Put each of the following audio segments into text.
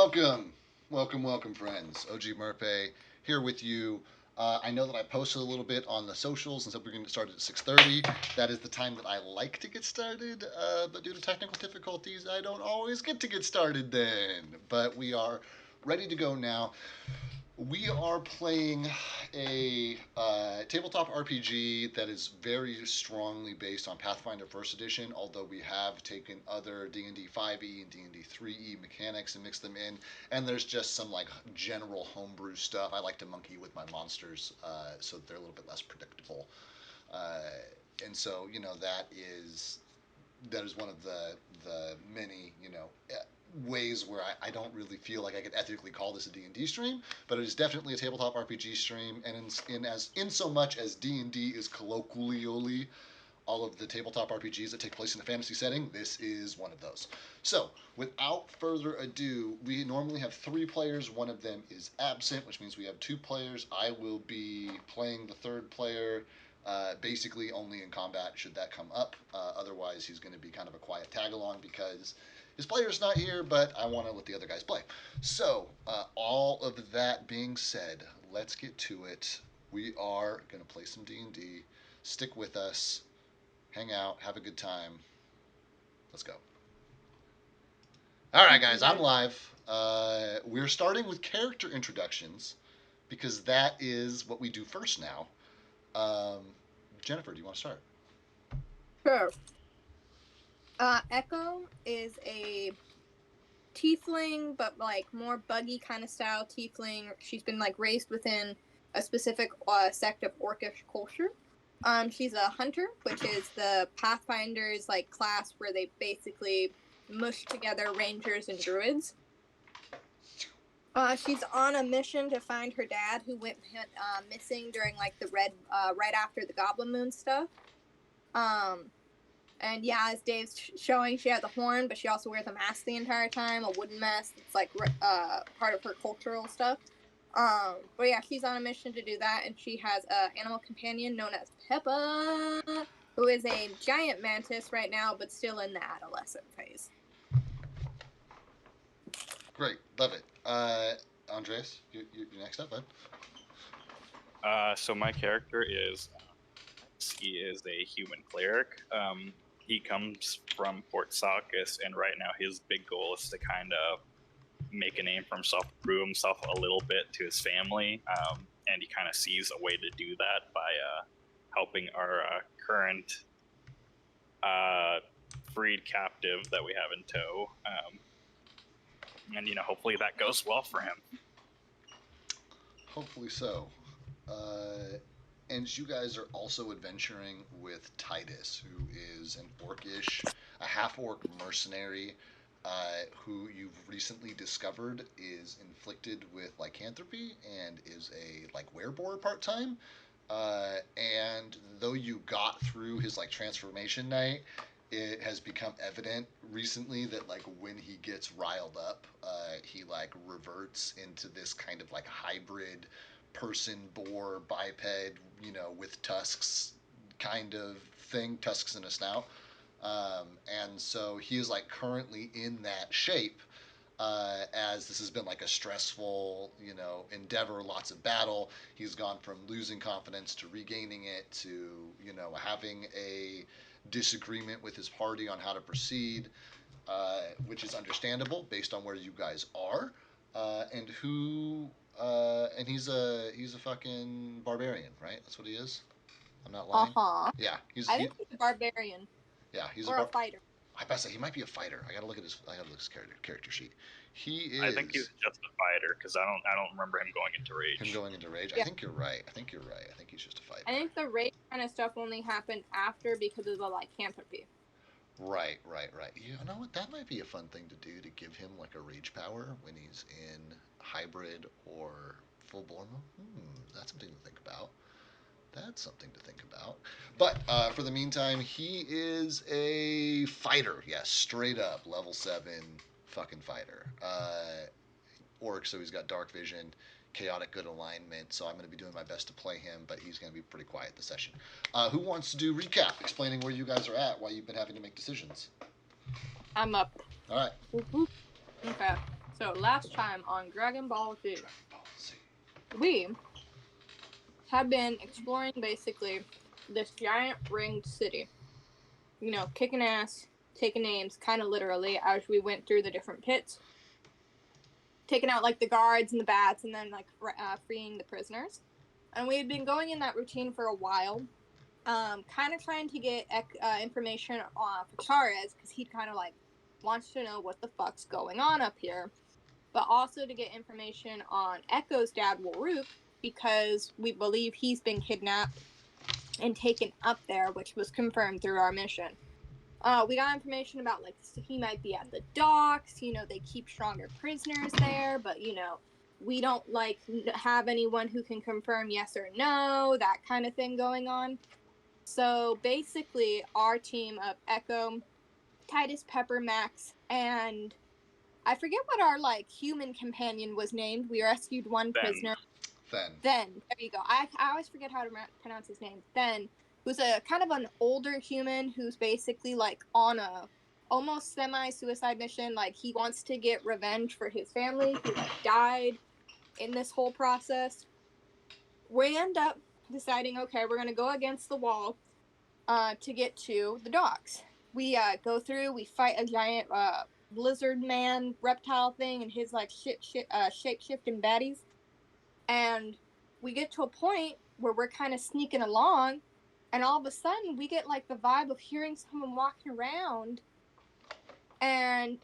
Welcome, friends. OG Murphy here with you. I know that I posted a little bit on the socials and said we're going to start at 6:30. That is the time that I like to get started, but due to technical difficulties, I don't always get to get started then. But we are ready to go now. We are playing a tabletop RPG that is very strongly based on Pathfinder First Edition. Although we have taken other D&D 5e and D&D 3e mechanics and mixed them in, and there's just some like general homebrew stuff. I like to monkey with my monsters, so they're a little bit less predictable. Uh, and so that is one of the many ways where I don't really feel like I could ethically call this a D&D stream, but it is definitely a tabletop RPG stream, and in so much as D&D is colloquially all of the tabletop RPGs that take place in a fantasy setting, this is one of those. So, without further ado, we normally have 3 players. One of them is absent, which means we have 2 players. I will be playing the third player, basically only in combat should that come up. Otherwise, he's going to be kind of a quiet tag along because his player's not here, but I want to let the other guys play. So, all of that being said, let's get to it. We are going to play some D&D. Stick with us. Hang out, have a good time. Let's go. All right, guys, I'm live. We're starting with character introductions because that is what we do first now. Jennifer, do you want to start? Sure. Echo is a tiefling, but like more buggy kind of style tiefling. She's been like raised within a specific sect of orcish culture. She's a hunter, which is the Pathfinder's like class where they basically mush together rangers and druids. She's on a mission to find her dad, who went missing during like the right after the Goblin Moon stuff. And yeah, as Dave's showing, she has a horn, but she also wears a mask the entire time, a wooden mask. It's like part of her cultural stuff. But yeah, she's on a mission to do that, and she has an animal companion known as Peppa, who is a giant mantis right now, but still in the adolescent phase. Great, love it. Andres, you're next up, bud. So my character he is a human cleric. He comes from Port Saucus, and right now his big goal is to kind of make a name for himself, prove himself a little bit to his family, and he kind of sees a way to do that by helping our current freed captive that we have in tow, and hopefully that goes well for him. Hopefully so. And you guys are also adventuring with Titus, who is an orcish, a half-orc mercenary, who you've recently discovered is inflicted with lycanthropy and is a werebore part-time. And though you got through his transformation night, it has become evident recently that when he gets riled up, he reverts into this kind of hybrid person boar biped, with tusks kind of thing, tusks and a snout. And so he is currently in that shape, as this has been a stressful, endeavor, lots of battle. He's gone from losing confidence to regaining it to, having a disagreement with his party on how to proceed, which is understandable based on where you guys are, and he's a fucking barbarian, right? That's what he is. I'm not lying. Yeah, I think he's a barbarian. Yeah, he's a fighter. I bet he might be a fighter. I gotta look at his character sheet. He is. I think he's just a fighter because I don't remember him going into rage. Yeah. I think you're right. I think he's just a fighter. I think the rage kind of stuff only happened after because of the lycanthropy. Right. You know what? That might be a fun thing to do, to give him a rage power when he's in hybrid or full blown. That's something to think about. But for the meantime, he is a fighter. Yes, straight up level 7 fucking fighter. Orc, so he's got dark vision, chaotic good alignment. So I'm going to be doing my best to play him, but he's going to be pretty quiet this session. Who wants to do recap, explaining where you guys are at, why you've been having to make decisions? I'm up. All right. Okay. So last time on Dragon Ball Z, Dragon Ball Z. we had been exploring basically this giant ringed city. You know, kicking ass, taking names, kind of literally, as we went through the different pits, taking out like the guards and the bats, and then like freeing the prisoners. And we had been going in that routine for a while, kind of trying to get information for Charez because he kind of like wants to know what the fuck's going on up here, but also to get information on Echo's dad, Waruk, because we believe he's been kidnapped and taken up there, which was confirmed through our mission. We got information about like he might be at the docks. You know, they keep stronger prisoners there, but you know, we don't like have anyone who can confirm yes or no, that kind of thing going on. So basically, our team of Echo, Titus, Pepper, Max, and I forget what our like human companion was named. We rescued one prisoner. Then. There you go. I always forget how to pronounce his name. Then, who's a kind of an older human who's basically like on a almost semi-suicide mission. Like he wants to get revenge for his family who like died in this whole process. We end up deciding, okay, we're gonna go against the wall to get to the docks. We go through. We fight a giant lizard man reptile thing and his like shape shifting baddies. And we get to a point where we're kind of sneaking along, and all of a sudden we get like the vibe of hearing someone walking around, and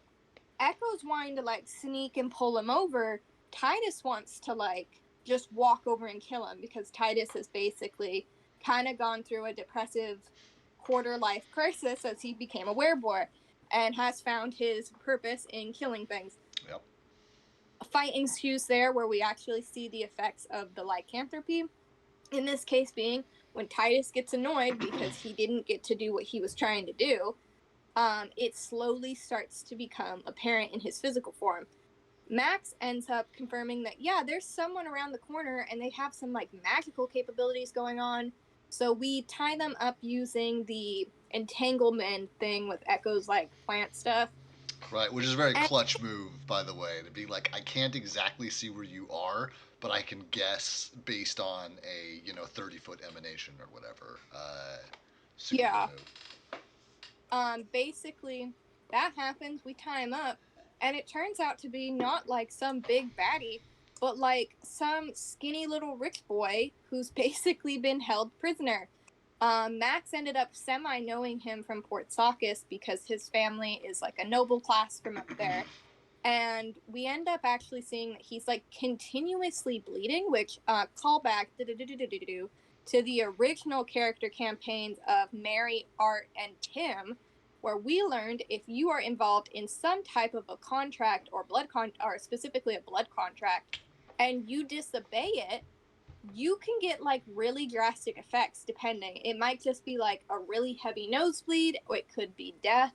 Echo's wanting to like sneak and pull him over. Titus wants to like just walk over and kill him because Titus has basically kind of gone through a depressive quarter life crisis as he became a wereboar and has found his purpose in killing things. Yep. A fight ensues there where we actually see the effects of the lycanthropy. In this case being when Titus gets annoyed because he didn't get to do what he was trying to do, it slowly starts to become apparent in his physical form. Max ends up confirming that, yeah, there's someone around the corner and they have some like magical capabilities going on. So we tie them up using the entanglement thing with Echo's like plant stuff. Right, which is a very clutch move, by the way, to be like, I can't exactly see where you are, but I can guess based on a 30-foot emanation or whatever. Super Yeah. move. Basically, that happens. We tie him up, and it turns out to be not like some big baddie, but like some skinny little rich boy who's basically been held prisoner. Max ended up semi-knowing him from Port Saucus because his family is like a noble class from up there. And we end up actually seeing that he's like continuously bleeding, which callback to the original character campaigns of Mary, Art, and Tim, where we learned if you are involved in some type of a contract or or specifically a blood contract, and you disobey it, you can get like really drastic effects depending. It might just be like a really heavy nosebleed, or it could be death.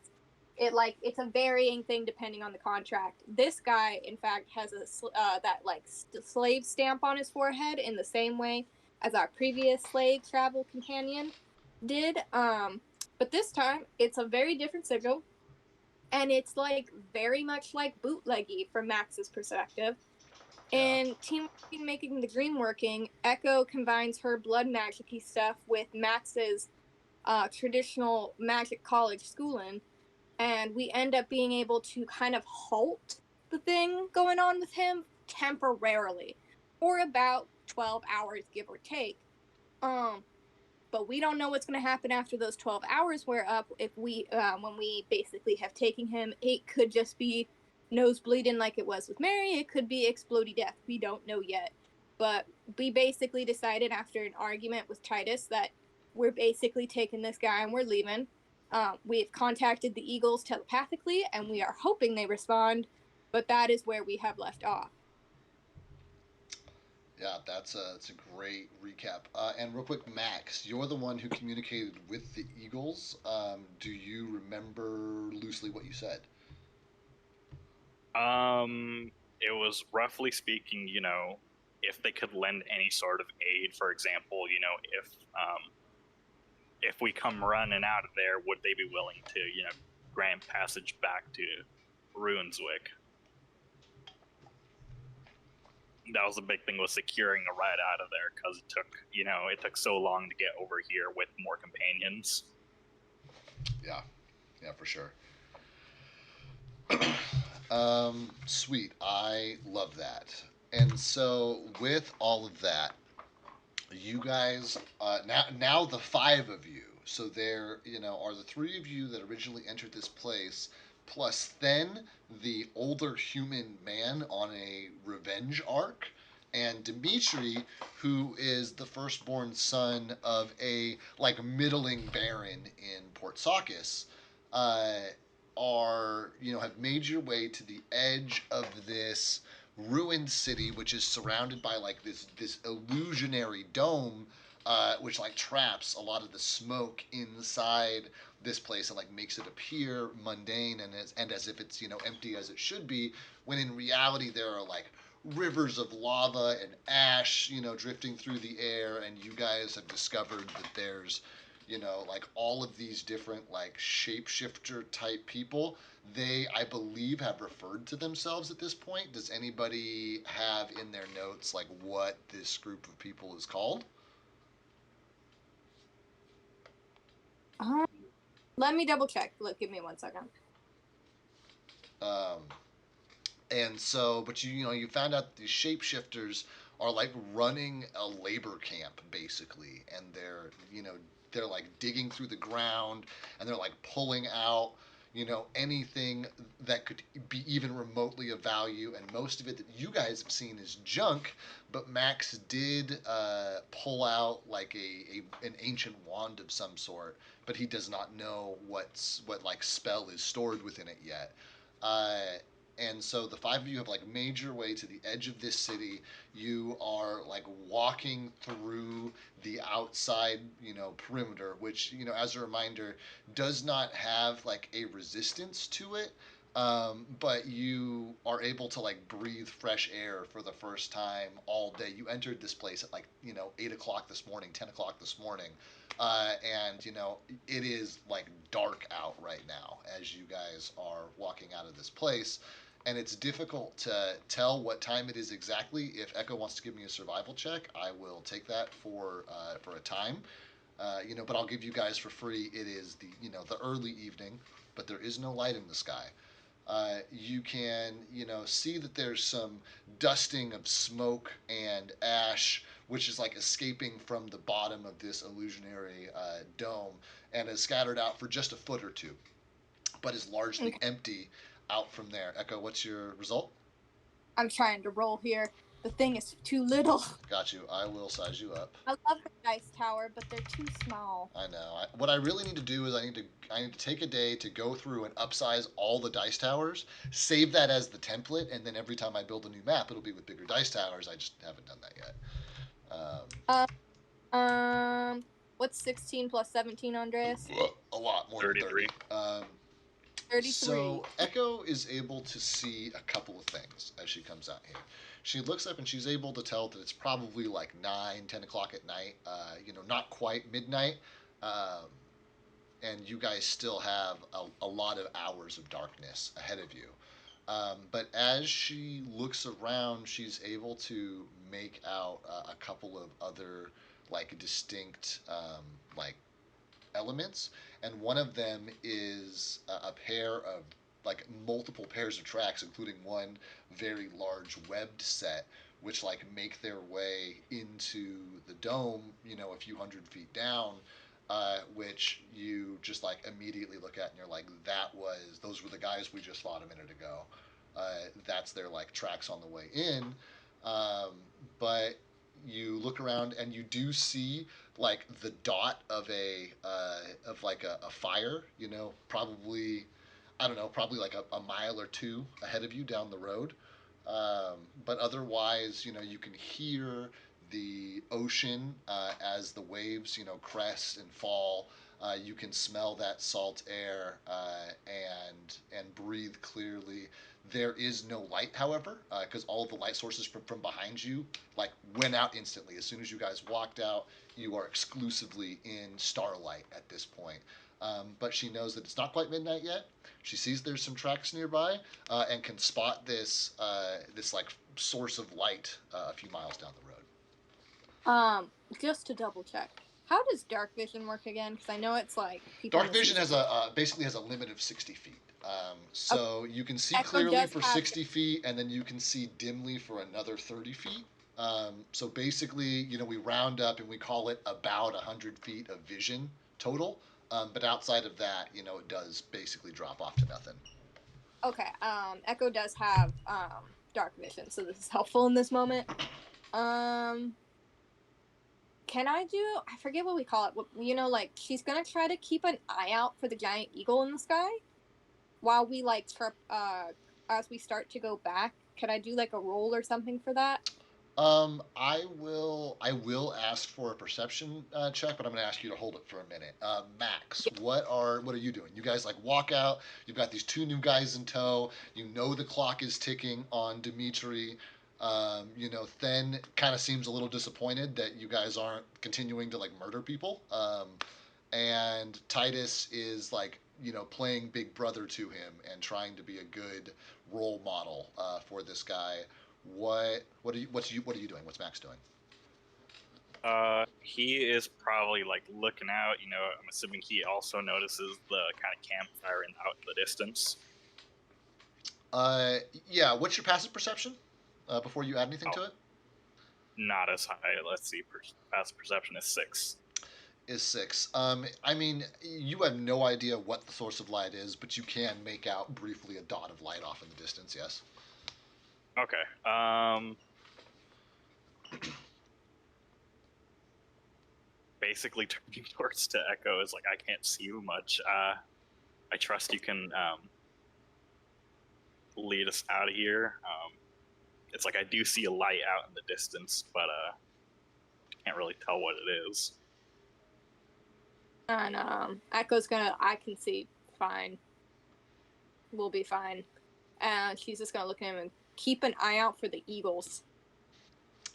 It's a varying thing depending on the contract. This guy, in fact, has that like slave stamp on his forehead in the same way as our previous slave travel companion did. But this time it's a very different sigil, and it's like very much like bootleggy from Max's perspective. And Team Making the Dream Working, Echo combines her blood magic-y stuff with Max's traditional magic college schooling, and we end up being able to kind of halt the thing going on with him temporarily for about 12 hours, give or take. But we don't know what's going to happen after those 12 hours wear up. If we, when we basically have taken him, it could just be nose bleeding like it was with Mary. It could be explodey death. We don't know yet. But we basically decided after an argument with Titus that we're basically taking this guy and we're leaving. We've contacted the Eagles telepathically, and we are hoping they respond, but that is where we have left off. Yeah, that's a great recap. And real quick, Max, you're the one who communicated with the Eagles. Do you remember loosely what you said? It was roughly speaking, if they could lend any sort of aid. For example, if we come running out of there, would they be willing to, grant passage back to Ruinswick? that was the big thing, was securing a ride out of there, because it took so long to get over here with more companions. Yeah, for sure. Sweet. I love that. And so, with all of that, you guys now the five of you. So there, are the three of you that originally entered this place, plus then the older human man on a revenge arc, and Dimitri, who is the firstborn son of a middling baron in Port Saucus, uh, have made your way to the edge of this ruined city, which is surrounded by this illusionary dome, which traps a lot of the smoke inside this place and makes it appear mundane and as if it's empty as it should be, when in reality there are rivers of lava and ash drifting through the air, and you guys have discovered that there's all of these different shapeshifter type people. They, I believe, have referred to themselves at this point. Does anybody have in their notes what this group of people is called? Let me double check. Look, give me 1 second. And so, but you found out these shapeshifters are running a labor camp basically, and they're digging through the ground, and they're pulling out anything that could be even remotely of value, and most of it that you guys have seen is junk. But Max did pull out an ancient wand of some sort, but he does not know what spell is stored within it yet. And so the five of you have made your way to the edge of this city. You are walking through the outside perimeter, which as a reminder does not have a resistance to it. But you are able to breathe fresh air for the first time all day. You entered this place at 8 o'clock this morning, 10 o'clock this morning, and it is dark out right now as you guys are walking out of this place, and it's difficult to tell what time it is exactly. If Echo wants to give me a survival check, I will take that for a time. But I'll give you guys for free. It is the early evening, but there is no light in the sky. You can see that there's some dusting of smoke and ash, which is escaping from the bottom of this illusionary dome, and is scattered out for just a foot or two, but is largely empty out from there. Echo, what's your result? I'm trying to roll here. The thing is too little. Got you. I will size you up. I love the dice tower, but they're too small. I know. What I really need to do is I need to take a day to go through and upsize all the dice towers, save that as the template, and then every time I build a new map, it'll be with bigger dice towers. I just haven't done that yet. What's 16 plus 17, Andreas? A lot more 33. than 30. 33. So Echo is able to see a couple of things as she comes out here. She looks up and she's able to tell that it's probably 9, 10 o'clock at night. Not quite midnight. And you guys still have a lot of hours of darkness ahead of you. But as she looks around, she's able to make out a couple of other distinct elements, and one of them is a pair of multiple pairs of tracks, including one very large webbed set, which make their way into the dome, a few hundred feet down. Which you just immediately look at and you're those were the guys we just fought a minute ago. That's their tracks on the way in. But you look around and you do see the dot of a fire, probably, I don't know, probably a mile or two ahead of you down the road. But otherwise, you can hear the ocean as the waves, crest and fall. You can smell that salt air and breathe clearly. There is no light, however, because all of the light sources from behind you went out instantly. As soon as you guys walked out, you are exclusively in starlight at this point. But she knows that it's not quite midnight yet. She sees there's some tracks nearby and can spot this like source of light a few miles down the road. Just to double check, how does dark vision work again? Because I know it's like people. Dark vision has basically has a limit of 60 feet. So you can see Echo clearly does for have- 60 feet, and then you can see dimly for another 30 feet. So basically, we round up and we call it about 100 feet of vision total. But outside of that, it does basically drop off to nothing. Okay. Echo does have dark vision, so this is helpful in this moment. Can I do? I forget what we call it. Like she's gonna try to keep an eye out for the giant eagle in the sky, while we like as we start to go back. Can I do like a roll or something for that? I will ask for a perception check, but I'm going to ask you to hold it for a minute. Max, what are you doing? You guys like walk out. You've got these two new guys in tow. You know the clock is ticking on Dimitri. Then kind of seems a little disappointed that you guys aren't continuing to like murder people. And Titus is like playing big brother to him and trying to be a good role model for this guy. What are you doing? What's Max doing? He is probably like looking out. I'm assuming he also notices the kind of campfire out in the distance. Yeah. What's your passive perception? Before you add anything to it. Not as high. Let's see. Passive perception is 6. Is 6. I mean, you have no idea what the source of light is, but you can make out briefly a dot of light off in the distance. Yes. Okay. Basically turning towards to Echo is like, I can't see you much. I trust you can lead us out of here. It's like I do see a light out in the distance, but can't really tell what it is. And Echo's I can see fine. We'll be fine. And she's just gonna look at him and keep an eye out for the eagles.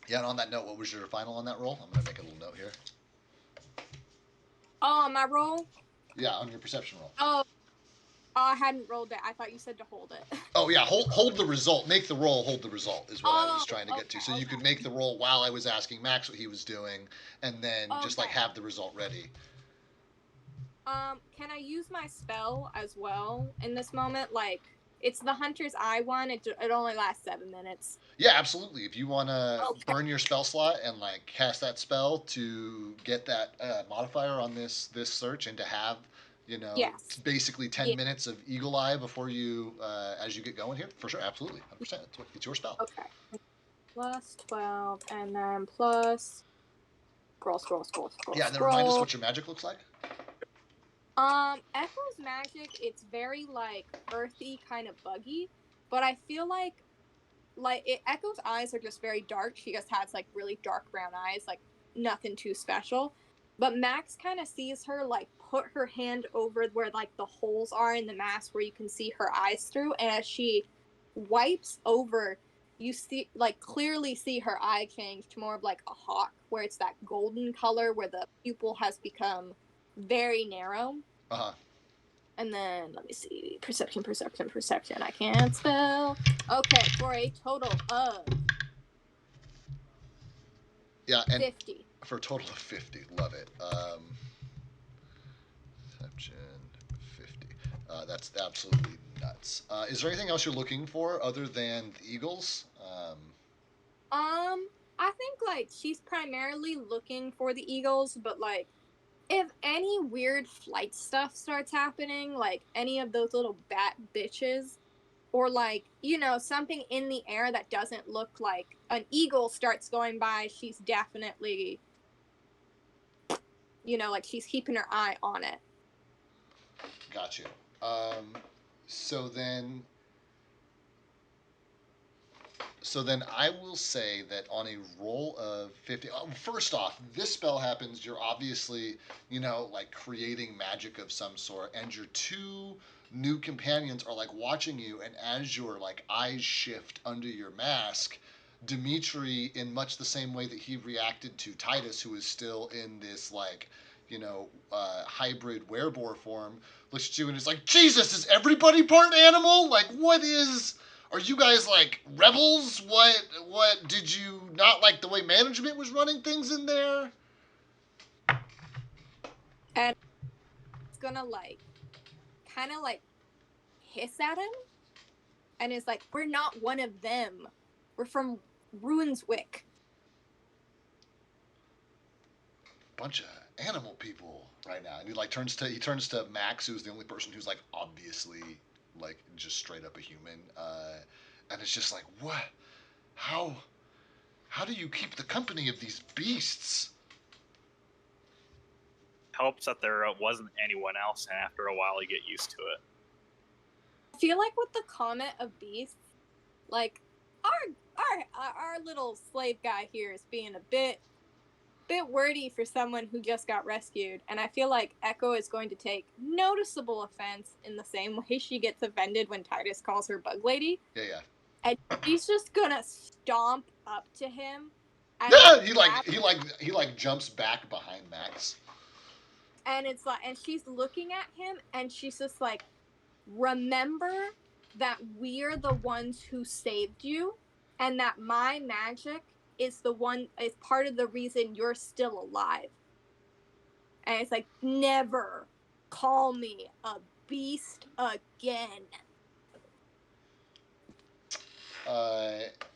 Yeah, and on that note, what was your final on that roll? I'm going to make a little note here. Oh, my roll? Yeah, on your perception roll. Oh, I hadn't rolled it. I thought you said to hold it. Oh, yeah, hold the result. Make the roll, hold the result is what I was trying to get to. So you could make the roll while I was asking Max what he was doing, and then just like have the result ready. Can I use my spell as well in this moment? Like, it's the Hunter's Eye one. It only lasts 7 minutes. Yeah, absolutely. If you want to burn your spell slot and like cast that spell to get that modifier on this search and to have basically 10 minutes of eagle eye before you as you get going here, for sure, absolutely, 100%. It's your spell. Okay. Plus 12 and then plus scroll. Yeah, and then remind us what your magic looks like. Echo's magic, it's very like earthy, kind of buggy, but I feel like Echo's eyes are just very dark. She just has like really dark brown eyes, like nothing too special. But Max kind of sees her like put her hand over where like the holes are in the mask where you can see her eyes through, and as she wipes over, you see like clearly see her eye change to more of like a hawk, where it's that golden color where the pupil has become very narrow. Uh-huh. And then, let me see. Perception. I can't spell. Okay, for a total of... Yeah, and 50. For a total of 50. Love it. Perception, 50. That's absolutely nuts. Is there anything else you're looking for other than the eagles? I think, like, she's primarily looking for the eagles, but, like, if any weird flight stuff starts happening, like any of those little bat bitches, or like, something in the air that doesn't look like an eagle starts going by, she's definitely, like she's keeping her eye on it. Got you. So then I will say that on a roll of 50, first off, this spell happens, you're obviously, like creating magic of some sort, and your two new companions are like watching you, and as your like eyes shift under your mask, Dimitri, in much the same way that he reacted to Titus, who is still in this like, hybrid werebore form, looks at you and is like, Jesus, is everybody part animal? Like, what is? Are you guys like rebels? What did you not like the way management was running things in there? And it's gonna kind of hiss at him, and is like, "We're not one of them. We're from Ruinswick." Bunch of animal people right now. And he turns to Max, who's the only person who's like obviously like just straight up a human. And it's just like, what? How do you keep the company of these beasts? Helps that there wasn't anyone else, and after a while you get used to it. I feel like with the comment of beasts, like our little slave guy here is being a bit wordy for someone who just got rescued, and I feel like Echo is going to take noticeable offense in the same way she gets offended when Titus calls her Bug Lady. Yeah. And she's just gonna stomp up to him. And he jumps back behind Max. And it's like, and she's looking at him, and she's just like, remember that we're the ones who saved you, and that my magic is part of the reason you're still alive. And it's like, never call me a beast again.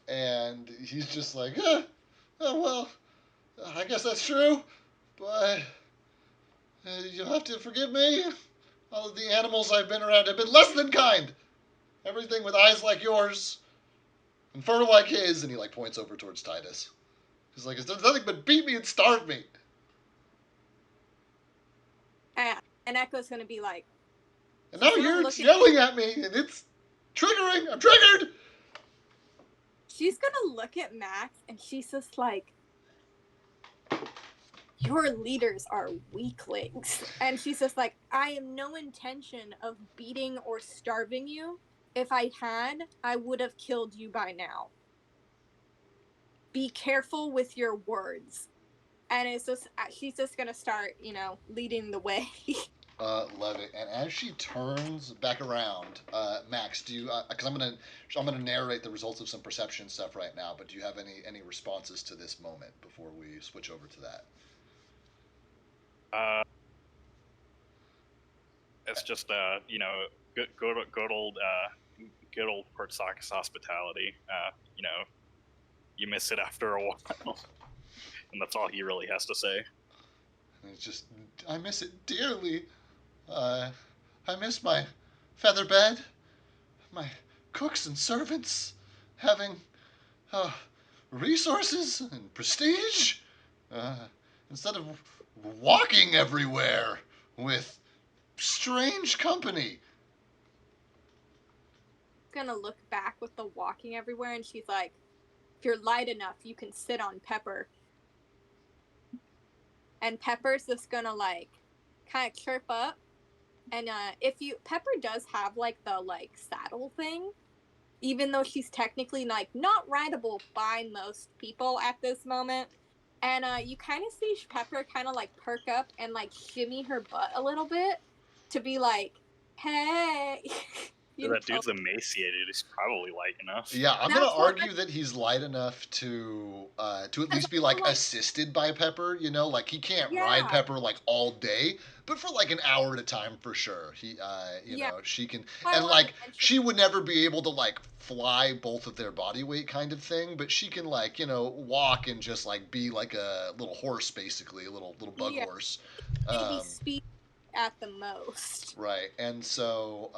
And he's just like, oh, well, I guess that's true, but you'll have to forgive me. All of the animals I've been around have been less than kind. Everything with eyes like yours and fur like his. And he like points over towards Titus. He's like, it's nothing but beat me and starve me. And Echo's gonna be like, and now you're yelling at me, and it's triggering. I'm triggered. She's gonna look at Max, and she's just like, your leaders are weaklings. And she's just like, I have no intention of beating or starving you. If I had, I would have killed you by now. Be careful with your words. And she's just gonna start, leading the way. Love it. And as she turns back around, Max, do you? Because I'm gonna narrate the results of some perception stuff right now. But do you have any responses to this moment before we switch over to that? It's just good old Portsakis hospitality. You miss it after a while, and that's all he really has to say. It's just, I miss it dearly. I miss my feather bed, my cooks and servants, having resources and prestige, instead of walking everywhere with strange company. Gonna look back with the walking everywhere, and she's like, if you're light enough, you can sit on Pepper. And Pepper's just gonna kind of chirp up, and Pepper does have the saddle thing, even though she's technically not rideable by most people at this moment. And you kind of see Pepper kind of perk up and shimmy her butt a little bit to be like, hey. That dude's emaciated. He's probably light enough. Yeah, I'm gonna argue that he's light enough to at least be assisted by Pepper. He can't ride Pepper all day, but for an hour at a time for sure. He, she can, and she would never be able to fly both of their body weight kind of thing, but she can walk and just be like a little horse, basically a little bug horse. Maybe speed at the most. Right, and so.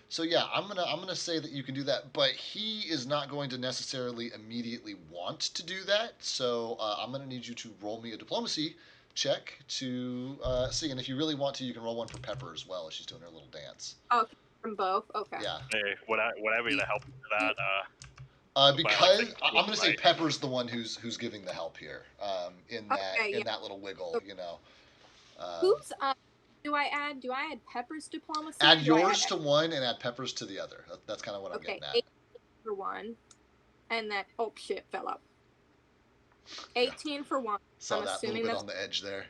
So yeah, I'm gonna say that you can do that, but he is not going to necessarily immediately want to do that. So I'm gonna need you to roll me a diplomacy check to see, and if you really want to, you can roll one for Pepper as well as she's doing her little dance. Okay, from both. Okay. Yeah. Hey, would I be able to help with because that? I'm gonna say Pepper's the one who's giving the help here. In that little wiggle, Who's Do I add Pepper's diplomacy? Add yours to one and add Pepper's to the other. That's kind of what I'm getting at. 18 for one, and then shit fell out. 18 for one. Saw that little bit on the edge there.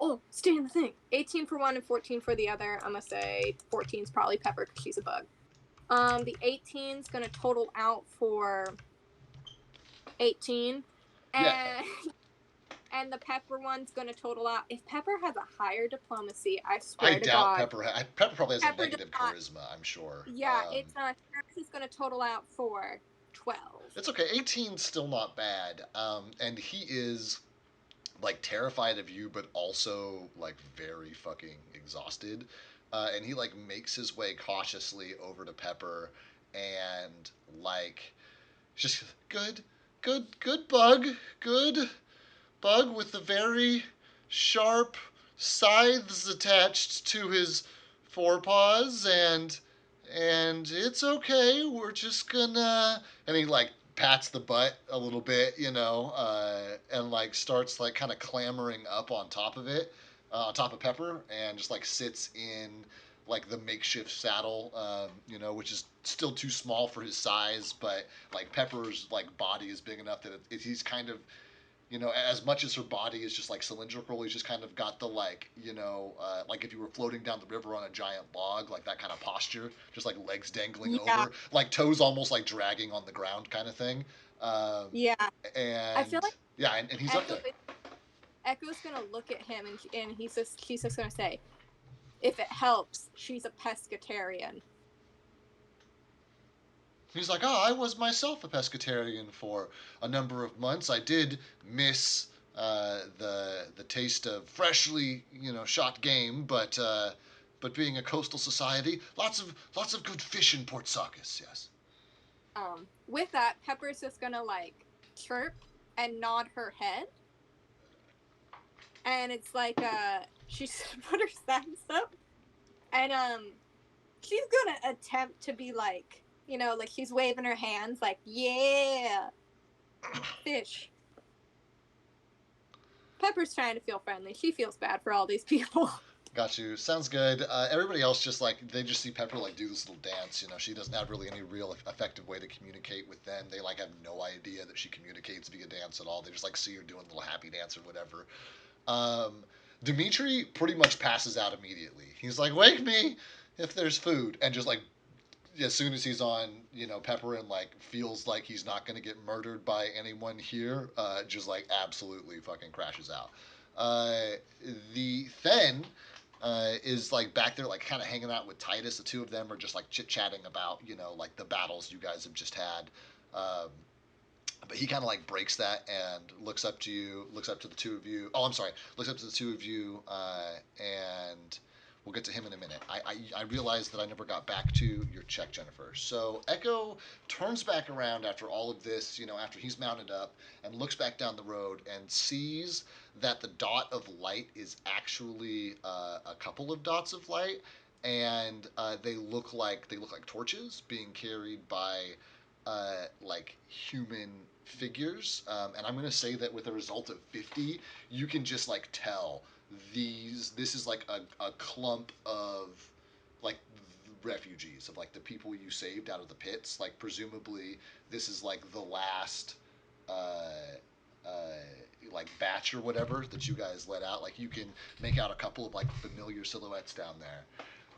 oh, stay in the thing. 18 for one and 14 for the other. I'm gonna say 14's probably Pepper because she's a bug. The 18's gonna total out for 18, and Yeah. and the Pepper one's gonna total out. If Pepper has a higher diplomacy, I I swear to doubt God, Pepper. Pepper probably has a Pepper does negative not. charisma. I'm sure. Yeah, it's hers is gonna total out for 12. It's okay. 18's still not bad. And he is like terrified of you, but also like very fucking exhausted. And he like makes his way cautiously over to Pepper, and like just good bug with the very sharp scythes attached to his forepaws, and it's okay. We're just gonna, and he like pats the butt a little bit, and like starts like kind of clambering up on top of it, on top of Pepper, and just like sits in like the makeshift saddle, which is still too small for his size, but like Pepper's like body is big enough that he's kind of, as much as her body is just like cylindrical, he's just kind of got the like, like if you were floating down the river on a giant log, like that kind of posture, just like legs dangling Yeah. over, like toes almost like dragging on the ground kind of thing. Yeah. I And feel like yeah, and he's up there. Echo's gonna look at him, and she's just gonna say, if it helps, she's a pescatarian. He's like, oh, I was myself a pescatarian for a number of months. I did miss the taste of freshly, shot game, but being a coastal society, lots of good fish in Port Saucus. Yes. With that, Pepper's just gonna like chirp and nod her head, and it's like she's put her stance up, and she's gonna attempt to be like, like she's waving her hands like, yeah, fish. Pepper's trying to feel friendly. She feels bad for all these people. Got you. Sounds good. Everybody else just like they just see Pepper like do this little dance. She doesn't have really any real effective way to communicate with them. They like have no idea that she communicates via dance at all. They just like see her doing a little happy dance or whatever. Dimitri pretty much passes out immediately. He's like, "Wake me if there's food," and just like as soon as he's on, Pepper and like feels like he's not going to get murdered by anyone here, just like absolutely fucking crashes out. Uh, the Then is like back there, like kind of hanging out with Titus. The two of them are just like chit chatting about, like the battles you guys have just had. Um, but he kind of like breaks that and looks up to you, looks up to the two of you. Oh, I'm sorry, looks up to the two of you, and we'll get to him in a minute. I realized that I never got back to your check, Jennifer. So Echo turns back around after all of this, after he's mounted up, and looks back down the road and sees that the dot of light is actually a couple of dots of light, and they look like torches being carried by like human figures. And I'm going to say that with a result of 50, you can just like tell this is like a clump of like refugees, of like the people you saved out of the pits. Like presumably this is like the last uh, like batch or whatever that you guys let out. Like you can make out a couple of like familiar silhouettes down there.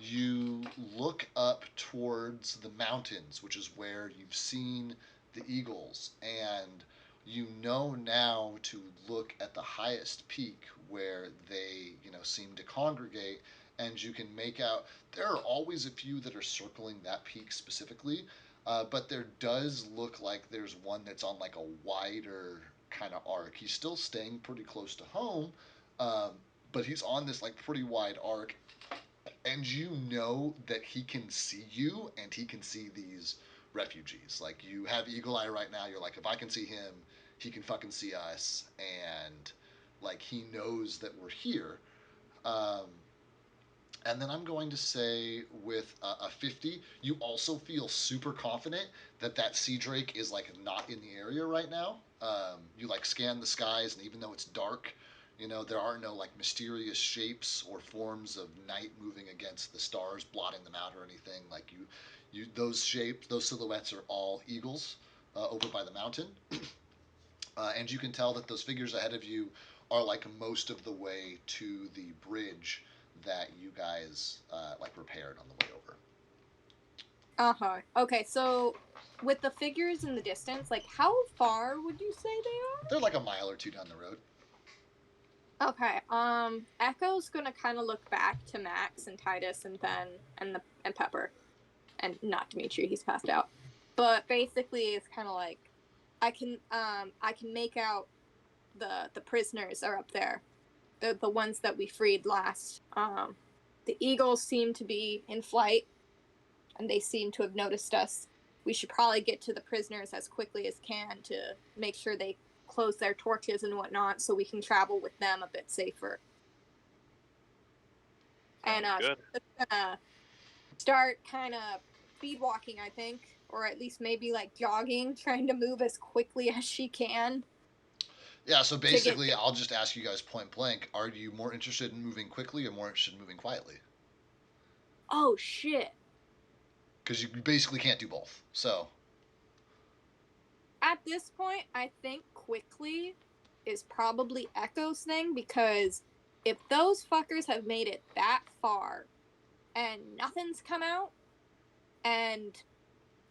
You look up towards the mountains, which is where you've seen the eagles, and you know now to look at the highest peak where they, seem to congregate, and you can make out there are always a few that are circling that peak specifically, but there does look like there's one that's on like a wider kind of arc. He's still staying pretty close to home, um, but he's on this like pretty wide arc, and you know that he can see you and he can see these refugees. Like you have eagle eye right now. You're like, if I can see him, he can fucking see us, and like he knows that we're here. Um, and then I'm going to say with a 50, you also feel super confident that that sea drake is like not in the area right now. You like scan the skies, and even though it's dark, there are no like mysterious shapes or forms of night moving against the stars, blotting them out or anything. Like those shapes, those silhouettes are all eagles over by the mountain. And you can tell that those figures ahead of you are like most of the way to the bridge that you guys like repaired on the way over. Uh-huh. Okay, so with the figures in the distance, like how far would you say they They're like a mile or two down the road. are? Okay. Echo's gonna kind of look back to Max and Titus and then and Pepper, and not Dimitri. He's passed out. But basically, it's kind of like I can make out the prisoners are up there, the ones that we freed last. The eagles seem to be in flight, and they seem to have noticed us. We should probably get to the prisoners as quickly as can to make sure they close their torches and whatnot, so we can travel with them a bit safer. Sounds And good. she's gonna start kind of speed walking, I think, or at least maybe like jogging, trying to move as quickly as she can. Yeah, so To get basically, I'll just ask you guys point blank: are you more interested in moving quickly or more interested in moving quietly? Oh shit. Because you basically can't do both. So At this point, I think quickly is probably Echo's thing, because if those fuckers have made it that far and nothing's come out, and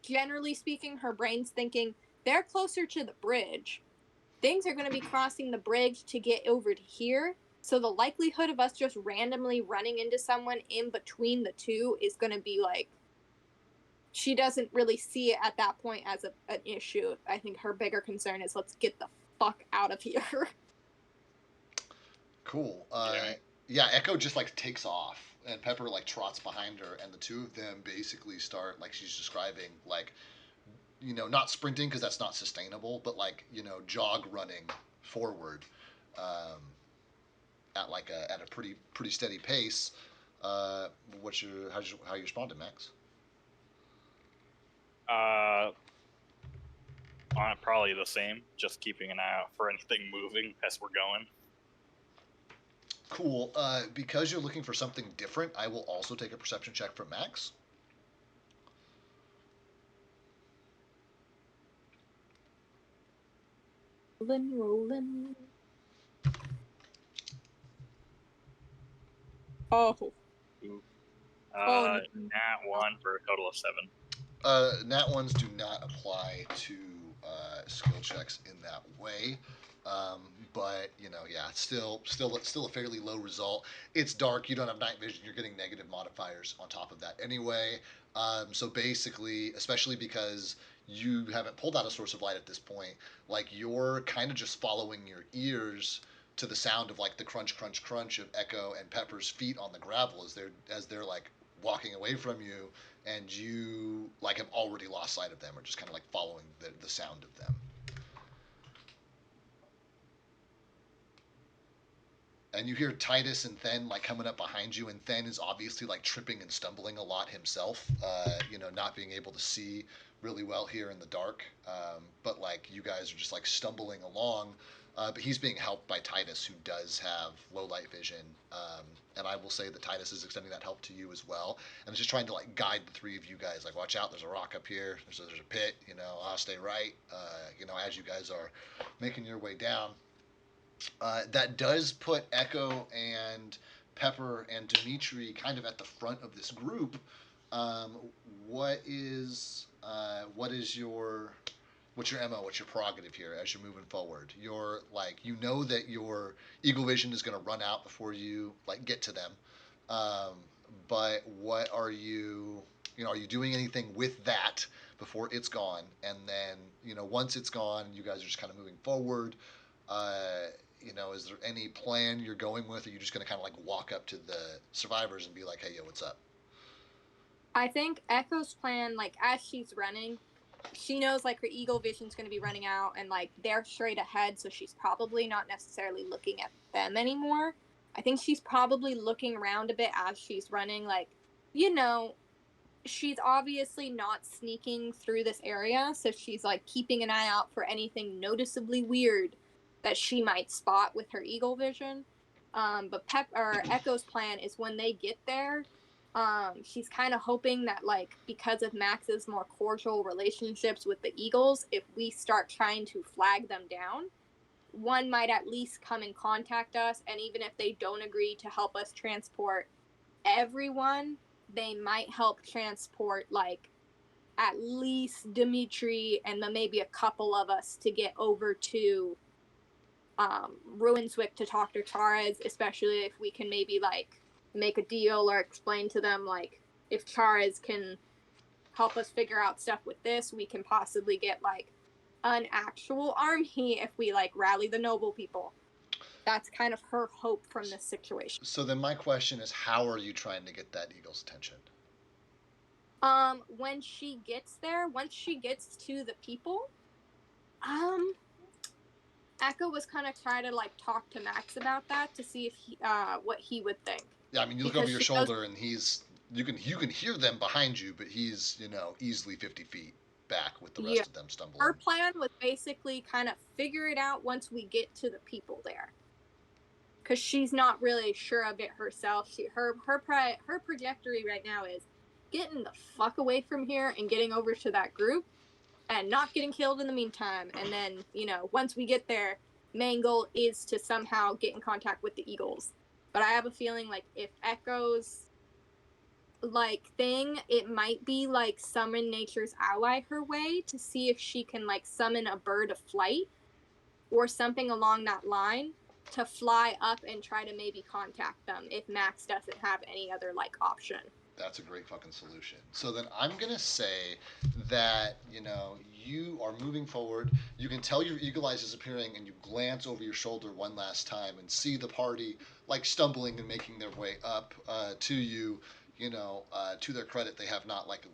generally speaking, her brain's thinking they're closer to the bridge, things are going to be crossing the bridge to get over to here. So the likelihood of us just randomly running into someone in between the two is going to be like, she doesn't really see it at that point as an issue. I think her bigger concern is let's get the fuck out of here. cool. Yeah. Yeah, Echo just like takes off, and Pepper like trots behind her, and the two of them basically start like she's describing, like, not sprinting because that's not sustainable, but like jog running forward, um, at like at a pretty steady pace. What's your how you responding, Max? Uh, probably the same. Just keeping an eye out for anything moving as we're going. Cool. Because you're looking for something different, I will also take a perception check from Max. Rolling. Oh. Ooh. Oh. Nat 1 for a total of 7. Nat ones do not apply to skill checks in that way. But yeah, still a fairly low result. It's dark. You don't have night vision. You're getting negative modifiers on top of that anyway. So basically, especially because you haven't pulled out a source of light at this point, like you're kind of just following your ears to the sound of like the crunch, crunch, crunch of Echo and Pepper's feet on the gravel as they're like walking away from you, and you like have already lost sight of them, or just kind of like following the sound of them. And you hear Titus and Then like coming up behind you, and Then is obviously like tripping and stumbling a lot himself, not being able to see really well here in the dark. But like you guys are just like stumbling along, but he's being helped by Titus, who does have low light vision. And I will say that Titus is extending that help to you as well, and is just trying to like guide the three of you guys. Like, watch out, there's a rock up here. There's a pit. Stay right. As you guys are making your way down. That does put Echo and Pepper and Dimitri kind of at the front of this group. Um, what is your what's your MO? What's your prerogative here as you're moving forward? You're like that your eagle vision is going to run out before you like get to them. Um, but what are you? Are you doing anything with that before it's gone? And then once it's gone, you guys are just kind of moving forward. Uh, is there any plan you're going with, or are you just going to kind of like walk up to the survivors and be like, "Hey, yo, what's up?" I think Echo's plan, like as she's running, she knows like her eagle vision's going to be running out, and like they're straight ahead, so she's probably not necessarily looking at them anymore. I think she's probably looking around a bit as she's running, like, she's obviously not sneaking through this area, so she's like keeping an eye out for anything noticeably weird that she might spot with her eagle vision. But Echo's plan is when they get there, she's kind of hoping that like because of Max's more cordial relationships with the eagles, if we start trying to flag them down, one might at least come and contact us, and even if they don't agree to help us transport everyone, they might help transport like at least Dimitri and then maybe a couple of us to get over to Ruinswick to talk to Charas, especially if we can maybe like make a deal or explain to them like if Charas can help us figure out stuff with this, we can possibly get like an actual army if we like rally the noble people. That's kind of her hope from this situation. So then my question is, how are you trying to get that eagle's attention? When she gets there, once she gets to the people, Echo was kind of trying to like talk to Max about that to see if he, what he would think. Yeah, I mean, you look over your shoulder and you can hear them behind you, but he's easily 50 feet back with the rest of them stumbling. Her plan was basically kind of figure it out once we get to the people there, because she's not really sure of it herself. Her trajectory right now is getting the fuck away from here and getting over to that group and not getting killed in the meantime. And then, once we get there, main goal is to somehow get in contact with the Eagles. But I have a feeling like if Echo's like thing, it might be like summon nature's ally her way to see if she can like summon a bird of flight or something along that line to fly up and try to maybe contact them if Max doesn't have any other like option. That's a great fucking solution. So then I'm gonna say that you are moving forward. You can tell your eagle eyes is appearing, and you glance over your shoulder one last time and see the party like stumbling and making their way up to you. To their credit, they have not like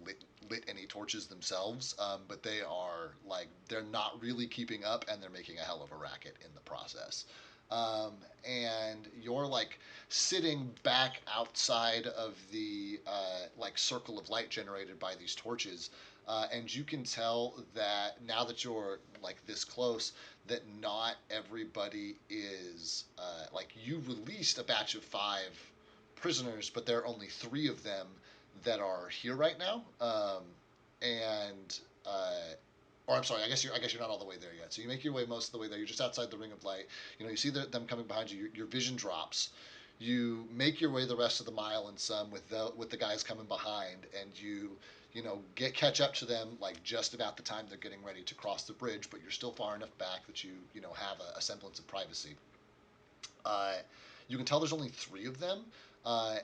lit any torches themselves, but they are like they're not really keeping up, and they're making a hell of a racket in the process. And you're like sitting back outside of the like circle of light generated by these torches, and you can tell that now that you're like this close, that not everybody is like you released a batch of 5 prisoners, but there are only 3 of them that are here right now, and. Or I'm sorry, I guess you're not all the way there yet. So you make your way most of the way there. You're just outside the ring of light. You see them coming behind you. Your vision drops. You make your way the rest of the mile and some with the guys coming behind, and you catch up to them like just about the time they're getting ready to cross the bridge. But you're still far enough back that you have a semblance of privacy. You can tell there's only 3 of them.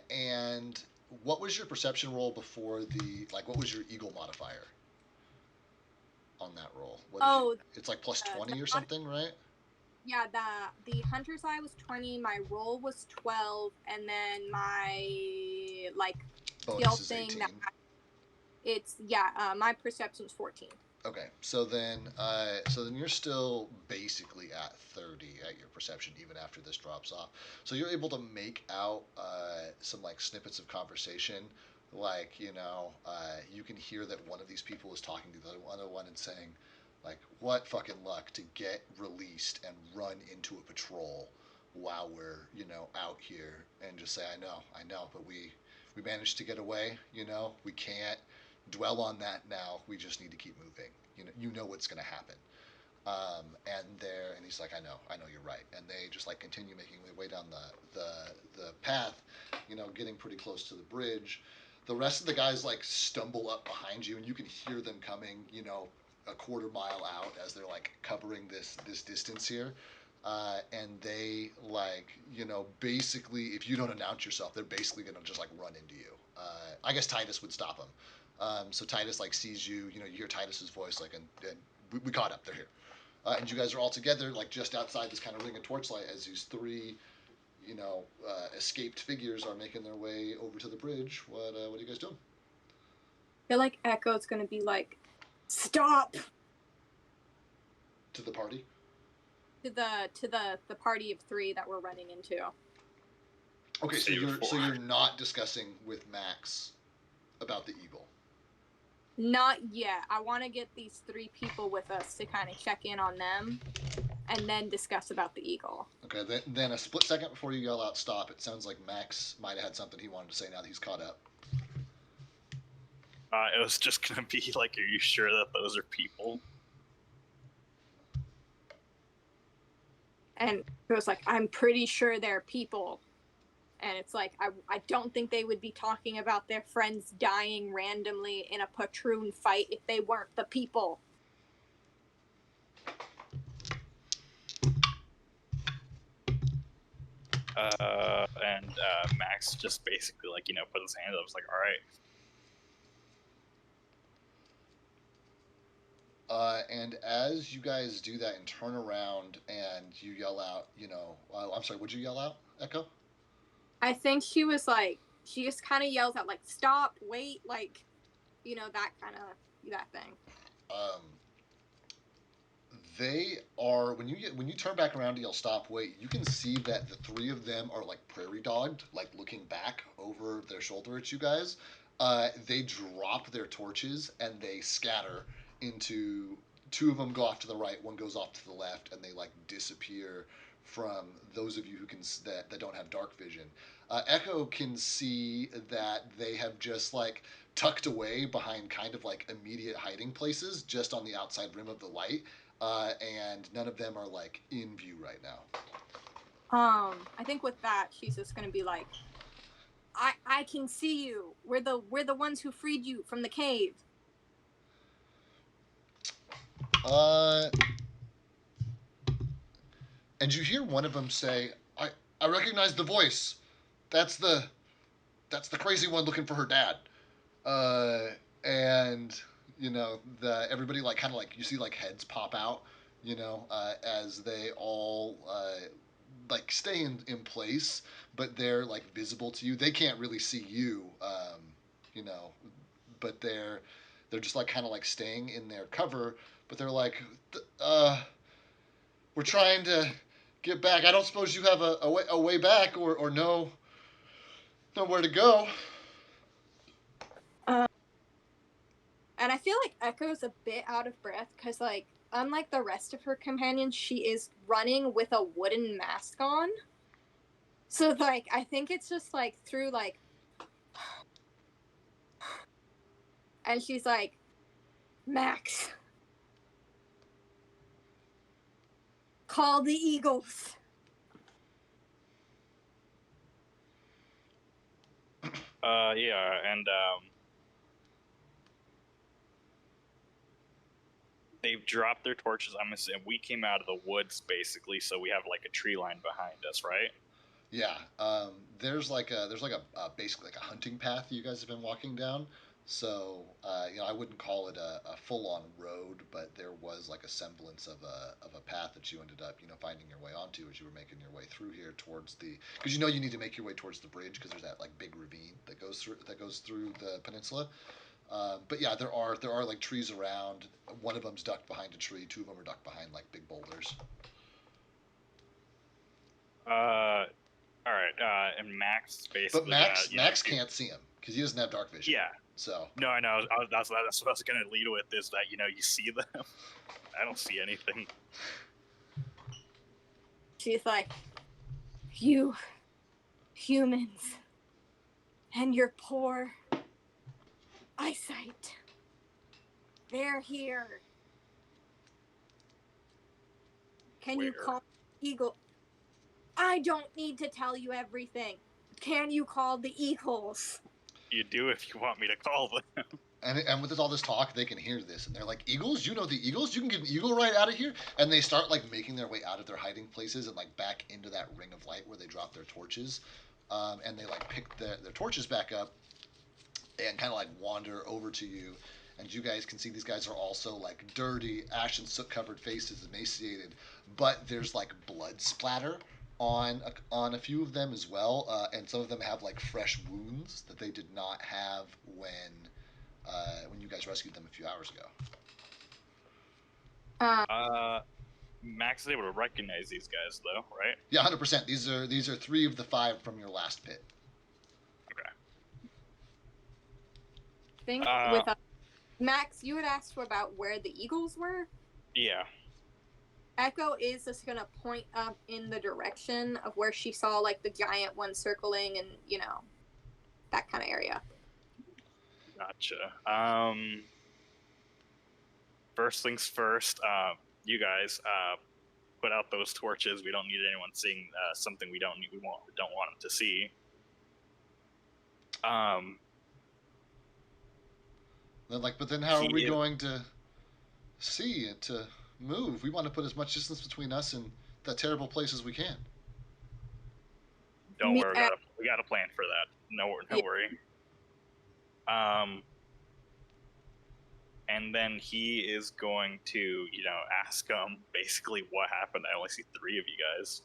And what was your perception roll before what was your eagle modifier on that roll? It's like plus 20 or something, right? Yeah, the hunter's eye was 20, my roll was 12, and then my like skill thing 18. My perception's 14. Okay, so then you're still basically at 30 at your perception even after this drops off. So you're able to make out some like snippets of conversation. Like you can hear that one of these people is talking to the other one and saying, like, what fucking luck to get released and run into a patrol while we're out here, and just say, I know, but we managed to get away. We can't dwell on that now. We just need to keep moving. You know what's going to happen. And he's like, I know you're right. And they just like continue making their way down the path, getting pretty close to the bridge. The rest of the guys like stumble up behind you, and you can hear them coming, a quarter mile out as they're like covering this distance here. And they like, basically, if you don't announce yourself, they're basically going to just like run into you. I guess Titus would stop them. So Titus like sees you, you hear Titus's voice, like, and we caught up, they're here. And you guys are all together, like just outside this kind of ring of torchlight as these 3, escaped figures are making their way over to the bridge. What are you guys doing? I feel like Echo's gonna be like, stop! To the party? To the party of 3 that we're running into. Okay, so you're not discussing with Max about the eagle. Not yet. I want to get these 3 people with us to kind of check in on them, and then discuss about the eagle. Okay, then a split second before you yell out stop, it sounds like Max might have had something he wanted to say now that he's caught up. It was just going to be like, are you sure that those are people? And it was like, I'm pretty sure they're people. And it's like, I don't think they would be talking about their friends dying randomly in a patroon fight if they weren't the people. And Max just basically, like, put his hand up. It's like, all right. And as you guys do that and turn around and you yell out, I'm sorry, what'd you yell out, Echo? I think she was like, she just kind of yells out, like, stop, wait, like, that kind of, that thing. They are when you turn back around to yell stop wait, you can see that the three of them are like prairie dogged, like looking back over their shoulder at you guys. They drop their torches and they scatter into two of them go off to the right, one goes off to the left, and they like disappear from those of you who can that don't have dark vision. Echo can see that they have just like tucked away behind kind of like immediate hiding places just on the outside rim of the light, and none of them are like in view right now. I think with that, she's just gonna be like, I can see you. We're the ones who freed you from the cave. And you hear one of them say, I recognize the voice. That's the crazy one looking for her dad. And everybody like kind of like you see like heads pop out, as they all like stay in place, but they're like visible to you. They can't really see you, you know, but they're just like kind of like staying in their cover. But they're like, we're trying to get back. I don't suppose you have a way back or nowhere to go. And I feel like Echo's a bit out of breath because, like, unlike the rest of her companions, she is running with a wooden mask on. So, like, I think it's just, like, through, like... And she's like, Max, call the Eagles. Yeah, and they've dropped their torches. I'm assuming we came out of the woods basically, so we have like a tree line behind us, right? Yeah, there's like a basically like a hunting path you guys have been walking down. So I wouldn't call it a full on road, but there was like a semblance of a path that you ended up finding your way onto as you were making your way through here towards the because you need to make your way towards the bridge because there's that like big ravine that goes through the peninsula. But yeah, there are like trees around. One of them's ducked behind a tree. Two of them are ducked behind like big boulders. All right. And Max basically. But Max can't see him because he doesn't have dark vision. Yeah. So. No, I know. That's what I was going to lead with is that you see them. I don't see anything. She's like, you humans and your poor eyesight. They're here. Can you call Eagle? I don't need to tell you everything. Can you call the Eagles? You do if you want me to call them. And with all this talk, they can hear this, and they're like, "Eagles, you know the Eagles? You can get an eagle right out of here." And they start like making their way out of their hiding places and like back into that ring of light where they dropped their torches, and they like pick their torches back up and kind of like wander over to you. And you guys can see these guys are also like dirty, ash and soot covered faces, emaciated, but there's like blood splatter on a few of them as well, and some of them have like fresh wounds that they did not have when you guys rescued them a few hours ago. Max is able to recognize these guys, though, right? Yeah, 100%. These are 3 of the 5 from your last pit. Okay. I think with Max, you had asked about where the Eagles were. Yeah. Echo is just gonna point up in the direction of where she saw like the giant one circling and that kind of area. Gotcha. First things first, you guys, put out those torches. We don't need anyone seeing something we don't want them to see. But then how are we going to see it to move? We want to put as much distance between us and that terrible place as we can. Don't worry, we got a plan for that. No worry. And then he is going to, ask him basically what happened. I only see 3 of you guys.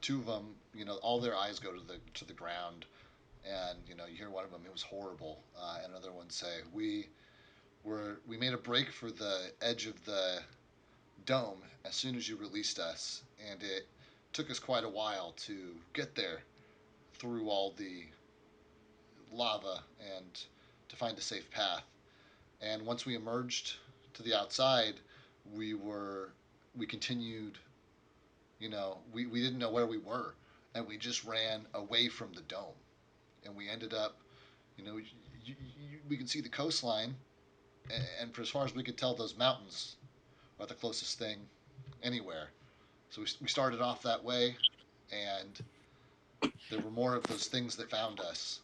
Two of them, all their eyes go to the ground, and you hear one of them. It was horrible. And another one say, we made a break for the edge of the dome as soon as you released us, and it took us quite a while to get there through all the lava and to find a safe path. And once we emerged to the outside, we continued. We didn't know where we were, and we just ran away from the dome, and we ended up, we can see the coastline, and for as far as we could tell, those mountains are the closest thing anywhere. So we started off that way, and there were more of those things that found us,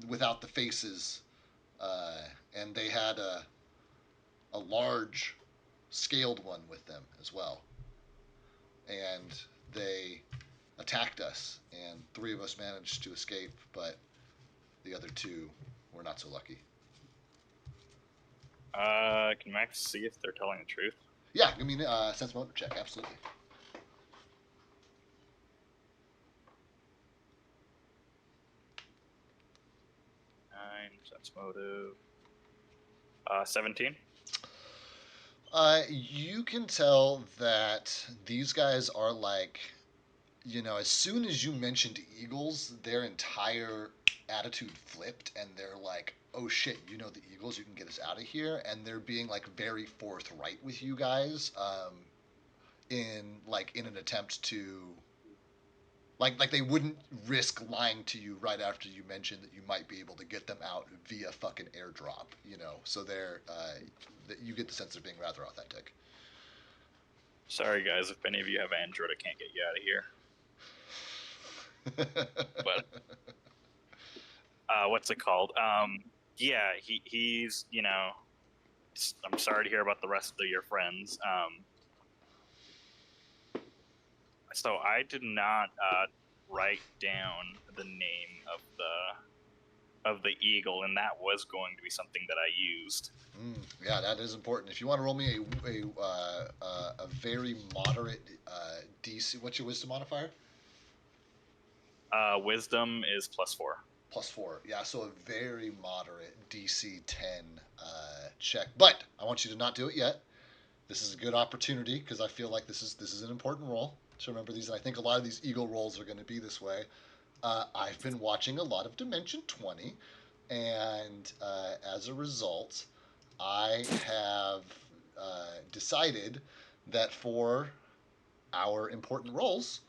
without the faces, and they had a large scaled one with them as well, and they attacked us, and 3 of us managed to escape, but the other 2 were not so lucky. Can Max see if they're telling the truth? Yeah, I mean, sense motive check, absolutely. Sense motive. 17. You can tell that these guys are as soon as you mentioned eagles, their entire attitude flipped, and they're like, oh shit, the eagles, you can get us out of here, and they're being very forthright with you guys, in an attempt to they wouldn't risk lying to you right after you mentioned that you might be able to get them out via fucking airdrop, so they're you get the sense they're being rather authentic. Sorry guys, if any of you have Android, I can't get you out of here. But what's it called? Yeah, he's I'm sorry to hear about the rest of your friends. So I did not write down the name of the eagle, and that was going to be something that I used. Yeah, that is important. If you want to roll me a very moderate DC, what's your wisdom modifier? Wisdom is +4. +4, yeah. So a very moderate DC 10 check, but I want you to not do it yet. This is a good opportunity because I feel like this is an important roll to remember these, and I think a lot of these eagle rolls are going to be this way. I've been watching a lot of Dimension 20, and as a result, I have decided that for our important rolls,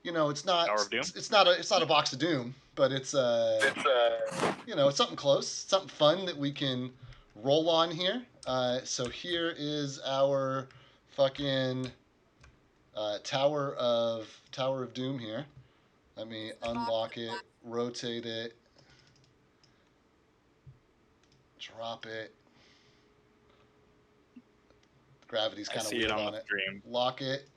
it's not Hour of Doom? it's not a box of doom, but it's something close, something fun that we can roll on here. So here is our fucking Tower of Doom here. Let me unlock it, rotate it, drop it. Gravity's kind of weird on it. Stream. Lock it.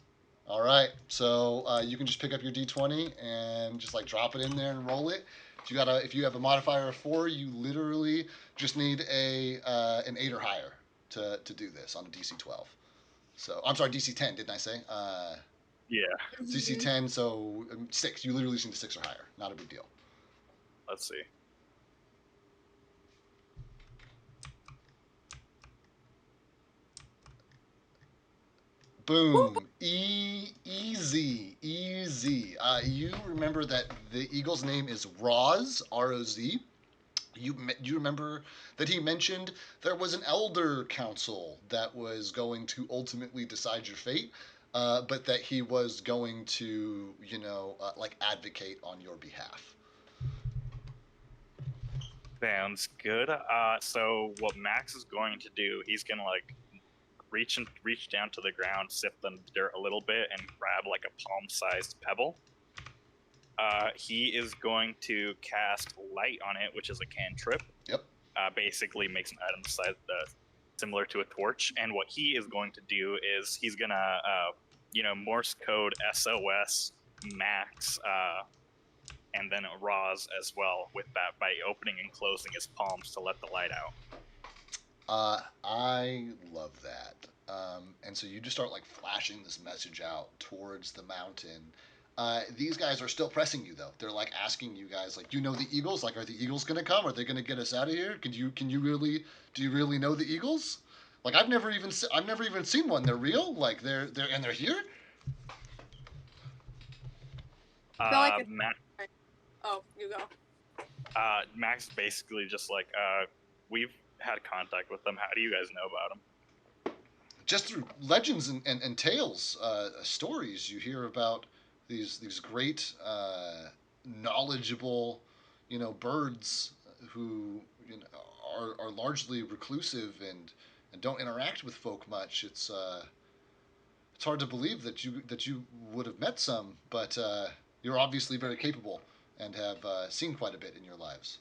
All right, so you can just pick up your D20 and just drop it in there and roll it. If you have a modifier of 4, you literally just need an 8 or higher to do this on a DC 12. So I'm sorry, DC 10, didn't I say? Yeah. DC 10, so 6. You literally just need a 6 or higher. Not a big deal. Let's see. Boom. Easy. You remember that the eagle's name is Roz, R-O-Z. You remember that he mentioned there was an elder council that was going to ultimately decide your fate, but that he was going to, advocate on your behalf. Sounds good. So what Max is going to do, he's going to reach down to the ground, sift the dirt a little bit, and grab like a palm-sized pebble. He is going to cast Light on it, which is a cantrip. Yep. Basically makes an item size similar to a torch. And what he is going to do is he's gonna, Morse code SOS Max, and then Roz as well with that by opening and closing his palms to let the light out. I love that. And so you just start like flashing this message out towards the mountain. These guys are still pressing you though. They're like asking you guys, like, you know the Eagles? Like, are the Eagles gonna come? Are they gonna get us out of here? Do you really know the Eagles? Like, I've never even seen one. They're real. Like, they're here. I feel like Max, oh, you go. Max basically just like, we've had contact with them. How do you guys know about them? Just through legends and tales, stories you hear about these great, knowledgeable, birds who are largely reclusive and don't interact with folk much. It's hard to believe that you would have met some, but you're obviously very capable and have seen quite a bit in your lives.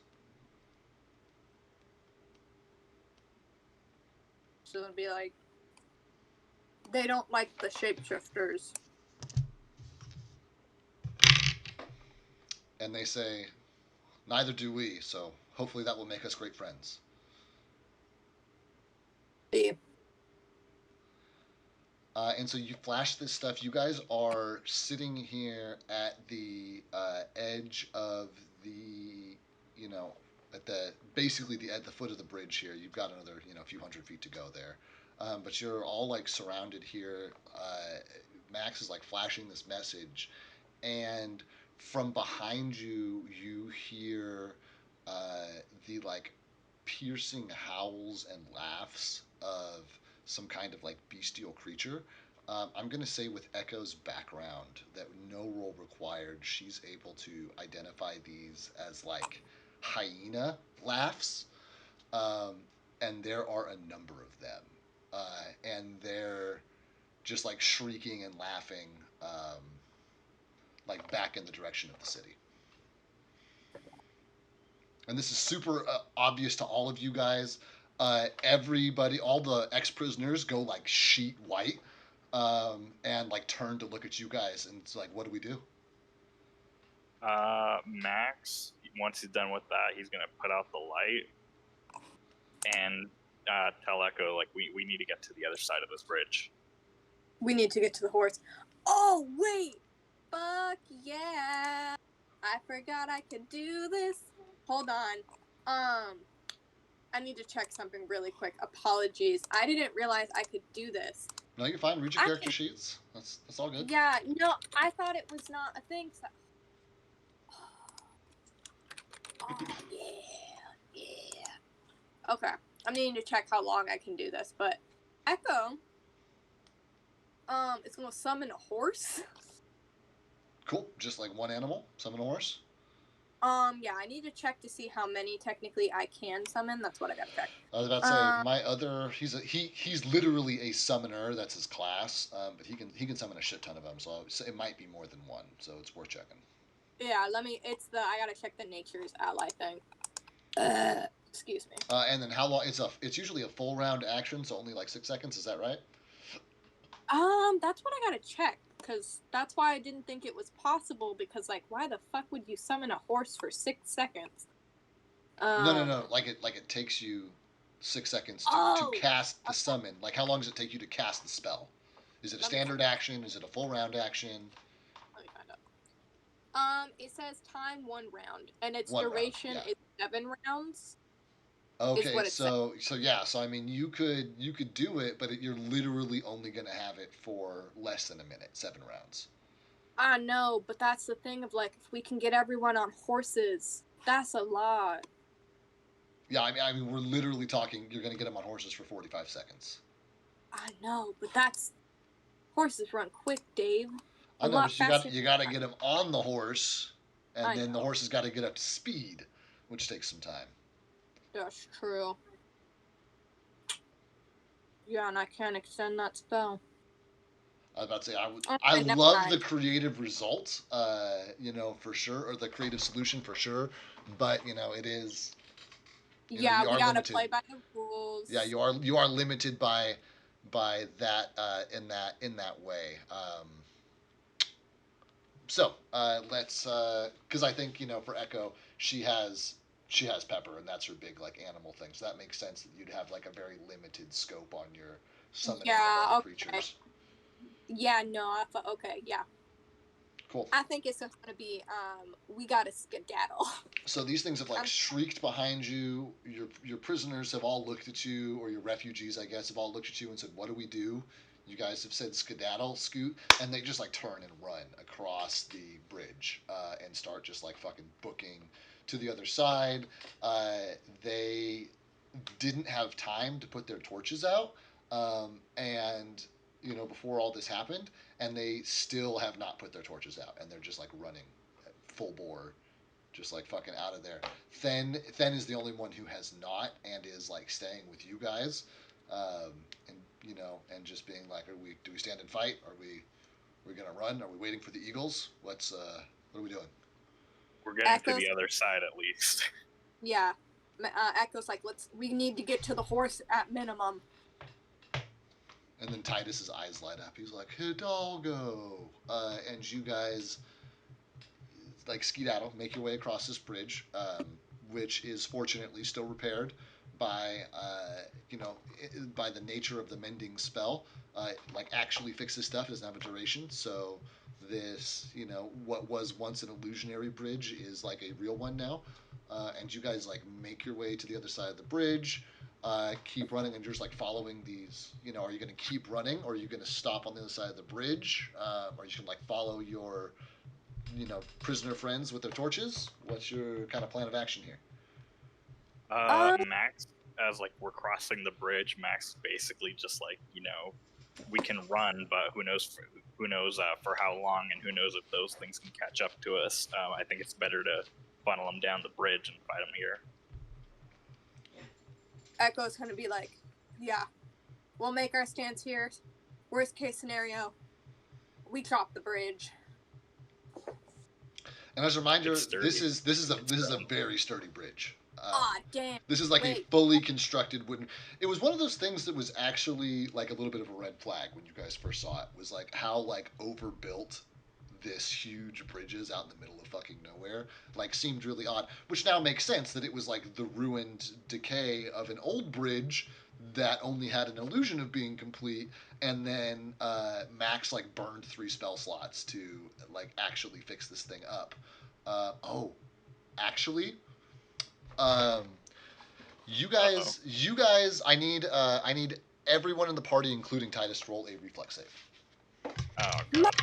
So it'll be like, they don't like the shapeshifters. And they say, neither do we, so hopefully that will make us great friends. Yeah. And so you flash this stuff. You guys are sitting here at the edge of the, at the foot of the bridge here. You've got another, few hundred feet to go there. But you're all like surrounded here. Max is like flashing this message, and from behind you, you hear the like piercing howls and laughs of some kind of like bestial creature. I'm going to say with Echo's background that no roll required, she's able to identify these as like hyena laughs. And there are a number of them. And they're just like shrieking and laughing, like back in the direction of the city. And this is super obvious to all of you guys. Everybody, all the ex-prisoners go like sheet white, and like turn to look at you guys, and it's like, what do we do? Max, once he's done with that, he's gonna put out the light and tell Echo like we need to get to the other side of this bridge. We need to get to the horse. Oh wait, fuck yeah! I forgot I could do this. Hold on. I need to check something really quick. Apologies. I didn't realize I could do this. No, you're fine. Read your character sheets. That's all good. Yeah, no, I thought it was not a thing. So... Oh, yeah. Okay. I'm needing to check how long I can do this, but Echo, it's gonna summon a horse. Cool. Just like one animal, summon a horse. Yeah, I need to check to see how many technically I can summon. That's what I gotta check. I was about to say my other. He's literally a summoner. That's his class. But he can summon a shit ton of them. So it might be more than one. So it's worth checking. Yeah, I gotta check the nature's ally thing. Excuse me. And then how long? It's usually a full round action, so only like 6 seconds. Is that right? That's what I gotta check. Because that's why I didn't think it was possible, because, like, why the fuck would you summon a horse for 6 seconds? No. Like it takes you 6 seconds to cast the summon. Like, how long does it take you to cast the spell? Is it a standard action? Is it a full round action? Let me find out. It says time 1 round, and its duration is 7 rounds. Okay, so I mean, you could do it, but you're literally only gonna have it for less than a minute, 7 rounds. I know, but that's the thing of like, if we can get everyone on horses, that's a lot. Yeah, I mean, we're literally talking. You're gonna get them on horses for 45 seconds. I know, but horses run quick, Dave. I know, but you got to get them on the horse, and then the horse has got to get up to speed, which takes some time. That's true. Yeah, and I can't extend that spell. I was about to say Oh, I never love the mind. creative result, for sure, or the creative solution for sure, but it is Yeah, you we are gotta limited. play by the Yeah, rules. you are limited by that in that way. So let's because I think for Echo she has Pepper and that's her big like animal thing. So that makes sense that you'd have like a very limited scope on your summoning of other Yeah, okay. creatures. Yeah, no, I thought, okay, yeah. Cool. I think it's just gonna be, we gotta skedaddle. So these things have like I'm, shrieked behind you. Your prisoners have all looked at you, or your refugees, I guess, have all looked at you and said, "What do we do?" You guys have said skedaddle, scoot, and they just like turn and run across the bridge and start just like fucking booking to the other side. They didn't have time to put their torches out, and before all this happened, and they still have not put their torches out, and they're just like running full bore just like fucking out of there. Then is the only one who has not and is like staying with you guys, and and just being like, do we stand and fight? Are we gonna run? Are we waiting for the Eagles? What are we doing? We're getting to Echo's, the other side at least. yeah. Echo's like, we need to get to the horse at minimum. And then Titus's eyes light up. He's like, Hidalgo, and you guys like skedaddle, make your way across this bridge, which is fortunately still repaired by by the nature of the mending spell. Like actually fixes stuff. It doesn't have a duration, so this what was once an illusionary bridge is like a real one now. And you guys like make your way to the other side of the bridge. Keep running and just like following these. Are you going to keep running, or are you going to stop on the other side of the bridge, or you can like follow your prisoner friends with their torches? What's your kind of plan of action here? Max, as like we're crossing the bridge, Max basically just like we can run, but who knows for how long, and who knows if those things can catch up to us. I think it's better to funnel them down the bridge and fight them here. Echo's gonna be like, yeah, we'll make our stance here. Worst case scenario, we chop the bridge. And as a reminder, It's sturdy. this is a very sturdy bridge. Damn. This is like a Wait. fully constructed wooden. It was one of those things that was actually like a little bit of a red flag when you guys first saw it. Was like how like overbuilt this huge bridge is out in the middle of fucking nowhere. Like seemed really odd, which now makes sense that it was like the ruined decay of an old bridge that only had an illusion of being complete, and then Max like burned 3 spell slots to like actually fix this thing up. Oh, actually, um, you guys, I need everyone in the party, including Titus, to roll a reflex save. Oh god.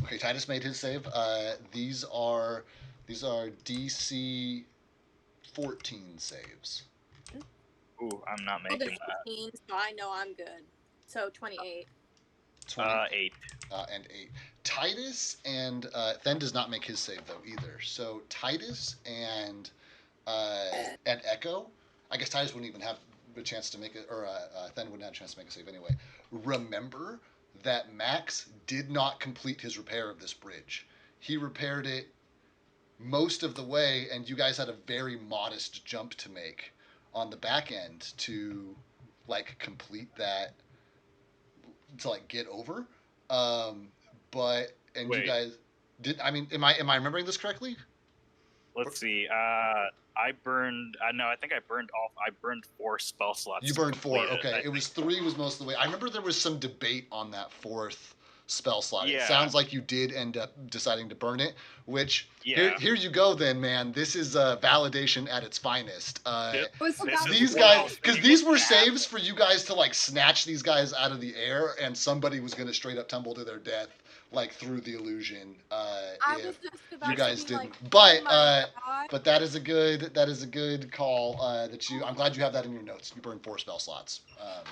Okay, Titus made his save. These are DC 14 saves. Ooh, I'm not making that. 15, so I know I'm good. So 28. 8. And 8. Titus and Then does not make his save though either. So Titus and Echo, I guess Titus wouldn't even have a chance to make it, or Then wouldn't have a chance to make a save anyway. Remember that Max did not complete his repair of this bridge. He repaired it most of the way, and you guys had a very modest jump to make on the back end to like complete that, to like get over. But and Wait. you guys did. I mean, am I remembering this correctly? Let's see. I burned. No, I think I burned off. I burned 4 spell slots. You burned 4. complete Okay, it was 3 was most of the way. I remember there was some debate on that 4th spell slot. Yeah. It sounds like you did end up deciding to burn it. Which Yeah. here you go then, man. This is validation at its finest. These is guys, because these were bad. saves for you guys to like snatch these guys out of the air, and somebody was going to straight up tumble to their death like through the illusion. I was If just about you guys to be didn't, like, but oh my God. but that is a good call. That you, I'm glad you have that in your notes. You burned 4 spell slots.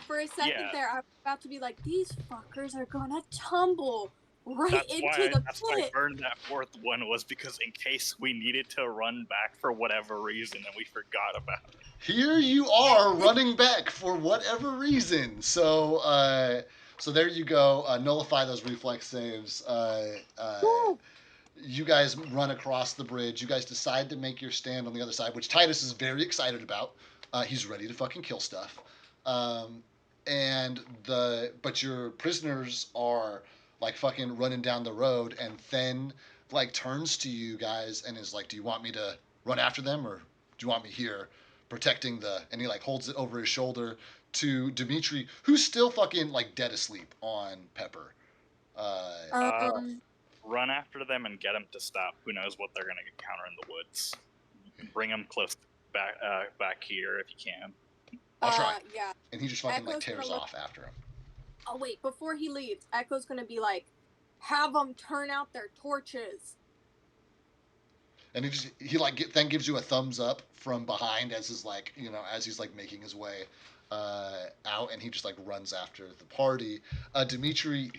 For a second Yeah. there, I was about to be like, these fuckers are gonna tumble. right That's into why the I pit. burned that fourth one, was because in case we needed to run back for whatever reason and we forgot about it. Here you are running back for whatever reason. So, so there you go. Nullify those reflex saves. Woo. You guys run across the bridge. You guys decide to make your stand on the other side, which Titus is very excited about. He's ready to fucking kill stuff. Um, but your prisoners are like fucking running down the road, and Then like turns to you guys and is like, "Do you want me to run after them, or do you want me here protecting the?" And he like holds it over his shoulder to Dimitri, who's still fucking like dead asleep on Pepper. Um, Run after them and get them to stop. Who knows what they're going to encounter in the woods. Bring them close back here if you can. I'll try. Yeah. And he just fucking like Echo's tears gonna off after him. Oh wait, before he leaves, Echo's gonna be like, "Have them turn out their torches." And he like then gives you a thumbs up from behind as is like, as he's like making his way out, and he just like runs after the party. Dimitri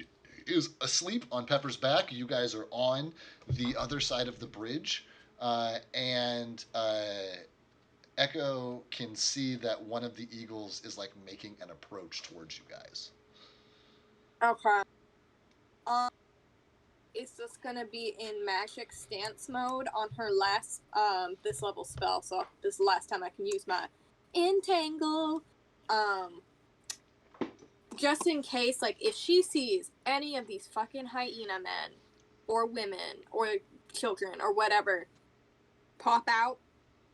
is asleep on Pepper's back. You guys are on the other side of the bridge, and Echo can see that one of the eagles is like making an approach towards you guys. Okay. It's just gonna be in magic stance mode on her last this level spell. So this is the last time I can use my entangle. Just in case, like, if she sees any of these fucking hyena men or women or children or whatever pop out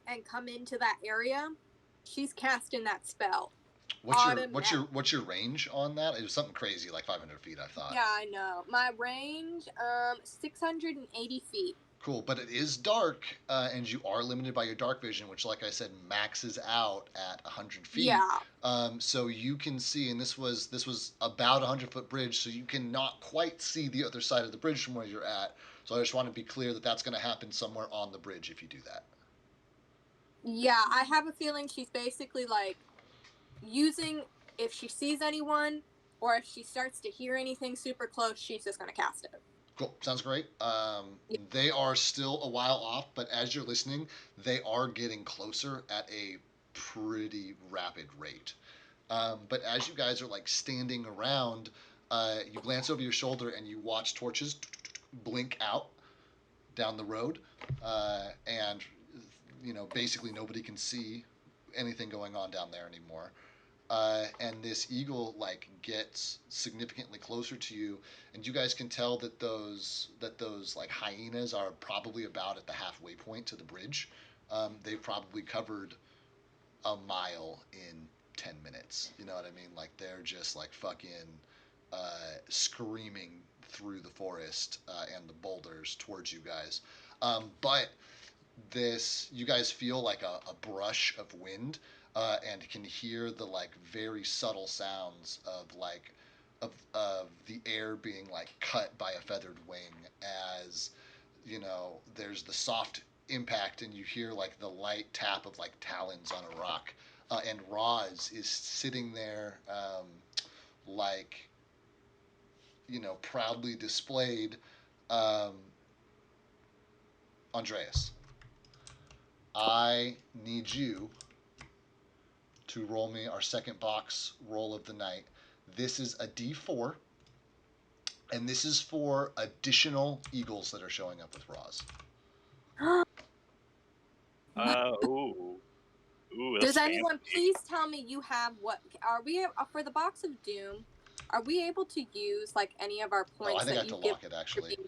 and come into that area, she's casting that spell. What's your range on that? It was something crazy, like 500 feet, I thought. Yeah, I know. My range, 680 feet. Cool, but it is dark, and you are limited by your dark vision, which, like I said, maxes out at 100 feet. Yeah. So you can see, and this was about a 100-foot bridge, so you cannot quite see the other side of the bridge from where you're at. So I just want to be clear that that's going to happen somewhere on the bridge if you do that. Yeah, I have a feeling she's basically like using, if she sees anyone or if she starts to hear anything super close, she's just going to cast it. Cool. Sounds great. They are still a while off, but as you're listening, they are getting closer at a pretty rapid rate. But as you guys are like standing around, you glance over your shoulder and you watch torches blink out down the road, and basically nobody can see anything going on down there anymore. And this eagle like gets significantly closer to you, and you guys can tell that those like hyenas are probably about at the halfway point to the bridge. They've probably covered a mile in 10 minutes. You know what I mean? Like they're just like fucking screaming through the forest and the boulders towards you guys. But you guys feel like a brush of wind, and can hear the like very subtle sounds of like of the air being like cut by a feathered wing, as there's the soft impact, and you hear like the light tap of like talons on a rock, and Roz is sitting there, like proudly displayed. Andreas, I need you to roll me our second box roll of the night. This is a D4, and this is for additional eagles that are showing up with Roz. Does anyone please tell me you have what? Are we for the box of doom? Are we able to use like any of our points? I think I have to lock it actually.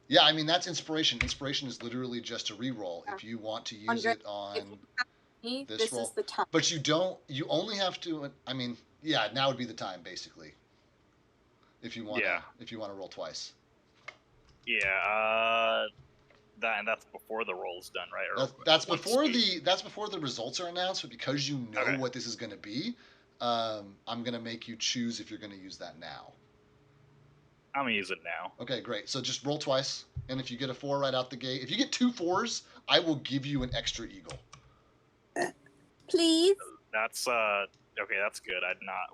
Yeah, I mean that's inspiration. Inspiration is literally just a reroll. Yeah. If you want to use it on this roll, is the time. But you don't. You only have to. I mean, yeah, now would be the time basically. If you want to roll twice. Yeah. That's before the roll's done, right? That's before the results are announced. But because you know what this is going to be, I'm going to make you choose if you're going to use that now. I'm going to use it now. Okay, great. So just roll twice, and if you get a 4 right out the gate, if you get 2 4s, I will give you an extra eagle. Please. That's okay. That's good.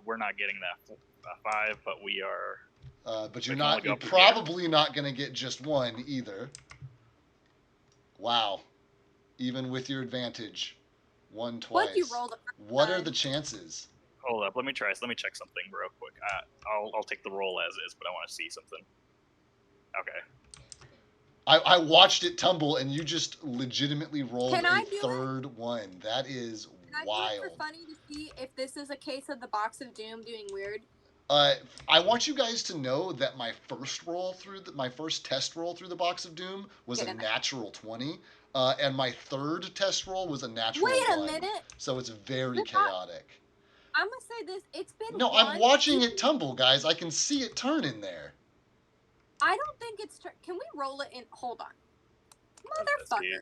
We're not getting that 5, but we are. But you're We can only not. go You're up from probably not going to get just one either. Wow. Even with your advantage, one What'd you twice. roll the first What are time? the chances? Hold up, let me check something real quick. I'll take the roll as is, but I want to see something. Okay. I watched it tumble, and you just legitimately rolled Can a I do it? third one. That is Can I do it for wild. funny to see if this is a case of the box of doom doing weird? I want you guys to know that my first test roll through the box of doom was Get a in there. natural 20, and my third test roll was a natural Wait a 1. minute. So it's very The box- chaotic. I'm gonna say this. It's been No, I'm one. watching it tumble, guys. I can see it turn in there. I don't think it's. Can we roll it in? Hold on, Let's see. motherfucker.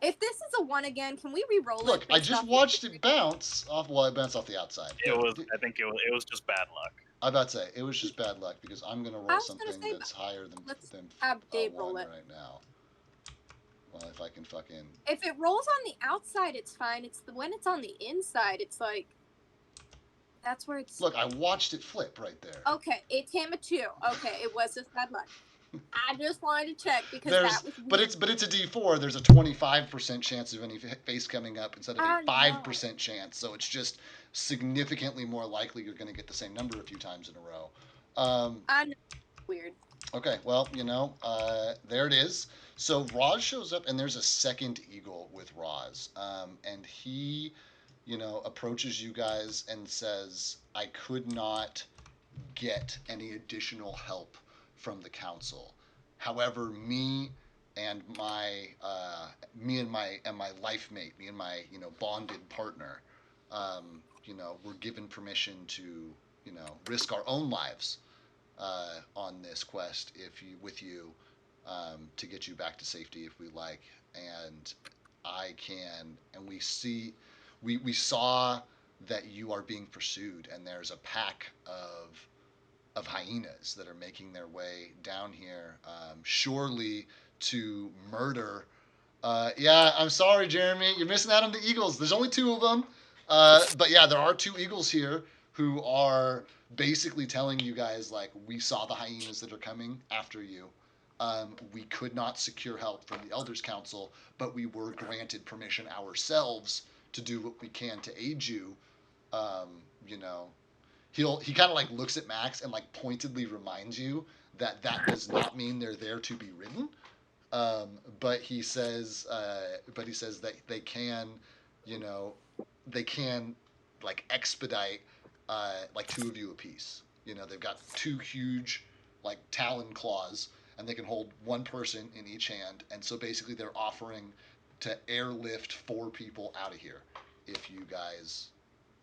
If this is a 1 again, can we re-roll Look, it? I based just off watched it bounce off. Well, it bounced off the outside. It was. I think it was just bad luck. I'm about to say it was just bad luck because I'm gonna I roll was gonna something say, that's higher than let's than have Dave one roll it. right now. Well, if I can fucking. If it rolls on the outside, it's fine. It's when it's on the inside, it's like. That's where it's. Look, I watched it flip right there. Okay, it came a 2. Okay, it was just bad luck. I just wanted to check because There's, that was weird. but it's a D4. There's a 25% chance of any face coming up instead of a 5% chance. So it's just significantly more likely you're going to get the same number a few times in a row. I know. Weird. Okay, well, there it is. So Roz shows up, and there's a second eagle with Roz, and he, approaches you guys and says, "I could not get any additional help from the council. However, and my life mate, me and my bonded partner, were given permission to risk our own lives on this quest with you to get you back to safety if we like. And we saw that you are being pursued, and there's a pack of hyenas that are making their way down here, surely to murder. Yeah, I'm sorry, Jeremy. You're missing out on the eagles. There's only 2 of them. But yeah, there are 2 eagles here who are basically telling you guys, like, we saw the hyenas that are coming after you. We could not secure help from the Elders Council, but we were granted permission ourselves to do what we can to aid you. Um, you know, he kind of like looks at Max and like pointedly reminds you that does not mean they're there to be ridden. But he says that you know, they can like expedite like 2 of you apiece. They've got 2 huge like talon claws, and they can hold 1 person in each hand. And so basically, they're offering to airlift 4 people out of here if you guys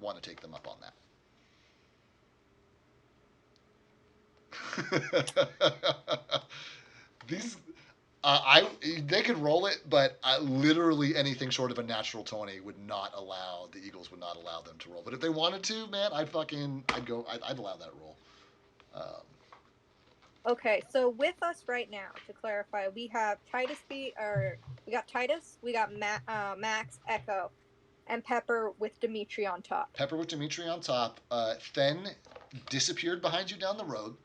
want to take them up on that. These they could roll it, but literally anything short of a natural 20 would not allow the Eagles would not allow them to roll. But if they wanted to, man, I'd allow that roll. Okay, so with us right now, to clarify, we have we got Titus, we got Max, Echo, and Pepper with Dimitri on top. Pepper with Dimitri on top. Fen disappeared behind you down the road,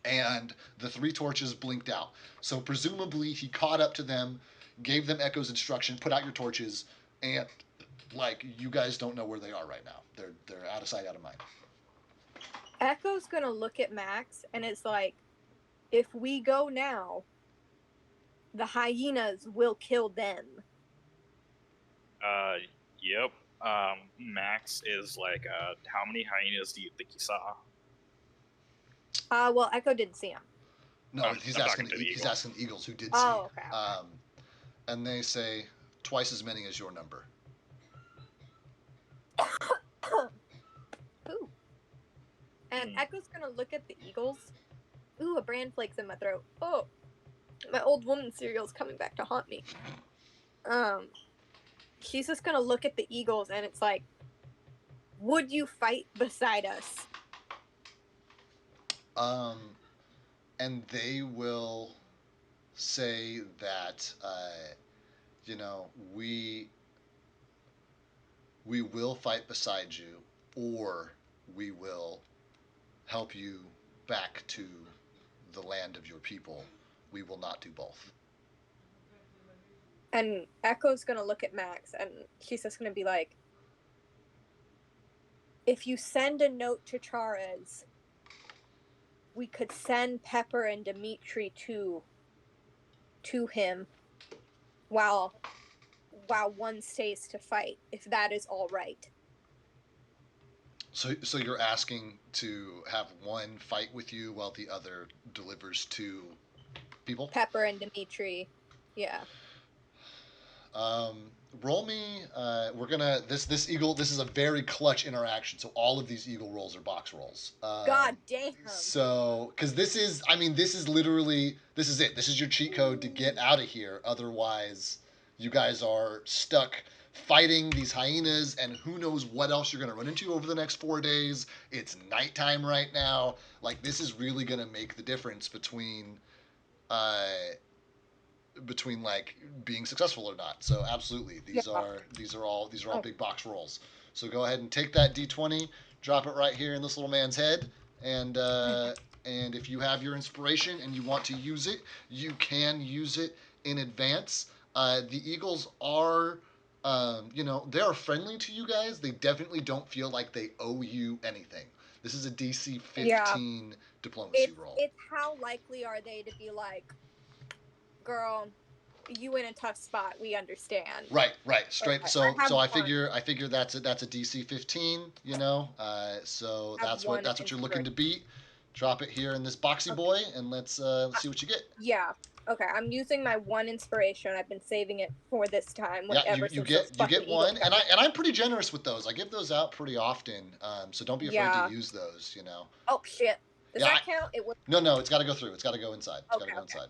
and the 3 torches blinked out. So presumably he caught up to them, gave them Echo's instruction, put out your torches, and like you guys don't know where they are right now. They're out of sight, out of mind. Echo's gonna look at Max and it's like, if we go now, the hyenas will kill them. Yep. Max is like, how many hyenas do you think you saw? Well, Echo didn't see him. No, he's asking the Eagles who did see. Oh, okay. And they say twice as many as your number. Ooh. And Echo's gonna look at the Eagles. Ooh, a bran flake's in my throat. Oh, my old woman cereal's coming back to haunt me. She's just gonna look at the Eagles and it's like, would you fight beside us? And they will say that, we will fight beside you, or we will help you back to the land of your people. We will not do both. And Echo's gonna look at Max, and she's just gonna be like, if you send a note to Charez, we could send Pepper and Dimitri to him while one stays to fight, if that is all right. So you're asking to have one fight with you while the other delivers to people? Pepper and Dimitri, yeah. Roll me. We're gonna this eagle. This is a very clutch interaction. So all of these eagle rolls are box rolls. God damn. So because this is, I mean, this is literally, this is it. This is your cheat code to get out of here. Otherwise, you guys are stuck fighting these hyenas, and who knows what else you're gonna run into over the next 4 days. It's nighttime right now. Like, this is really gonna make the difference between like being successful or not. So absolutely, these are all big box rolls. So go ahead and take that d20, drop it right here in this little man's head, and if you have your inspiration and you want to use it, you can use it in advance. The Eagles are, they are friendly to you guys. They definitely don't feel like they owe you anything. This is a DC 15 diplomacy roll. It's how likely are they to be like, girl, you in a tough spot, we understand. Right. Straight. Okay. So I figure that's a DC 15. So that's what you're looking to beat. Drop it here in this boxy boy, and let's see what you get. Yeah. Okay. I'm using my one inspiration. I've been saving it for this time. Yeah. You get one, and I'm pretty generous with those. I give those out pretty often. So don't be afraid to use those. Oh shit. Does that count? No. It's got to go through. It's got to go inside. It's got to go inside.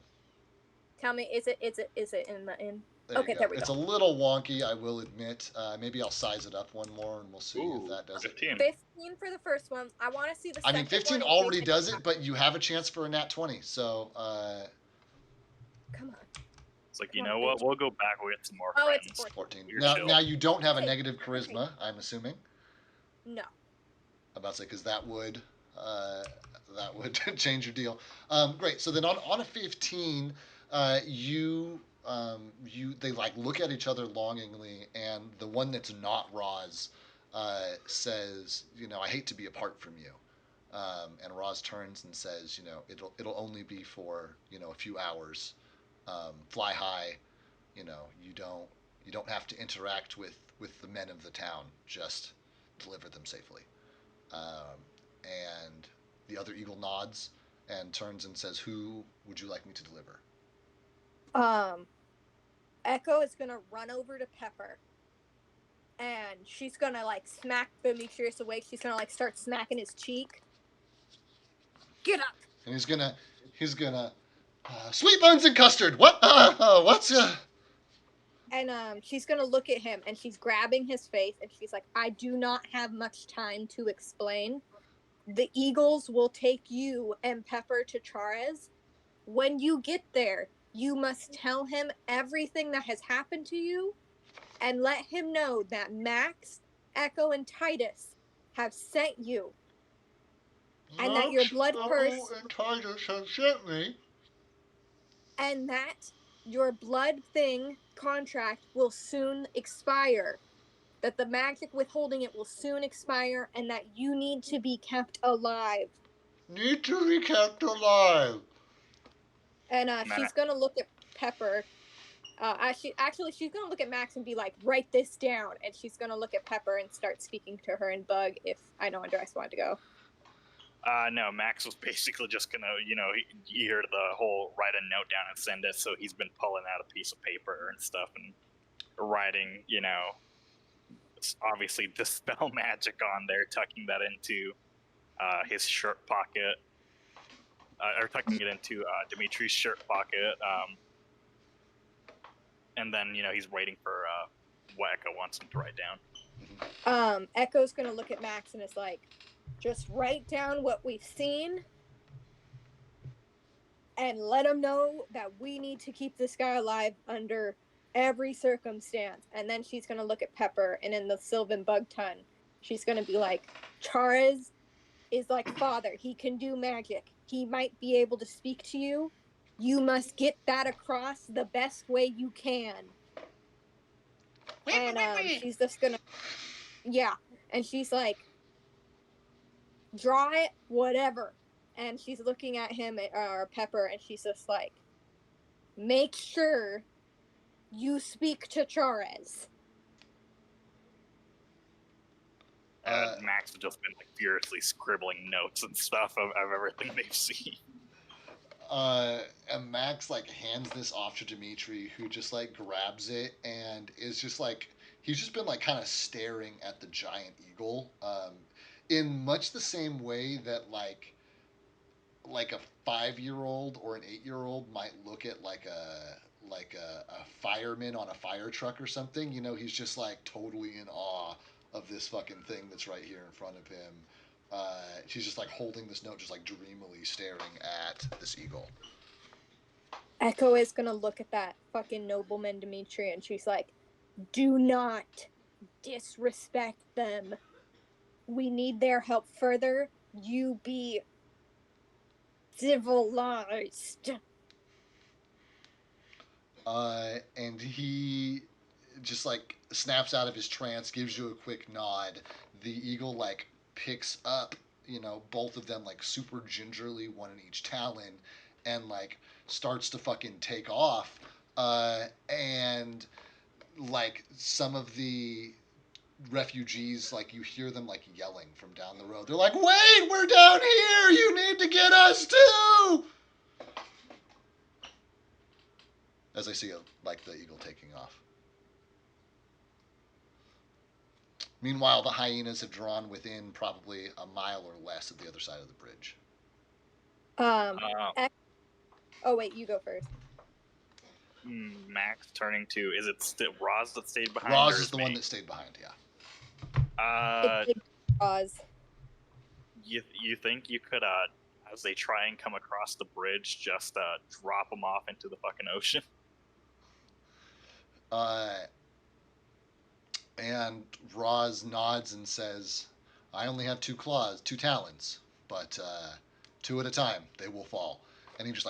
Tell me, is it in the in? There okay, there we go. It's a little wonky, I will admit. Maybe I'll size it up one more, and we'll see if that does 15. it. 15 for the first one. I want to see the second one. I mean, 15 already does it, but you have a chance for a nat 20. So. Come on. It's like, what? We'll go back. We'll get some more friends. It's 14. Now you don't have a negative charisma, I'm assuming. No. I'm about to say, because that would change your deal. Great. So then on a 15. They like look at each other longingly, and the one that's not Roz says, I hate to be apart from you. And Roz turns and says, it'll only be for a few hours. Fly high. You don't have to interact with the men of the town. Just deliver them safely. And the other eagle nods and turns and says, "Who would you like me to deliver?" Echo is gonna run over to Pepper, and she's gonna like smack Demetrius awake. She's gonna like start smacking his cheek. Get up! And he's gonna sweet buns and custard. What? What's And she's gonna look at him, and she's grabbing his face, and she's like, "I do not have much time to explain. The Eagles will take you and Pepper to Charez. When you get there, you must tell him everything that has happened to you, and let him know that Max, Echo, and Titus have sent you, and that your blood curse and Titus have sent me, and that your blood thing contract will soon expire, that the magic withholding it will soon expire, and that you need to be kept alive." Need to be kept alive. And she's gonna look at Pepper. Actually, she's gonna look at Max and be like, "Write this down." And she's gonna look at Pepper and start speaking to her in Bug. If I know Andres wanted to go. No, Max was basically just gonna, you hear the whole write a note down and send it. So he's been pulling out a piece of paper and stuff and writing, obviously dispel magic on there, tucking that into his shirt pocket. Or tucking it into Dimitri's shirt pocket, and then he's waiting for what Echo wants him to write down. Echo's gonna look at Max and is like, "Just write down what we've seen, and let him know that we need to keep this guy alive under every circumstance." And then she's gonna look at Pepper, and in the Sylvan Bug tongue, she's gonna be like, "Charez is like, "Father, he can do magic. He might be able to speak to you. You must get that across the best way you can." And she's just gonna, yeah, and she's like, "Draw it, whatever." And she's looking at him, or Pepper, and she's just like, "Make sure you speak to Charez." Max has just been like furiously scribbling notes and stuff of everything they've seen. And Max like hands this off to Dimitri, who just like grabs it and is just like he's just been like kind of staring at the giant eagle, in much the same way that like a 5 year old or an 8 year old might look at like a fireman on a fire truck or something. You know, he's just like totally in awe of this fucking thing that's right here in front of him. She's just like holding this note, just like dreamily staring at this eagle. Echo is gonna look at that fucking nobleman Dimitri, and she's like, "Do not disrespect them. We need their help further. You be civilized." And he just like snaps out of his trance, gives you a quick nod. The eagle like picks up, you know, both of them like super gingerly, one in each talon, and like starts to fucking take off. And like some of the refugees, like you hear them like yelling from down the road. They're like, "Wait, we're down here! You need to get us too!" As I see like the eagle taking off. Meanwhile, the hyenas have drawn within probably a mile or less of the other side of the bridge. Oh wait, you go first. Max turning to, is it still Roz that stayed behind? Roz is the one that stayed behind, yeah. Roz. You think you could, as they try and come across the bridge, just drop them off into the fucking ocean? And Roz nods and says, "I only have two claws, two talons, but two at a time, they will fall." And he just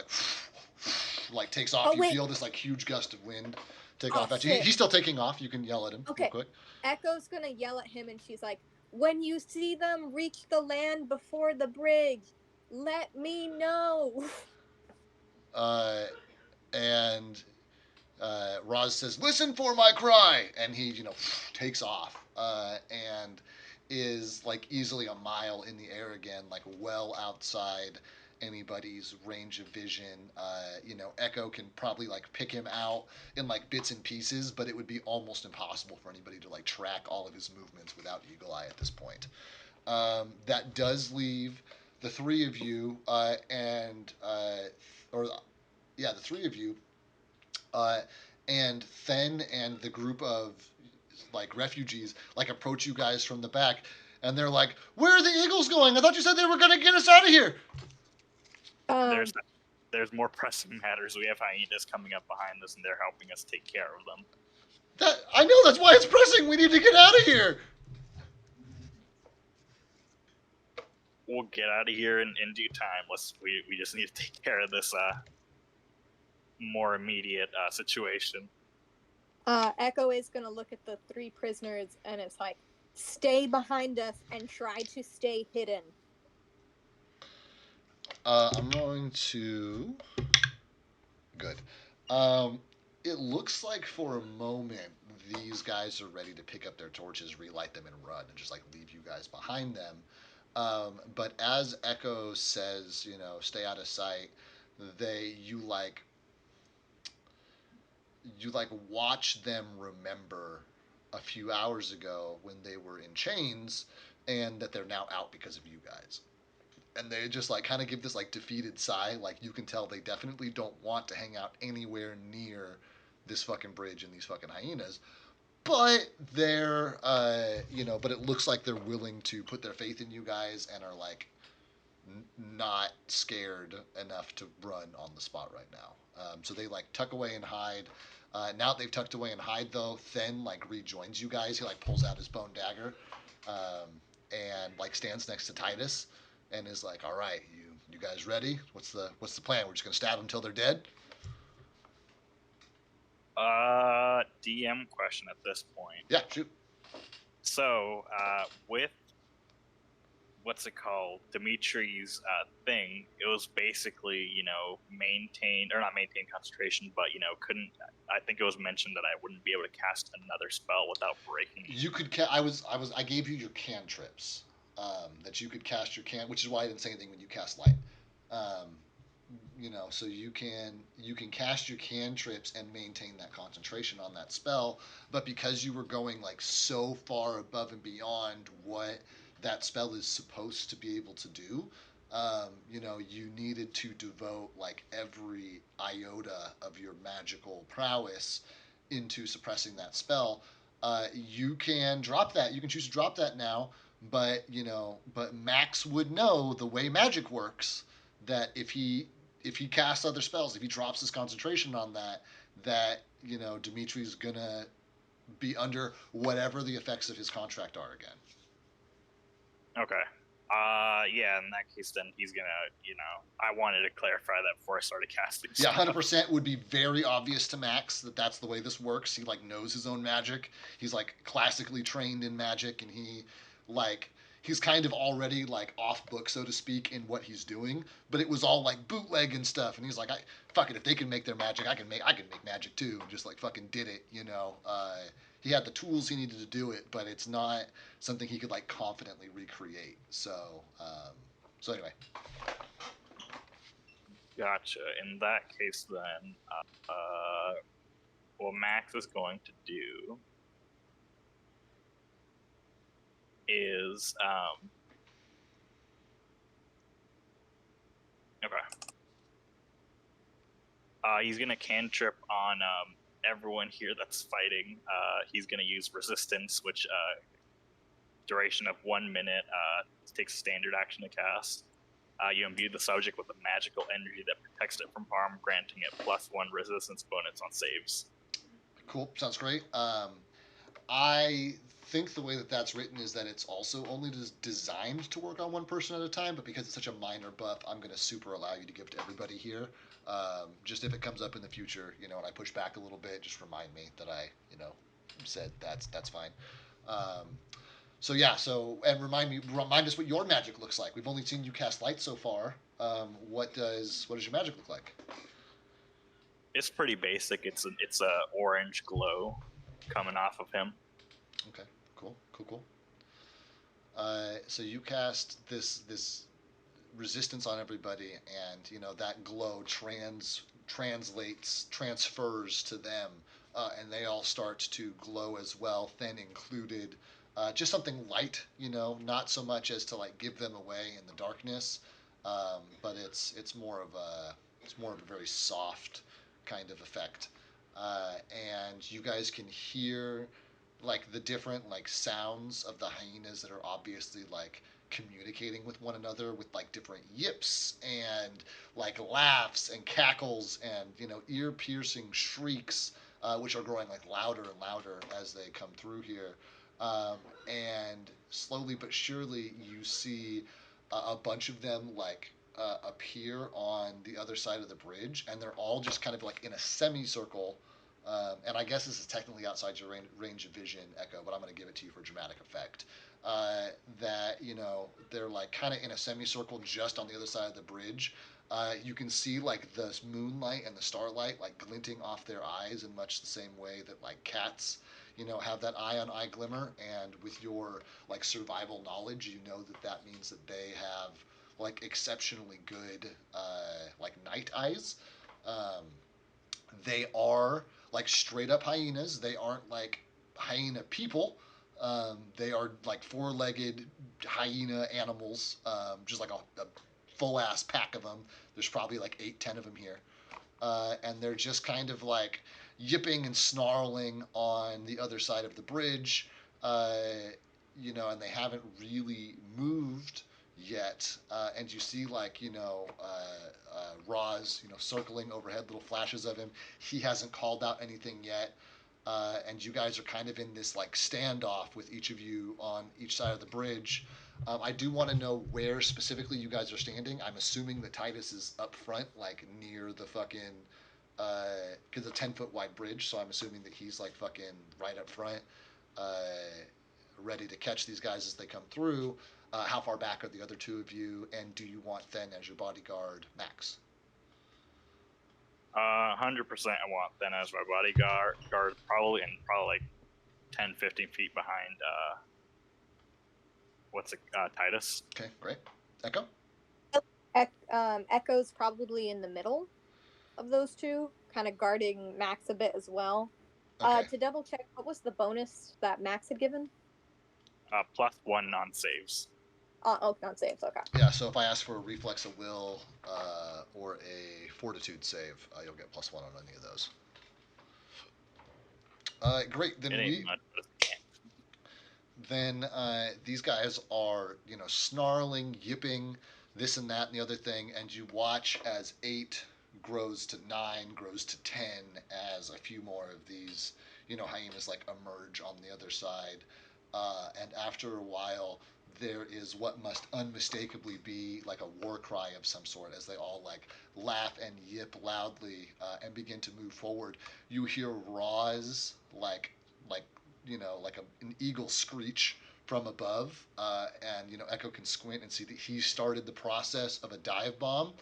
like takes off. You feel this like huge gust of wind take off at you. He's still taking off. You can yell at him real quick. Echo's gonna yell at him, and she's like, "When you see them reach the land before the bridge, let me know." And Roz says, "Listen for my cry," and he, takes off and is like easily a mile in the air again, like well outside anybody's range of vision. Echo can probably like pick him out in like bits and pieces, but it would be almost impossible for anybody to like track all of his movements without Eagle Eye at this point. That does leave the three of you, the three of you, and Then and the group of like refugees like approach you guys from the back, and they're like, "Where are the eagles going? I thought you said they were gonna get us out of here." There's more pressing matters. We have hyenas coming up behind us, and they're helping us take care of them. I know, that's why it's pressing. We need to get out of here. We'll get out of here in due time. We just need to take care of this more immediate situation. Echo is gonna look at the three prisoners, and it's like, "Stay behind us and try to stay hidden." I'm going to... Good. It looks like for a moment these guys are ready to pick up their torches, relight them, and run, and just like leave you guys behind them. But as Echo says, stay out of sight, you watch them remember a few hours ago when they were in chains, and that they're now out because of you guys. And they just like kind of give this like defeated sigh. Like you can tell they definitely don't want to hang out anywhere near this fucking bridge and these fucking hyenas. But they're, but it looks like they're willing to put their faith in you guys and are like not scared enough to run on the spot right now. So they like tuck away and hide. Now that they've tucked away and hide, though, Then like rejoins you guys. He like pulls out his bone dagger, and like stands next to Titus, and is like, "All right, you guys ready? What's the plan? We're just gonna stab them until they're dead." DM question at this point. Yeah, shoot. So, with what's it called, Dimitri's thing, it was basically, maintain or not maintain concentration, but couldn't. I think it was mentioned that I wouldn't be able to cast another spell without breaking. You could. I gave you your cantrips. That you could cast your which is why I didn't say anything when you cast light. Um, so you can cast your cantrips and maintain that concentration on that spell, but because you were going like so far above and beyond what that spell is supposed to be able to do, you needed to devote like every iota of your magical prowess into suppressing that spell. You can drop that. You can choose to drop that now, but Max would know the way magic works, that if he casts other spells, if he drops his concentration on that Dimitri's gonna be under whatever the effects of his contract are again. Okay. Yeah, in that case, then he's gonna, I wanted to clarify that before I started casting Yeah, stuff. 100% would be very obvious to Max that that's the way this works. He like knows his own magic. He's like classically trained in magic, and he's kind of already like off book, so to speak, in what he's doing. But it was all like bootleg and stuff, and he's like, fuck it, if they can make their magic, I can make magic too. And just like fucking did it. He had the tools he needed to do it, but it's not something he could like confidently recreate. So anyway. Gotcha. In that case, then, what Max is going to do is, okay. He's gonna cantrip on everyone here that's fighting. He's gonna use resistance, which duration of 1 minute. Takes standard action to cast. You imbue the subject with a magical energy that protects it from harm, granting it +1 resistance bonus on saves. Cool, sounds great. I think the way that that's written is that it's also only designed to work on one person at a time, but because it's such a minor buff, I'm going to super allow you to give it to everybody here. Just if it comes up in the future, and I push back a little bit, just remind me that I, said that's fine. So yeah, and remind us what your magic looks like. We've only seen you cast light so far. What does your magic look like? It's pretty basic. It's a orange glow coming off of him. Okay, cool. So you cast this resistance on everybody, and that glow transfers to them, and they all start to glow as well, Then included. Just something light, not so much as to like give them away in the darkness, but it's more of a very soft kind of effect, and you guys can hear like the different like sounds of the hyenas that are obviously like communicating with one another with like different yips and like laughs and cackles and ear piercing shrieks, which are growing like louder and louder as they come through here. And slowly but surely you see a bunch of them like appear on the other side of the bridge, and they're all just kind of like in a semicircle. And I guess this is technically outside your range of vision, Echo, but I'm going to give it to you for dramatic effect. That they're like kind of in a semicircle just on the other side of the bridge. You can see like the moonlight and the starlight like glinting off their eyes in much the same way that like cats have that eye on eye glimmer. And with your like survival knowledge, that means that they have like exceptionally good like night eyes. They are like straight up hyenas. They aren't like hyena people. They are like four-legged hyena animals, just like a full ass pack of them. There's probably like 8, 10 of them here, and they're just kind of like yipping and snarling on the other side of the bridge, and they haven't really moved yet. And you see like Roz, circling overhead, little flashes of him. He hasn't called out anything yet. And you guys are kind of in this like standoff with each of you on each side of the bridge. I do want to know where specifically you guys are standing. I'm assuming that Titus is up front, like near the fucking, because a 10 foot wide bridge. So I'm assuming that he's like fucking right up front, uh, ready to catch these guys as they come through. How far back are the other two of you? And do you want Then as your bodyguard, Max? 100% I want then as my bodyguard, probably like 10, 15 feet behind, Titus. Okay, great. Echo? Echo's probably in the middle of those two, kind of guarding Max a bit as well. Okay. To double check, what was the bonus that Max had given? +1 on saves. Oh, not saves. Okay. Yeah, so if I ask for a reflex of will or a fortitude save, you'll get +1 on any of those. Great. Then It ain't much, but it's a can. then these guys are, snarling, yipping, this and that and the other thing, and you watch as 8 grows to 9, grows to 10, as a few more of these, hyenas like emerge on the other side, and after a while, there is what must unmistakably be like a war cry of some sort as they all like laugh and yip loudly and begin to move forward. You hear Roz like an eagle screech from above, and Echo can squint and see that he started the process of a dive bomb.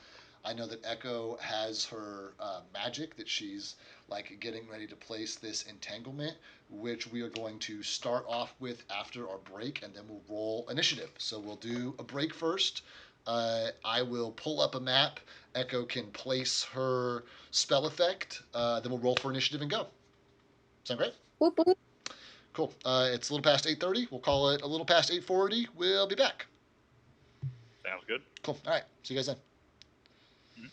I know that Echo has her magic that she's like getting ready to place this entanglement, which we are going to start off with after our break, and then we'll roll initiative. So we'll do a break first. I will pull up a map. Echo can place her spell effect. Then we'll roll for initiative and go. Sound great? Whoop, whoop. Cool. It's a little past 8:30. We'll call it a little past 8:40. We'll be back. Sounds good. Cool. All right. See you guys then. Mhm.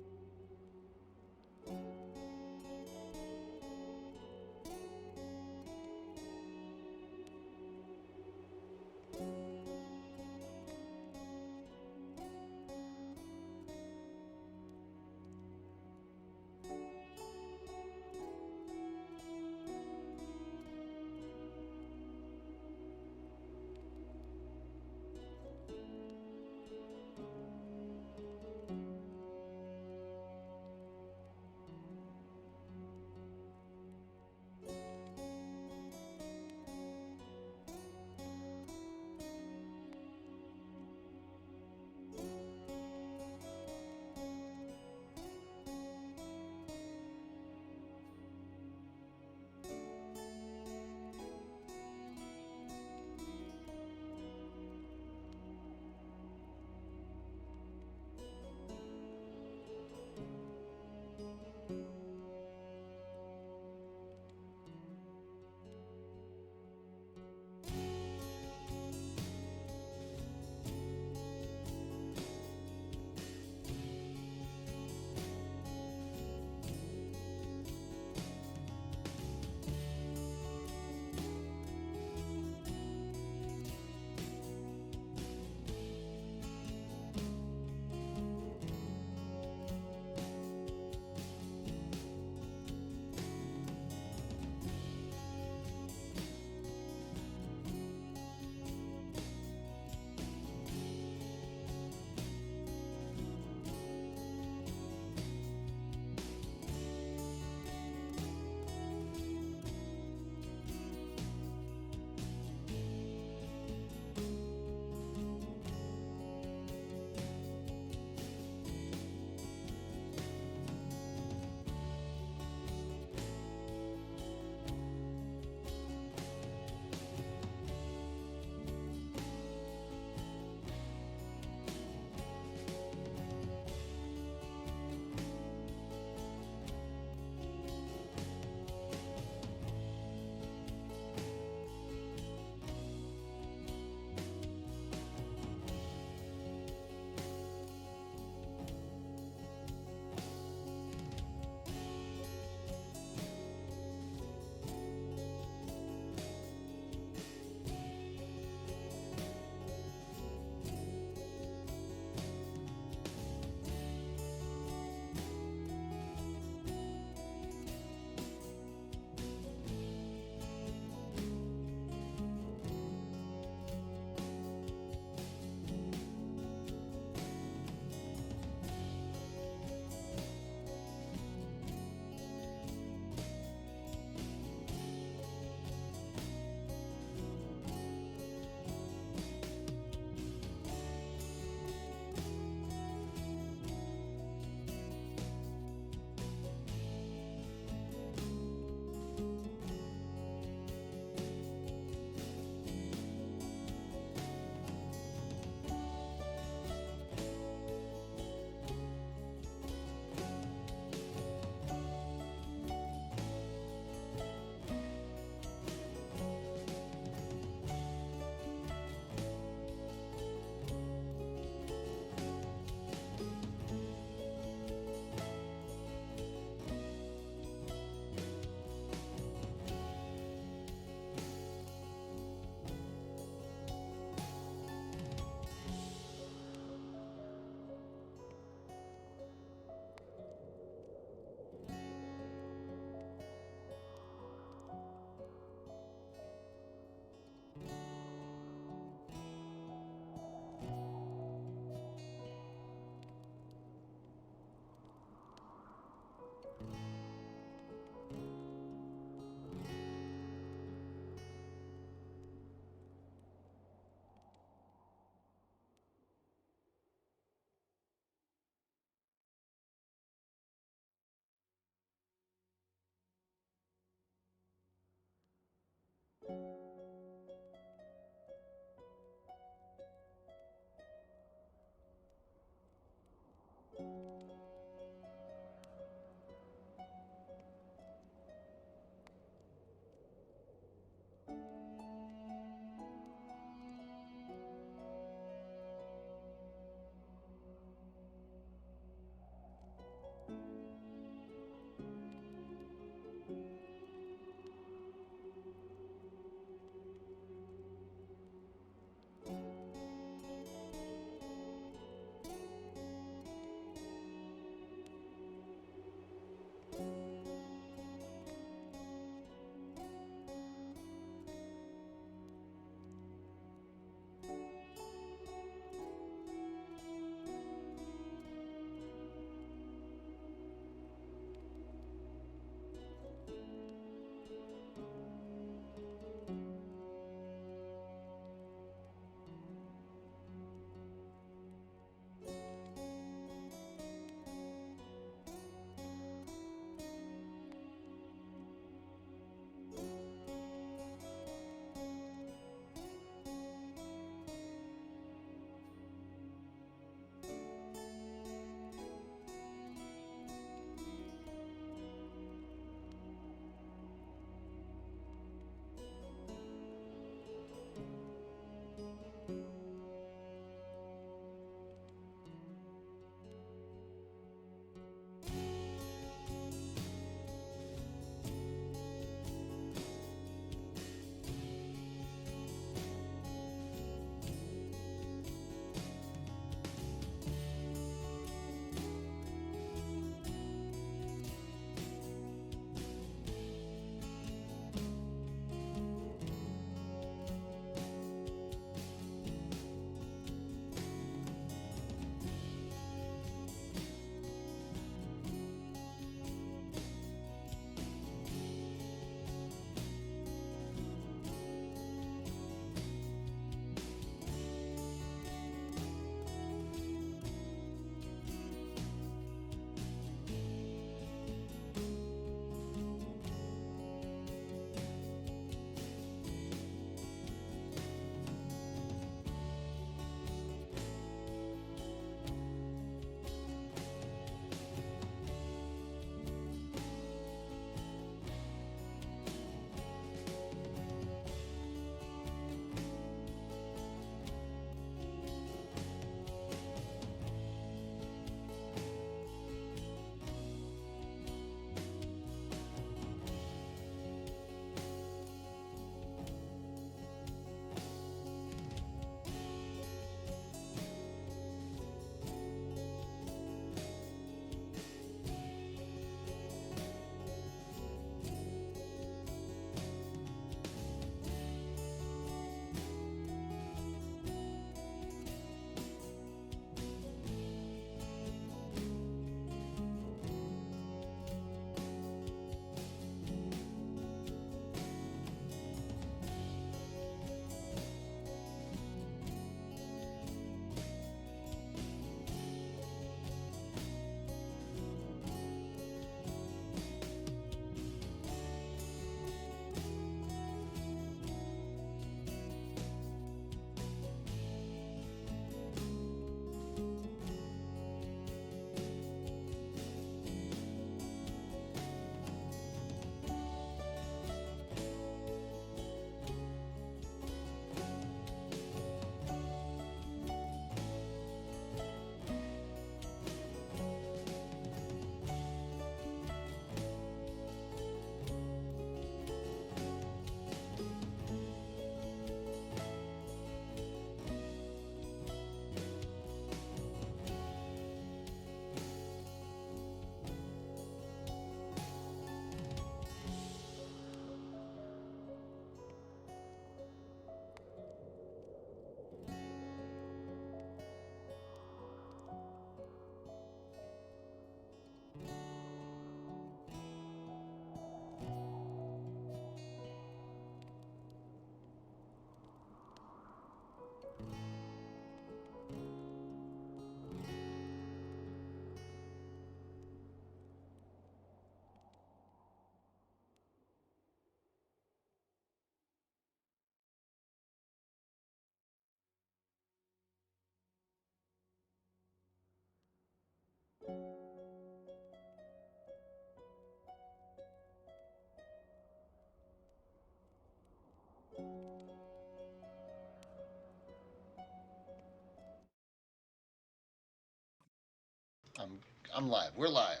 I'm live. We're live.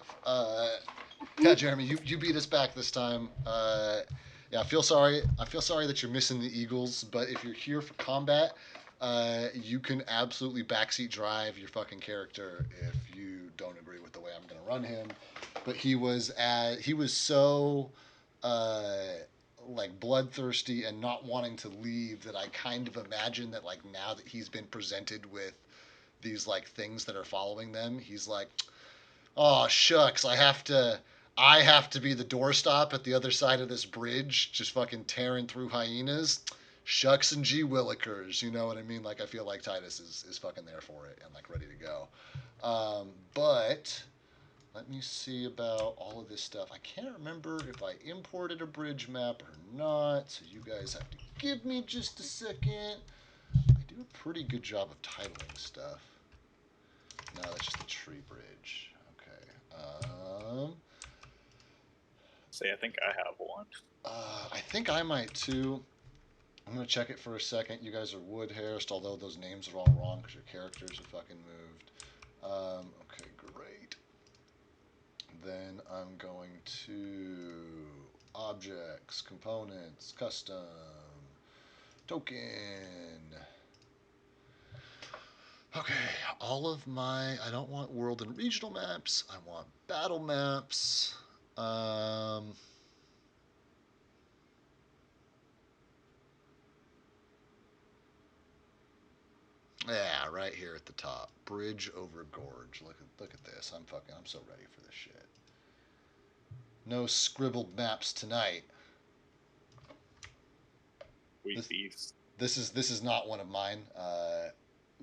Yeah, Jeremy, you beat us back this time. Yeah, I feel sorry. I feel sorry that you're missing the Eagles, but if you're here for combat, you can absolutely backseat drive your fucking character if you don't agree with the way I'm gonna run him. But he was so uh, like bloodthirsty and not wanting to leave that I kind of imagine that like now that he's been presented with these like things that are following them, he's like, oh shucks, I have to be the doorstop at the other side of this bridge, just fucking tearing through hyenas. Shucks and gee willikers, you know what I mean? Like I feel like Titus is fucking there for it and like ready to go. But let me see about all of this stuff. I can't remember if I imported a bridge map or not, so you guys have to give me just a second. I do a pretty good job of titling stuff. No, that's just the tree bridge. Okay. Say, I think I have one. I think I might too. I'm gonna check it for a second. You guys are Woodhurst, although those names are all wrong because your characters are fucking moved. Okay, great. Then I'm going to objects, components, custom, token. Okay, all of my. I don't want world and regional maps. I want battle maps. Um, yeah, right here at the top. Bridge over gorge. Look at this. I'm so ready for this shit. No scribbled maps tonight. We This thieves. this is not one of mine.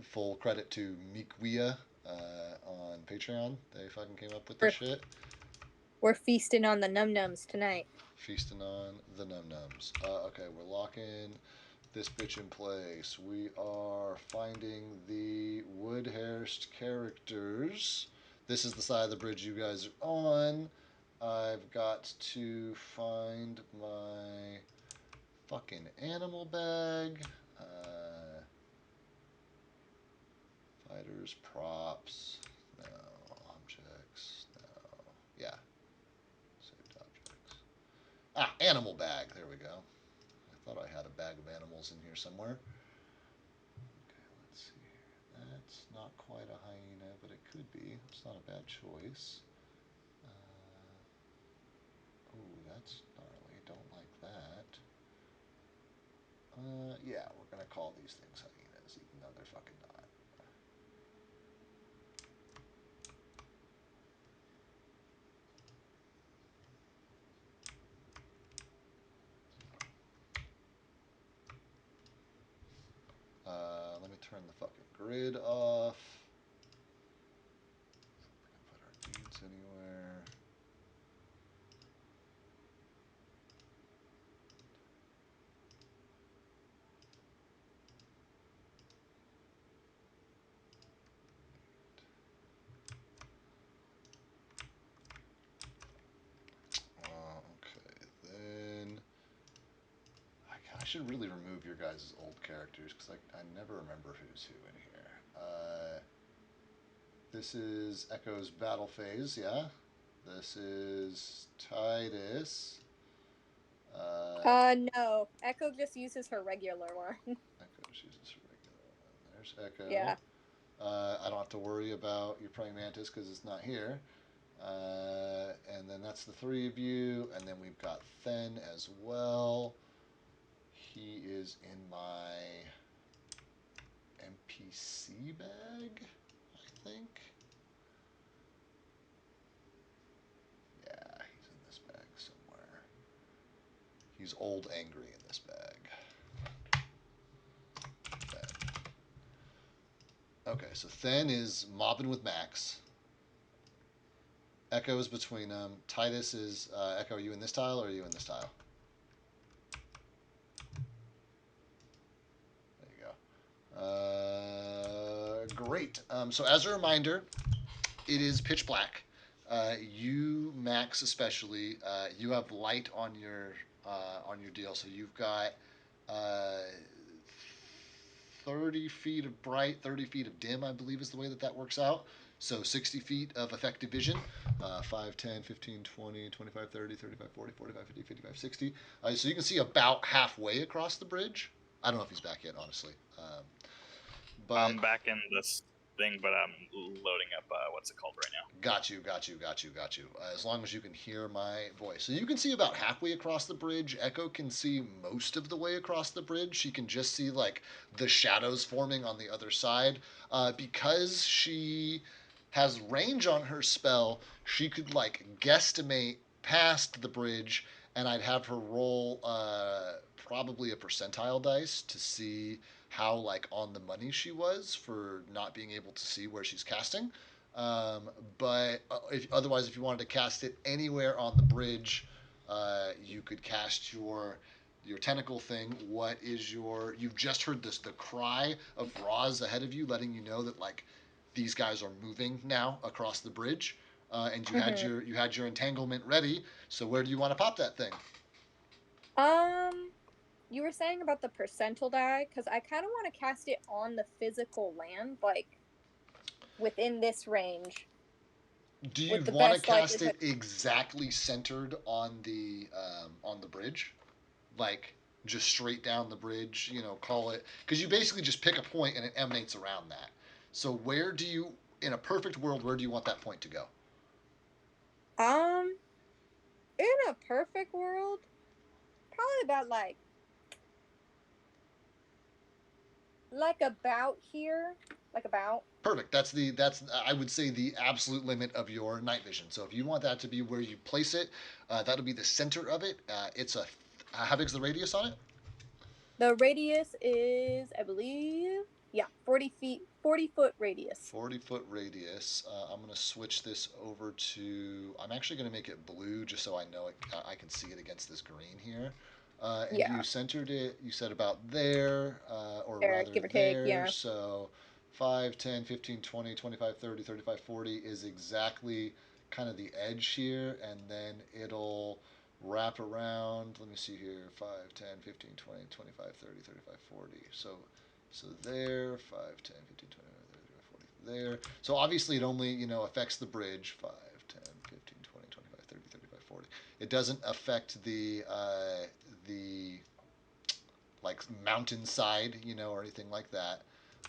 Full credit to Mikwia on Patreon. They fucking came up with this shit. We're feasting on the num nums tonight. Feasting on the num nums. Okay, we're locking this bitch in place. We are finding the Woodhurst characters. This is the side of the bridge you guys are on. I've got to find my fucking animal bag. Fighters, props. No. Objects. No. Yeah. Saved objects. Ah, animal bag. There we go. I thought I had a bag of animals in here somewhere. Okay, let's see here. That's not quite a hyena, but it could be. It's not a bad choice. Oh, that's gnarly. Don't like that. Yeah, we're gonna call these things hyenas, even though they're fucking not. Let me turn the fucking grid off. Put our deeds anywhere. Okay, then I should really remove your guys' old characters because I never remember who's who in here. This is Echo's battle phase, yeah. This is Titus. No. Echo just uses her regular one. Echo, she's just a regular one. There's Echo. Yeah. I don't have to worry about your praying mantis because it's not here. And then that's the three of you. And then we've got Fen as well. He is in my NPC bag, I think. Yeah, he's in this bag somewhere. He's old angry in this bag. Then. Okay, so Fen is mobbing with Max. Echo is between them. Titus is Echo. Are you in this tile or are you in this tile? There you go. Great. So as a reminder, it is pitch black. You, Max, especially, you have light on your deal, so you've got 30 feet of bright, 30 feet of dim, I believe is the way that works out. So 60 feet of effective vision. 5, 10, 15, 20, 25, 30, 35, 40, 45, 50, 55, 60. So you can see about halfway across the bridge. I don't know if he's back yet, honestly. But I'm back in this thing, but I'm loading up what's it called right now. Got you. As long as you can hear my voice. So you can see about halfway across the bridge. Echo can see most of the way across the bridge. She can just see like the shadows forming on the other side. Because she has range on her spell, she could like guesstimate past the bridge, and I'd have her roll probably a percentile dice to see how like on the money she was for not being able to see where she's casting. But if you wanted to cast it anywhere on the bridge, you could cast your tentacle thing. What is your? You've just heard the cry of Roz ahead of you, letting you know that like these guys are moving now across the bridge, and you had your entanglement ready. So where do you want to pop that thing? You were saying about the percentile die, because I kind of want to cast it on the physical land, like within this range. Do you With the want to best cast likelihood- it exactly centered on the bridge, like just straight down the bridge? You know, call it because you basically just pick a point and it emanates around that. So where do you, in a perfect world, where do you want that point to go? In a perfect world, probably about like about here, like about. Perfect. That's I would say the absolute limit of your night vision. So if you want that to be where you place it, that'll be the center of it. It's a how big's the radius on it? The radius is, I believe, 40 feet, 40-foot radius. 40-foot radius. I'm going to switch this over to. I'm actually going to make it blue just so I know it. I can see it against this green here. And Yeah. you centered it. You said about there, or There, rather give or there. take, yeah. So 5, 10, 15, 20, 25, 30, 35, 40 is exactly kind of the edge here, and then it'll wrap around. Let me see here. 5, 10, 15, 20, 25, 30, 35, 40. So there, 5, 10, 15, 20, 30, 40, there. So obviously it only, affects the bridge, 5, 10, 15, 20, 25, 30, 35, 40. It doesn't affect the like mountainside, or anything like that.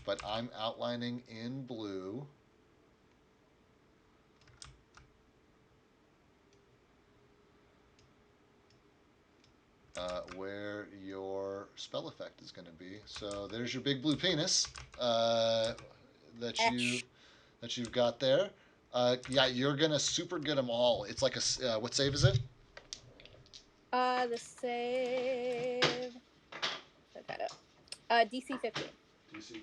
But I'm outlining in blue where your spell effect is going to be. So there's your big blue penis that you've got there. Yeah, you're gonna super get them all. It's like a what save is it? The save. Look that up. DC 15. DC 15.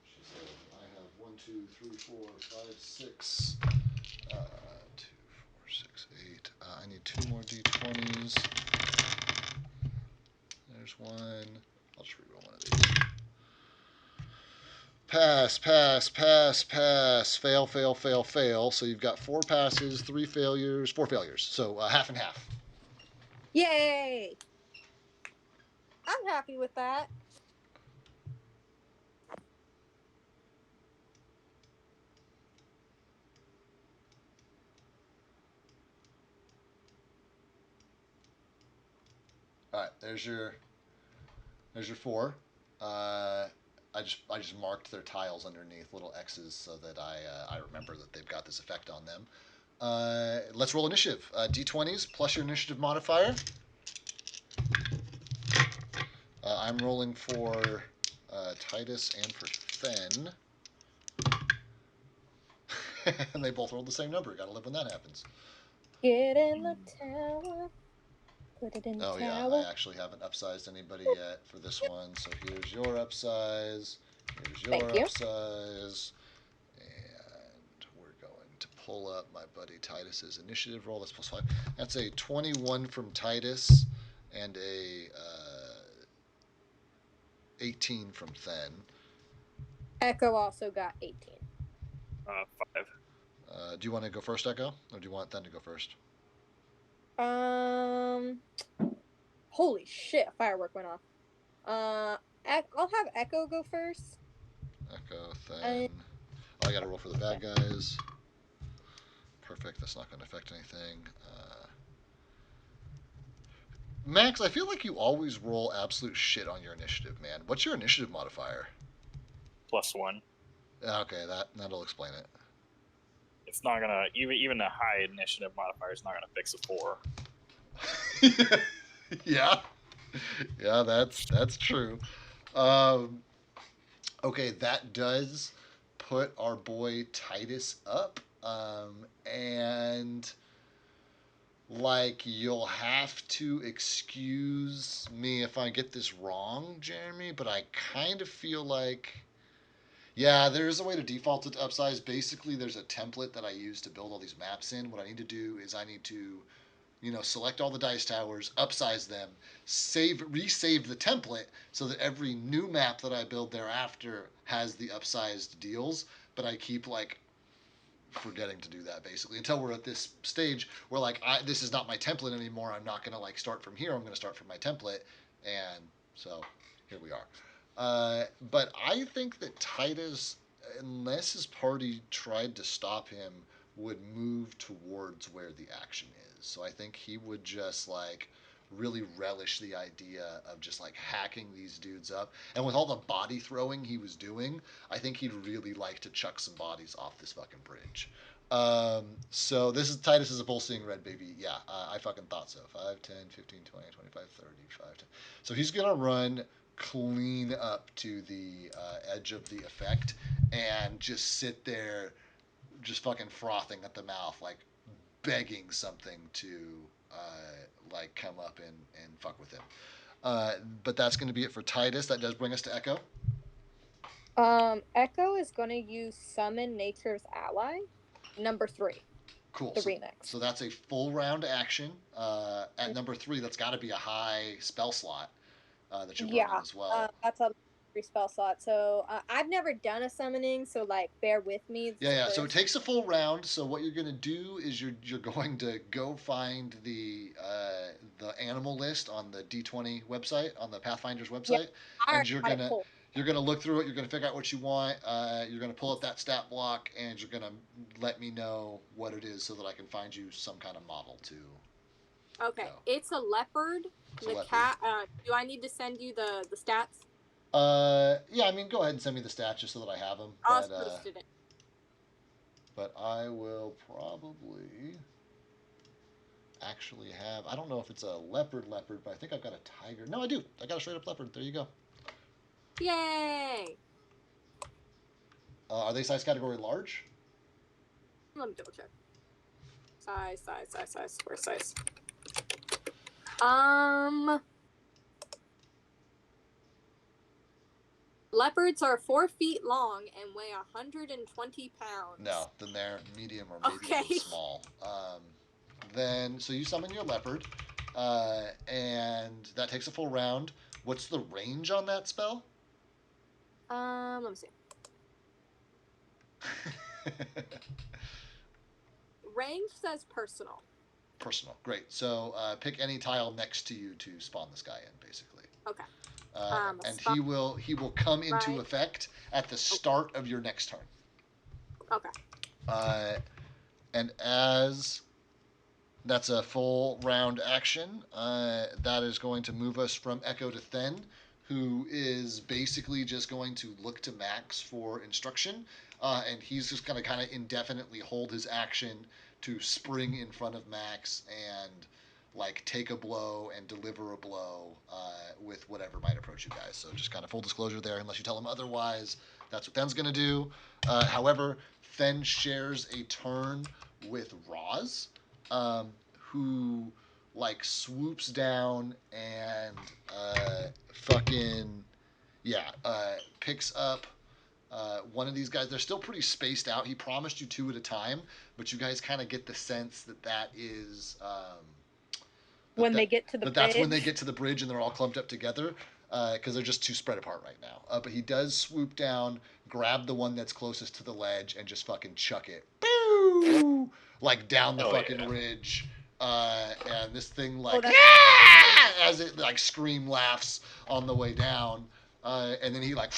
She said, I have 1, 2, 3, 4, 5, 6. 2, 4, 6, 8. I need 2 more D20s. There's one. I'll just reroll one of these. Pass, pass, pass, pass. Fail, fail, fail, fail. So you've got 4 passes, 3 failures, 4 failures. So half and half. Yay! I'm happy with that. All right, there's your 4. I just marked their tiles underneath little X's so that I remember that they've got this effect on them. Let's roll initiative. D20s plus your initiative modifier. I'm rolling for Titus and for Fen. And they both rolled the same number. Gotta live when that happens. Get in the tower. Put it in the tower. Yeah, I actually haven't upsized anybody yet for this one. So here's your upsize. Here's your upsize. And we're going to pull up my buddy Titus's initiative roll. That's +5. That's a 21 from Titus and a 18 from Fen. Echo also got 18. 5. Do you want to go first, Echo? Or do you want Fen to go first? Holy shit, a firework went off. I'll have Echo go first. Echo, Fen. I gotta roll for the bad guys. Perfect. That's not going to affect anything. Max, I feel like you always roll absolute shit on your initiative, man. What's your initiative modifier? +1. Okay, that'll explain it. It's not gonna even a high initiative modifier is not gonna fix a 4. Yeah, that's true. Okay, that does put our boy Titus up, and like you'll have to excuse me if I get this wrong, Jeremy, but I kind of feel like yeah, there is a way to default it to upsize. Basically, there's a template that I use to build all these maps in. What I need to do is I need to, select all the dice towers, upsize them, resave the template so that every new map that I build thereafter has the upsized deals. But I keep like forgetting to do that basically until we're at this stage where like this is not my template anymore. I'm not gonna like start from here. I'm gonna start from my template, and so here we are. But I think that Titus, unless his party tried to stop him, would move towards where the action is. So I think he would just like really relish the idea of just like hacking these dudes up. And with all the body throwing he was doing, I think he'd really like to chuck some bodies off this fucking bridge. So this is Titus is a bull seeing red, baby. Yeah, I fucking thought so. 5, 10, 15, 20, 25, 30, 5, 10. So he's going to run clean up to the edge of the effect and just sit there just fucking frothing at the mouth, like begging something to like come up and fuck with him. But that's going to be it for Titus. That does bring us to Echo. Echo is going to use Summon Nature's Ally, number 3. Cool. The remix. So that's a full round action. At number 3, that's got to be a high spell slot that you're running as well. That's a 3 spell slot. So I've never done a summoning, so like bear with me. Yeah. So it takes a full round. So what you're going to do is you're going to go find the animal list on the D20 website, on the Pathfinder's website, and you're gonna look through it. You're gonna figure out what you want. You're gonna pull up that stat block, and you're gonna let me know what it is so that I can find you some kind of model to. Okay, it's a leopard. Cat. Do I need to send you the stats? Yeah. I mean, go ahead and send me the stats just so that I have them. I'll post it. But I will probably actually have. I don't know if it's a leopard, but I think I've got a tiger. No, I do. I got a straight up leopard. There you go. Yay! Are they size category large? Let me double check. Size. Where's size? Leopards are 4 feet long and weigh 120 pounds. No, then they're medium or maybe even small. Then, so you summon your leopard, and that takes a full round. What's the range on that spell? Let me see. Range says personal. Personal, great. So pick any tile next to you to spawn this guy in, basically. Okay. And he will come into effect at the start of your next turn. Okay. And as that's a full round action, that is going to move us from Echo to Then, who is basically just going to look to Max for instruction, and he's just going to kind of indefinitely hold his action to spring in front of Max and like take a blow and deliver a blow with whatever might approach you guys. So just kind of full disclosure there, unless you tell him otherwise. That's what Then's going to do. However, Then shares a turn with Roz, who like swoops down and picks up one of these guys. They're still pretty spaced out. He promised you 2 at a time, but you guys kind of get the sense that that is when they get to the bridge. But that's when they get to the bridge and they're all clumped up together because they're just too spread apart right now. But he does swoop down, grab the one that's closest to the ledge, and just fucking chuck it, boo, like down the ridge. And this thing like as it like scream laughs on the way down, and then he like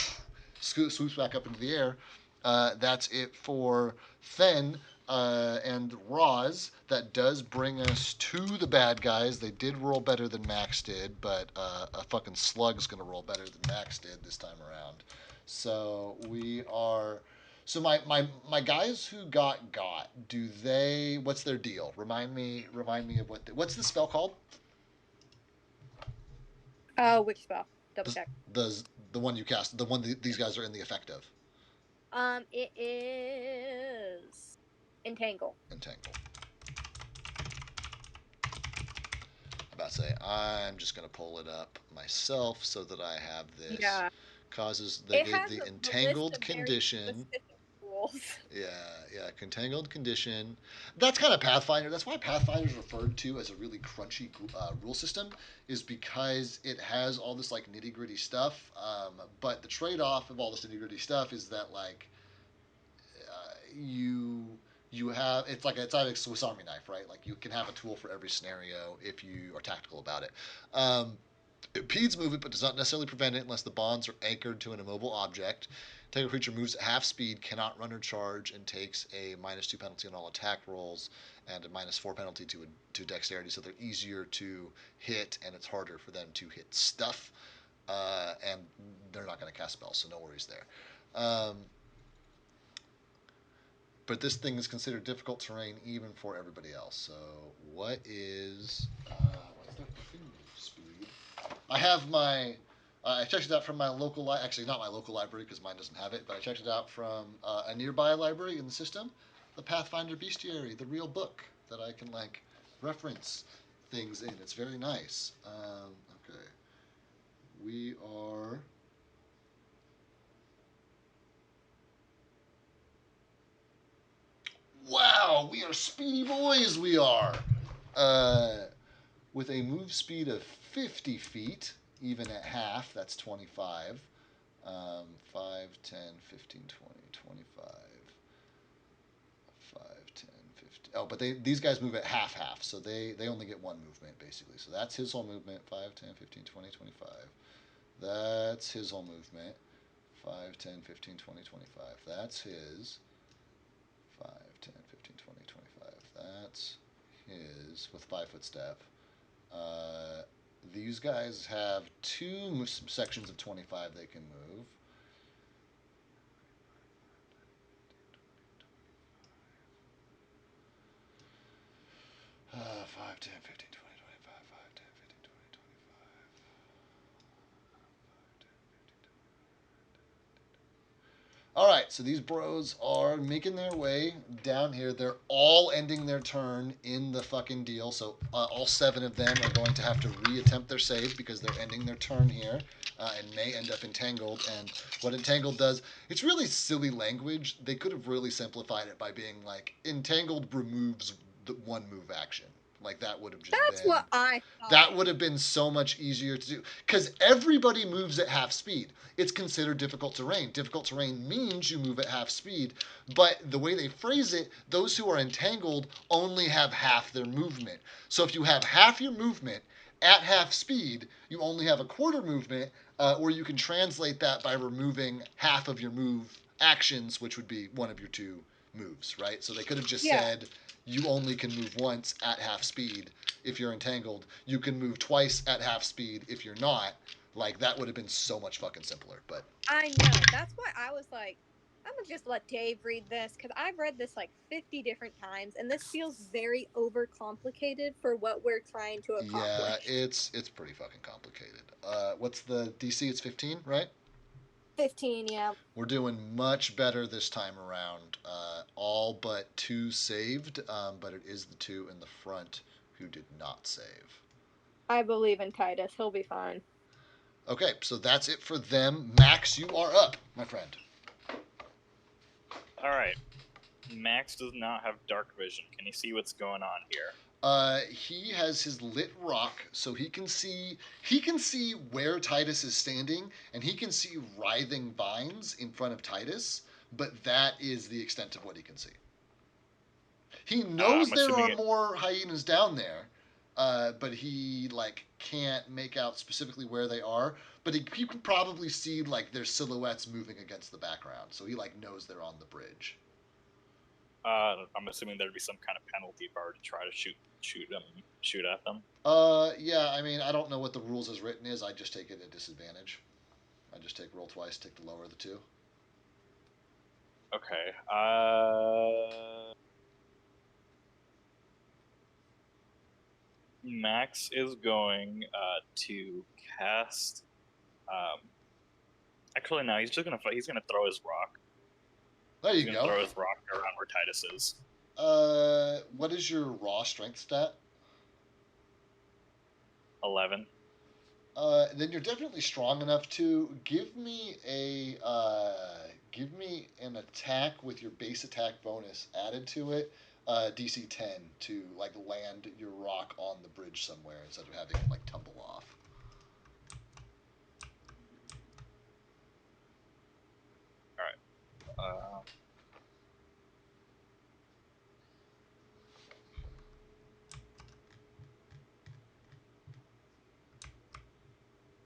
swoops back up into the air. That's it for Then and Roz. That does bring us to the bad guys. They did roll better than Max did, but a fucking slug's gonna roll better than Max did this time around. So we are. So my guys who got, do they? What's their deal? Remind me of what's the spell called? Which spell? Double The check. the one you cast, the one these guys are in the effect of. It is Entangle. Entangle. About to say, I'm just going to pull it up myself so that I have this. Yeah. Causes It the, has the a list entangled of very condition. specific rules. Yeah, entangled condition. That's kind of Pathfinder. That's why Pathfinder is referred to as a really crunchy rule system, is because it has all this like nitty gritty stuff. But the trade off of all this nitty gritty stuff is that like you have it's like a Swiss Army knife, right? Like you can have a tool for every scenario if you are tactical about it. It impedes movement but does not necessarily prevent it unless the bonds are anchored to an immobile object. Tangled creature moves at half speed, cannot run or charge, and takes a -2 penalty on all attack rolls and a -4 penalty to dexterity. So they're easier to hit, and it's harder for them to hit stuff. And they're not going to cast spells, so no worries there. But this thing is considered difficult terrain even for everybody else. So what's their move speed? I have my. I checked it out from my local actually not my local library because mine doesn't have it, but I checked it out from a nearby library in the system, the Pathfinder Bestiary, the real book that I can like reference things in. It's very nice. Okay, we are. Wow, we are speedy boys. We are. With a move speed of 50 feet, even at half, that's 25. 5, 10, 15, 20, 25. 5, 10, 15. Oh, but these guys move at half, so they only get one movement, basically. So that's his whole movement, 5, 10, 15, 20, 25. That's his whole movement, 5, 10, 15, 20, 25. That's his. 5, 10, 15, 20, 25. That's his with 5-foot step. These guys have two sections of 25 they can move. Uh, 5, 10, 15, 20, 25, 5, 10, 15, 20, 25. All right, so these bros are making their way down here. They're all ending their turn in the fucking deal. So all 7 of them are going to have to reattempt their save because they're ending their turn here and may end up entangled. And what entangled does, it's really silly language. They could have really simplified it by being like, entangled removes the one move action. Like that would have just That's been. what I thought. That would have been so much easier to do because everybody moves at half speed. It's considered difficult terrain. Difficult terrain means you move at half speed, but the way they phrase it, those who are entangled only have half their movement. So if you have half your movement at half speed, you only have a quarter movement, or you can translate that by removing half of your move actions, which would be one of your 2 moves, right? So they could have just said you only can move once at half speed if you're entangled. You can move twice at half speed if you're not. Like that would have been so much fucking simpler. But I know. That's why I was like, I'm gonna just let Dave read this because I've read this like 50 different times, and this feels very overcomplicated for what we're trying to accomplish. yeah, it's pretty fucking complicated. What's the DC? It's 15, right? 15, yeah. We're doing much better this time around. All but 2 saved, but it is the 2 in the front who did not save. I believe in Titus. He'll be fine. Okay, so that's it for them. Max, you are up, my friend. All right. Max does not have dark vision. Can you see what's going on here? He has his lit rock, so he can see where Titus is standing, and he can see writhing vines in front of Titus. But that is the extent of what he can see. He knows there are more hyenas down there, but he like can't make out specifically where they are. But he can probably see like their silhouettes moving against the background, so he like knows they're on the bridge. I'm assuming there'd be some kind of penalty if I were to try to shoot at them. Yeah. I mean, I don't know what the rules as written is. I just take it at disadvantage. I just take roll twice, take the lower of the two. Okay. Max is going to cast. Actually, no. He's just gonna fight. He's gonna throw his rock. There you He's go. gonna throw his rock around where Titus is. What is your raw strength stat? 11. Then you're definitely strong enough to give me an attack with your base attack bonus added to it, DC 10 to like land your rock on the bridge somewhere instead of having it like tumble off. All right.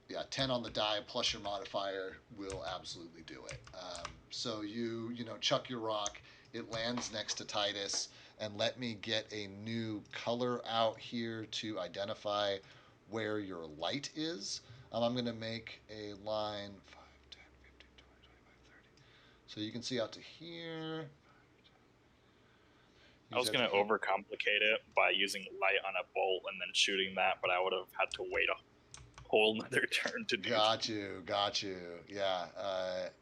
Yeah, 10 on the die plus your modifier will absolutely do it. So you chuck your rock, it lands next to Titus, and let me get a new color out here to identify where your light is. I'm going to make a line 5, 10, 15, 20, 25, 30. So you can see out to here. I was going to overcomplicate it by using light on a bolt and then shooting that, but I would have had to wait a whole another turn to do Got you. Yeah,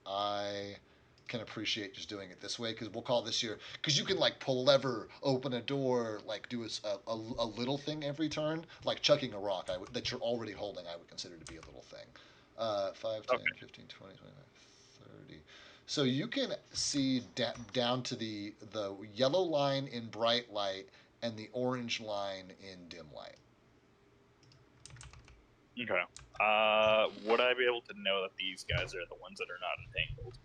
I can appreciate just doing it this way because we'll call this your because you can like pull a lever, open a door, like do a little thing every turn, like chucking a rock that you're already holding. I would consider to be a little thing. 5, 10, 15, 20, 25, 30. So you can see down to the yellow line in bright light and the orange line in dim light. Okay. Would I be able to know that these guys are the ones that are not entangled?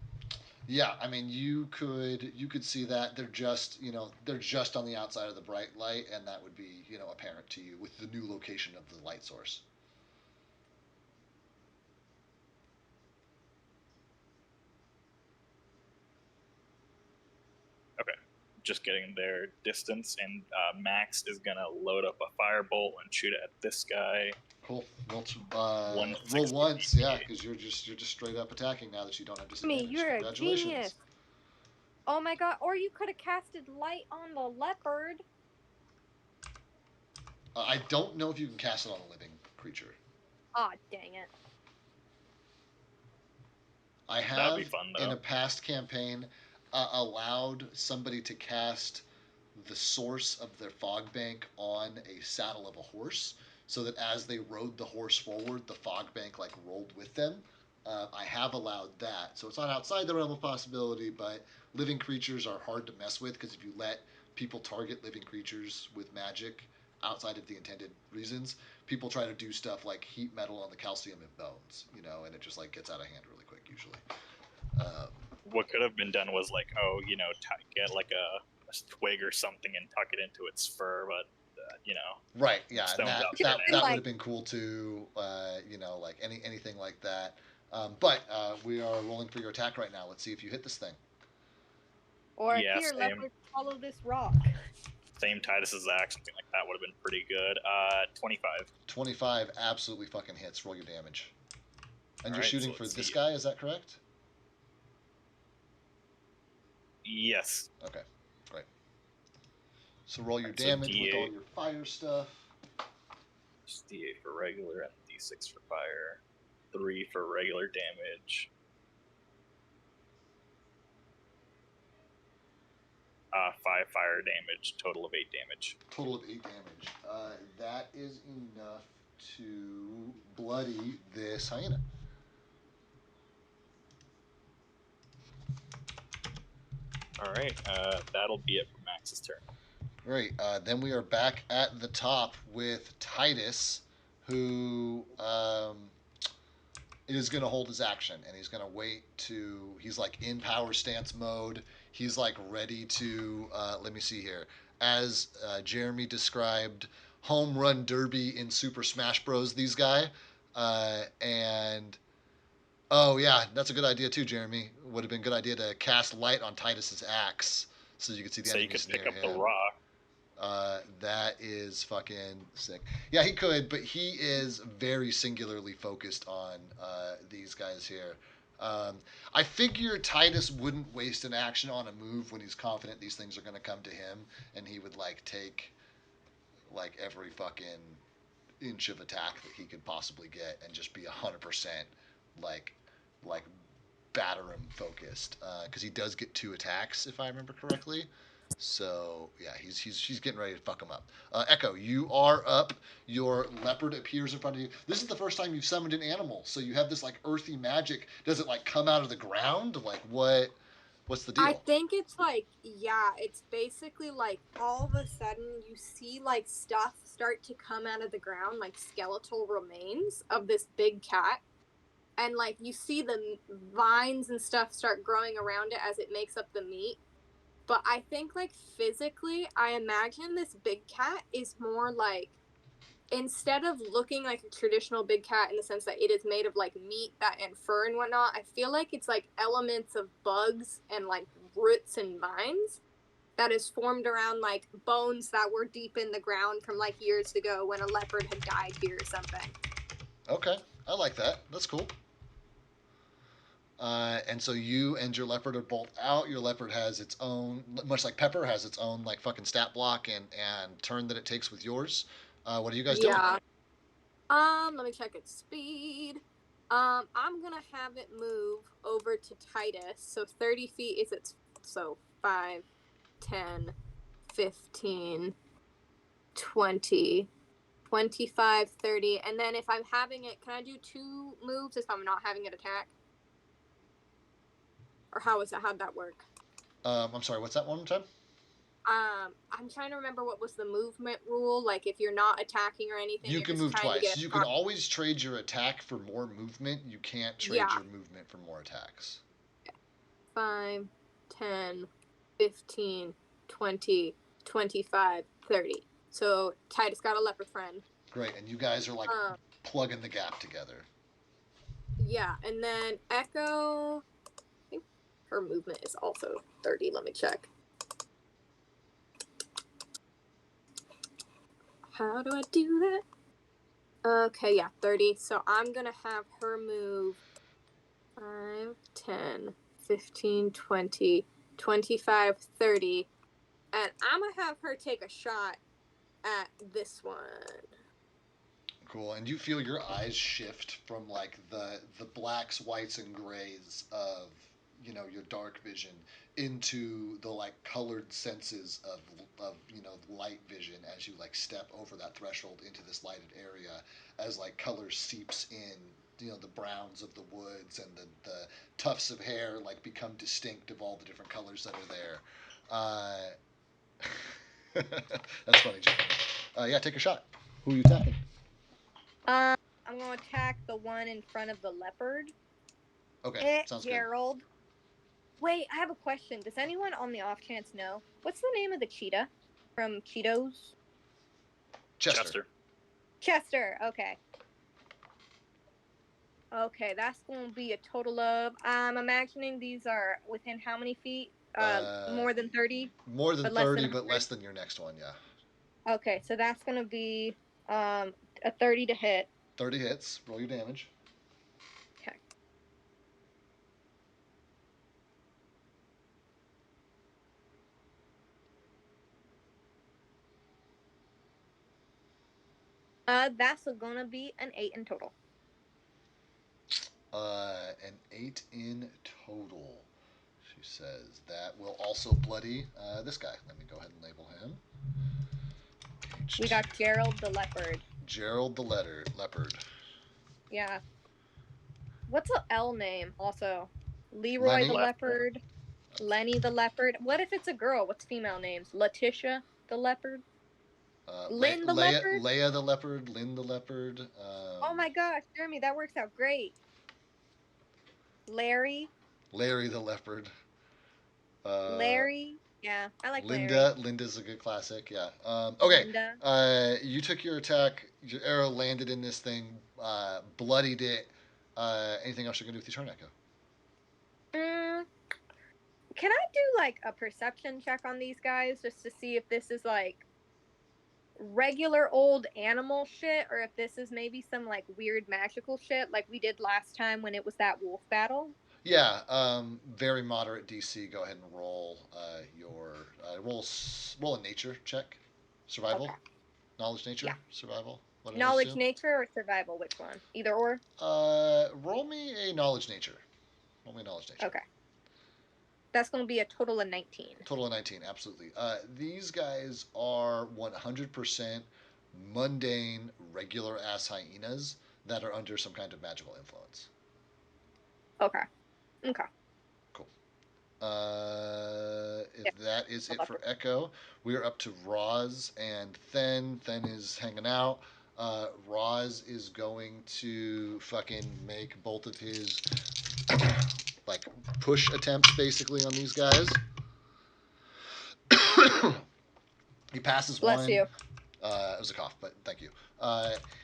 Yeah, I mean you could see that they're just on the outside of the bright light, and that would be apparent to you with the new location of the light source. Okay, just getting their distance, and Max is gonna load up a firebolt and shoot it at this guy. Cool. Roll once, yeah, because you're just straight up attacking now that you don't have disadvantage. You're a Congratulations. genius. Oh my god! Or you could have casted light on the leopard. I don't know if you can cast it on a living creature. Ah, dang it. I have, That'd be fun, though. in a past campaign, allowed somebody to cast the source of their fog bank on a saddle of a horse, so that as they rode the horse forward, the fog bank like rolled with them. I have allowed that, so it's not outside the realm of possibility, but living creatures are hard to mess with because if you let people target living creatures with magic outside of the intended reasons, people try to do stuff like heat metal on the calcium in bones, and it just like gets out of hand really quick usually. What could have been done was like, get like a twig or something and tuck it into its fur, but Right, yeah, and that Like- would have been cool too, like anything like that. But we are rolling for your attack right now. Let's see if you hit this thing. Or Yeah, here, same. leopard, follow this rock. Same Titus's axe, something like that would have been pretty good. 25. 25 absolutely fucking hits. Roll your damage. And you're Alright, shooting so for let's this see. guy, is that correct? Yes. Okay, great. So roll your So damage with all D8. your fire stuff. Just D8 for regular and D6 for fire. 3 for regular damage. 5 fire damage, total of 8 damage. Total of 8 damage. That is enough to bloody this hyena. Alright, that'll be it for Max's turn. Great. Then we are back at the top with Titus, who is going to hold his action, and he's going to wait to. He's like in power stance mode. He's like ready to. Let me see here. As Jeremy described, home run derby in Super Smash Bros. These guy, and oh yeah, that's a good idea too, Jeremy. Would have been a good idea to cast light on Titus's axe so you could see the So you could enemies pick near up the him. rock. That is fucking sick. Yeah, he could, but he is very singularly focused on these guys here. Um, I figure Titus wouldn't waste an action on a move when he's confident these things are going to come to him, and he would like take like every fucking inch of attack that he could possibly get and just be 100% like like batter him focused because he does get 2 attacks if I remember correctly. So yeah, he's getting ready to fuck him up. Echo, you are up. Your leopard appears in front of you. This is the first time you've summoned an animal, so you have this like earthy magic. Does it like come out of the ground? Like what? What's the I deal? think it's like, yeah, it's basically like all of a sudden you see like stuff start to come out of the ground, like skeletal remains of this big cat. And like you see the vines and stuff start growing around it as it makes up the meat. But I think like physically, I imagine this big cat is more like, instead of looking like a traditional big cat in the sense that it is made of like meat that and fur and whatnot, I feel like it's like elements of bugs and like roots and vines that is formed around like bones that were deep in the ground from like years ago when a leopard had died here or something. Okay, I like that. That's cool. And so you and your leopard are both out. Your leopard has its own, much like Pepper, has its own like fucking stat block and turn that it takes with yours. What are you guys doing? Yeah. Let me check its speed. I'm gonna have it move over to Titus. So 30 feet is its, so 5, 10, 15, 20, 25, 30. And then if I'm having it, can I do 2 moves if I'm not having it attack? Or how is that? How'd that work? I'm sorry, what's that one more time? I'm trying to remember what was the movement rule. Like if you're not attacking or anything, You you're can just move trying to twice. get You a can always trade your attack for more movement. You can't trade yeah. your movement for more attacks. 5, 10, 15, 20, 25, 30. So Titus got a leopard friend. Great, and you guys are like plugging the gap together. Yeah, and then Echo, I think her movement is also 30. Let me check. How do I do that? Okay, yeah, 30. So I'm going to have her move 5, 10, 15, 20, 25, 30. And I'm going to have her take a shot at this one. Cool, and you feel your eyes shift from like the blacks, whites, and grays of your dark vision into the like colored senses of light vision as you like step over that threshold into this lighted area as like color seeps in, the browns of the woods and the tufts of hair like become distinct of all the different colors that are there. That's funny, Jeremy. Yeah, take a shot. Who are you attacking? I'm going to attack the one in front of the leopard. Okay, sounds Gerald. Wait, I have a question. Does anyone on the off chance know what's the name of the cheetah from Cheetos? good. Chester. Okay. Okay, that's going to be a total of. I'm imagining these are within how many feet? More than 30. More than but 30, but less than your next one. Yeah. Okay, so that's going to be a 30 to hit. 30 hits. Roll your damage. Okay. That's gonna be an 8 in total. An 8 in total. She says that will also bloody this guy. Let me go ahead and label him. We got Gerald the leopard. Gerald the leopard. Yeah. What's a L name also? Leroy Lenny? the leopard. Lenny the leopard. What if it's a girl? What's female names? Letitia the leopard. Lynn the leopard. Leia the leopard. Lynn the leopard. Oh my gosh, Jeremy, that works out great. Larry. Larry the leopard. Larry. Yeah, I like Linda. Linda's a good classic. Yeah. Okay. Linda. You took your attack. Your arrow landed in this thing, bloodied it. Anything else you're gonna do with your turn, Echo? Mm, can I do like a perception check on these guys just to see if this is like regular old animal shit or if this is maybe some like weird magical shit like we did last time when it was that wolf battle? Yeah. Very moderate DC. Go ahead and roll your roll a nature check. Survival, Okay. knowledge, nature, Yeah. survival. What are those Knowledge, two? nature, or survival? Which one? Either or? Roll me a knowledge nature. Roll me a knowledge nature. Okay. That's going to be a total of 19. Total of 19, absolutely. These guys are 100% mundane, regular ass hyenas that are under some kind of magical influence. Okay. Okay. Cool. If Yeah. that is I it love for it. Echo, we are up to Roz and Then. Then is hanging out. Roz is going to fucking make both of his like push attempts basically on these guys. He passes Bless one. you. It was a cough, but thank you.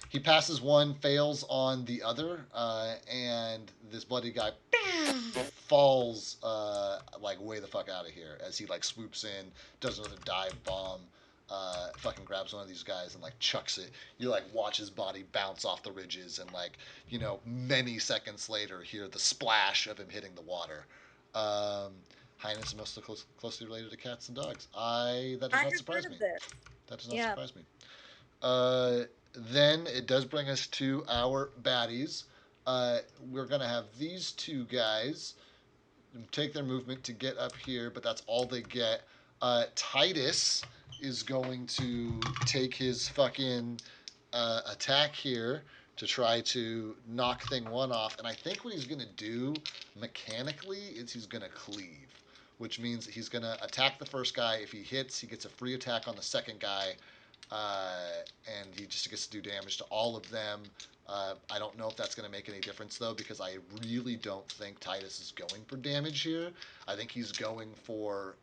He passes one, fails on the other, and this bloody guy falls like way the fuck out of here as he like swoops in, does another dive bomb, fucking grabs one of these guys and like chucks it. You like watch his body bounce off the ridges, and like many seconds later, hear the splash of him hitting the water. Highness is mostly closely related to cats and dogs. That does I not have heard surprise me. of this. That does not Yeah. surprise me. Uh, then it does bring us to our baddies. We're gonna have these two guys take their movement to get up here, but that's all they get. Titus is going to take his fucking attack here to try to knock thing one off, and I think what he's gonna do mechanically is he's gonna cleave, which means he's gonna attack the first guy. If he hits, he gets a free attack on the second guy, and he just gets to do damage to all of them. I don't know if that's going to make any difference though, because I really don't think Titus is going for damage here. I think he's going for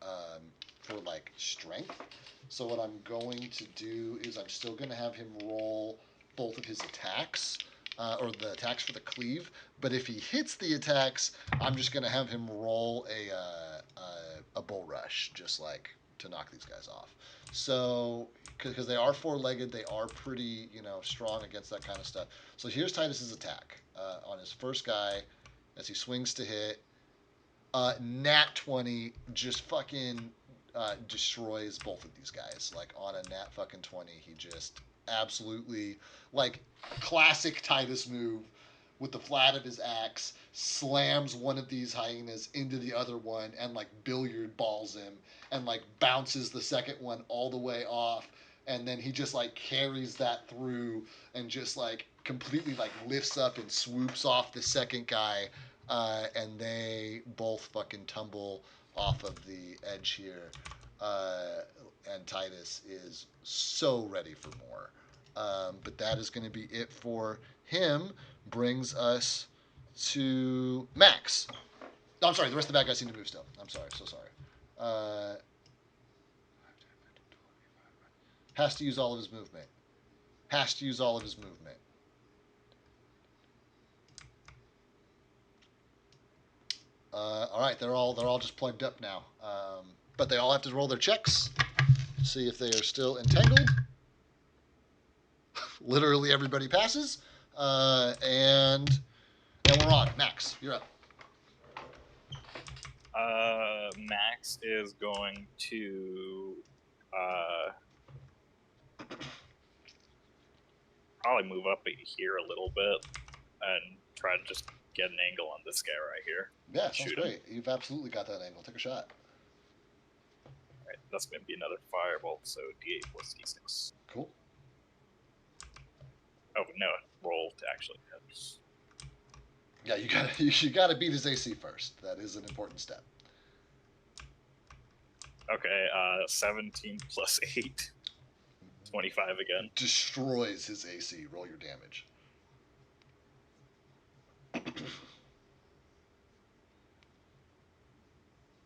like strength. So what I'm going to do is I'm still going to have him roll both of his attacks, or the attacks for the cleave. But if he hits the attacks, I'm just going to have him roll a bull rush, just like to knock these guys off. So because they are four-legged, they are pretty strong against that kind of stuff. So here's Titus's attack on his first guy as he swings to hit. Nat 20 just fucking destroys both of these guys. Like on a nat fucking 20, he just absolutely like classic Titus move with the flat of his axe, slams one of these hyenas into the other one and like billiard balls him and like bounces the second one all the way off, and then he just like carries that through and just like completely like lifts up and swoops off the second guy, and they both fucking tumble off of the edge here, and Titus is so ready for more. But that is going to be it for him. Brings us to Max. No, I'm sorry. The rest of the bad guys seem to move still. I'm sorry. So sorry. Has to use all of his movement. Has to use all of his movement. All right, they're all just plugged up now. But they all have to roll their checks, see if they are still entangled. Literally everybody passes, and we're on. Max, you're up. Max is going to probably move up here a little bit and try to just get an angle on this guy right here. Yeah, sounds Shoot great. You've absolutely got that angle. Take a shot. Alright, that's going to be another firebolt, so D8 plus D6. Cool. Oh, no, roll to actually hit. Yeah, you gotta beat his AC first. That is an important step. Okay, 17 plus 8. 25 again. Destroys his AC. Roll your damage.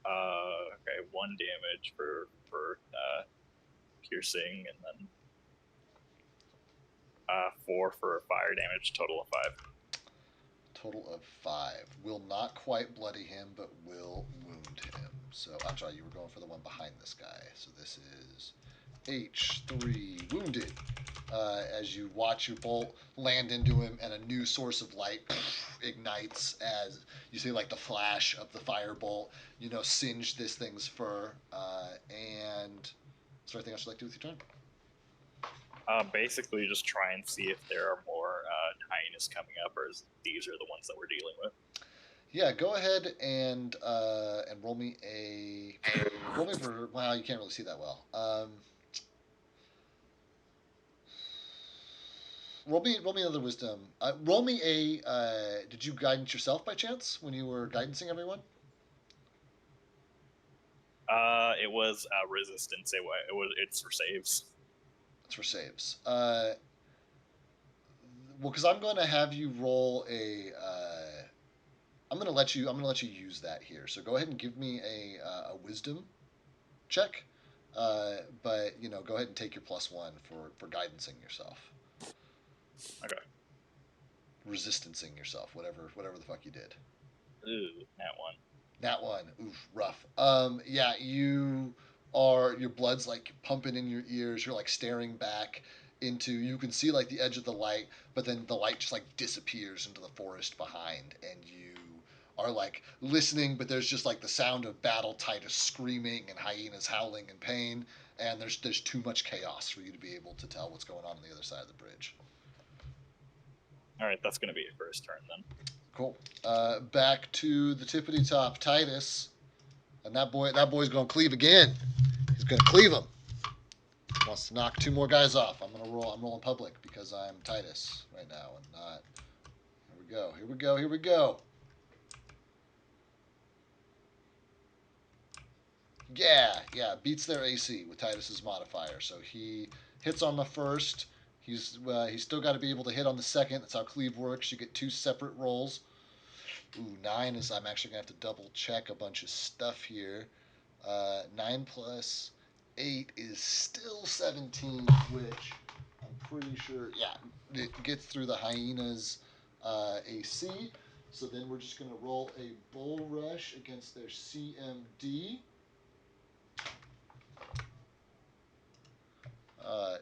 Okay, 1 damage for piercing, and then 4 for fire damage. Total of 5. Total of 5. Will not quite bloody him, but will wound him. So, I'm sorry, you were going for the one behind this guy. So this is H3 wounded. As you watch your bolt land into him, and a new source of light ignites as you see like the flash of the firebolt, singe this thing's fur. And is there anything else you'd like to do with your turn? Basically, just try and see if there are more hyenas coming up, or these are the ones that we're dealing with. Yeah, go ahead and roll me for. Wow, you can't really see that well. Roll me another wisdom. Roll me a. Did you guidance yourself by chance when you were guidancing everyone? It was resistance. It's for saves. It's for saves. Well, because I'm going to have you roll a. I'm going to let you use that here. So go ahead and give me a wisdom check. But go ahead and take your +1 for guidancing yourself. Okay. Resistancing yourself, whatever the fuck you did. Ooh, that 1. That one, oof, rough. Yeah, your blood's like pumping in your ears. You're like staring back into. You can see like the edge of the light, but then the light just like disappears into the forest behind, and you are like listening, but there's just like the sound of battle Titus screaming and hyenas howling in pain, and there's too much chaos for you to be able to tell what's going on the other side of the bridge. All right, that's going to be your first turn then. Cool. Back to the tippity top, Titus, and that boy's going to cleave again. He's going to cleave him. Wants to knock 2 more guys off. I'm rolling public because I'm Titus right now and not. Here we go. Yeah, beats their AC with Titus's modifier. So he hits on the first. He's still got to be able to hit on the second. That's how cleave works. You get 2 separate rolls. Ooh, 9 is. I'm actually gonna have to double check a bunch of stuff here. 9 plus 8 is still 17, which I'm pretty sure. Yeah, it gets through the hyenas AC. So then we're just gonna roll a bull rush against their CMD.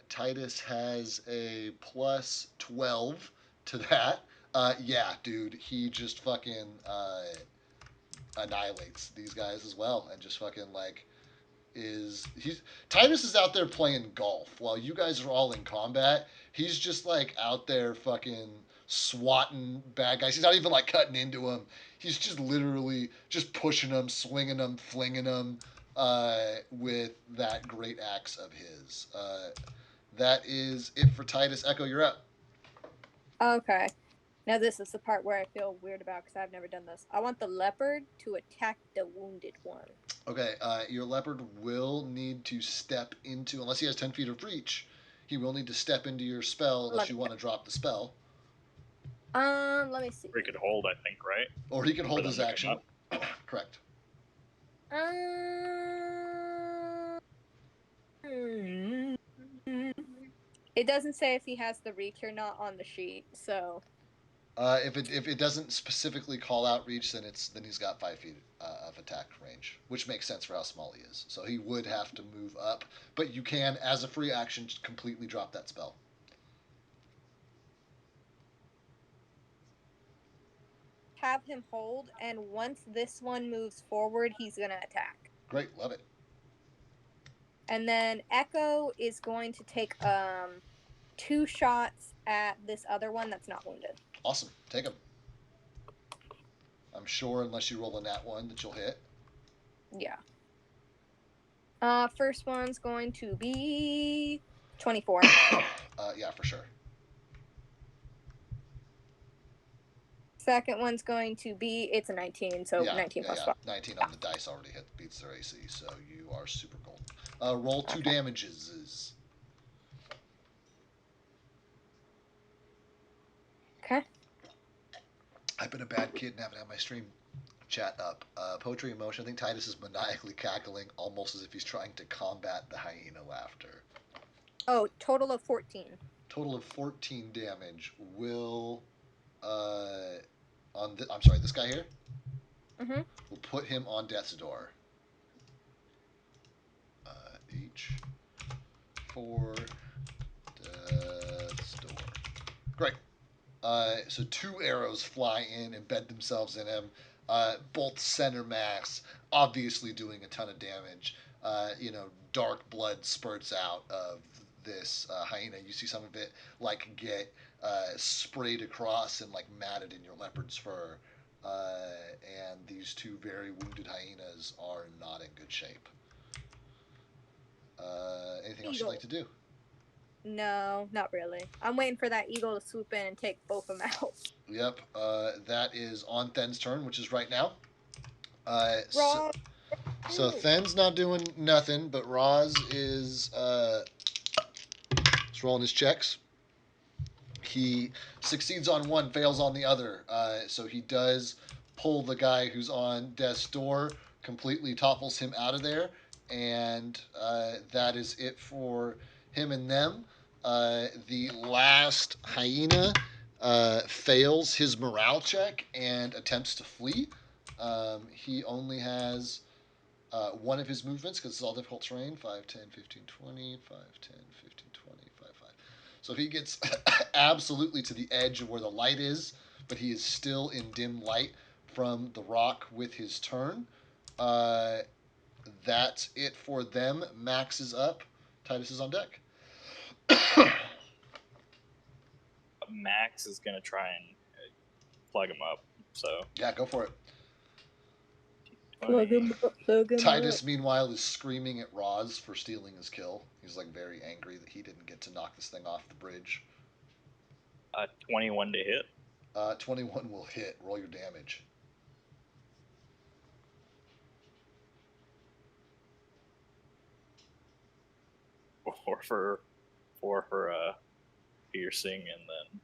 Titus has a plus 12 to that. Yeah, dude, he just fucking annihilates these guys as well, and just fucking like Titus is out there playing golf while you guys are all in combat. He's just like out there fucking swatting bad guys. He's not even like cutting into them. He's just literally just pushing them, swinging them, flinging them with that great axe of his. That is it for Titus. Echo, you're up. Okay. Now this is the part where I feel weird about because I've never done this. I want the leopard to attack the wounded one. Okay, your leopard will need to step into, unless he has 10 feet of reach, he will need to step into your spell unless you want to drop the spell. Let me see. Or he could hold, I think, right? Or he can hold his action. Correct. It doesn't say if he has the reach or not on the sheet, so. If it doesn't specifically call out reach, then he's got 5 feet of attack range, which makes sense for how small he is. So he would have to move up, but you can, as a free action, just completely drop that spell. Have him hold, and once this one moves forward, he's gonna attack. Great, love it. And then Echo is going to take 2 shots at this other one that's not wounded. Awesome, take him. I'm sure, unless you roll a nat 1, that you'll hit. Yeah. First one's going to be 24. Yeah, for sure. Second one's going to be, it's a 19, so 19 plus 5. 19 on the dice already beats their AC, so you are super gold. Roll 2 damages. Okay. I've been a bad kid and haven't had my stream chat up. Poetry in motion. I think Titus is maniacally cackling, almost as if he's trying to combat the hyena laughter. Oh, total of 14. Total of 14 damage. Will I'm sorry, this guy here. Mm-hmm. We'll put him on death's door. H4 death's door. Great. So 2 arrows fly in, embed themselves in him. Both center mass, obviously doing a ton of damage. Dark blood spurts out of this hyena. You see some of it get sprayed across and matted in your leopard's fur. And these 2 very wounded hyenas are not in good shape. Anything else you'd like to do? No, not really. I'm waiting for that eagle to swoop in and take both of them out. Yep. That is on Then's turn, which is right now. So Then's not doing nothing, but Roz is rolling his checks. He succeeds on one, fails on the other. So he does pull the guy who's on death's door, completely topples him out of there, and that is it for him and them. The last hyena fails his morale check and attempts to flee. He only has one of his movements because it's all difficult terrain 5, 10, 15, 20, 5, 10, 15, 20, 5, 5. So he gets absolutely to the edge of where the light is, but he is still in dim light from the rock with his turn. That's it for them. Max is up. Titus is on deck. Max is gonna try and plug him up. So Yeah, go for it. Plug him up, plug him Titus, up. meanwhile, is screaming at Roz for stealing his kill. He's very angry that he didn't get to knock this thing off the bridge. 21 to hit. 21 will hit. Roll your damage. For her piercing, and then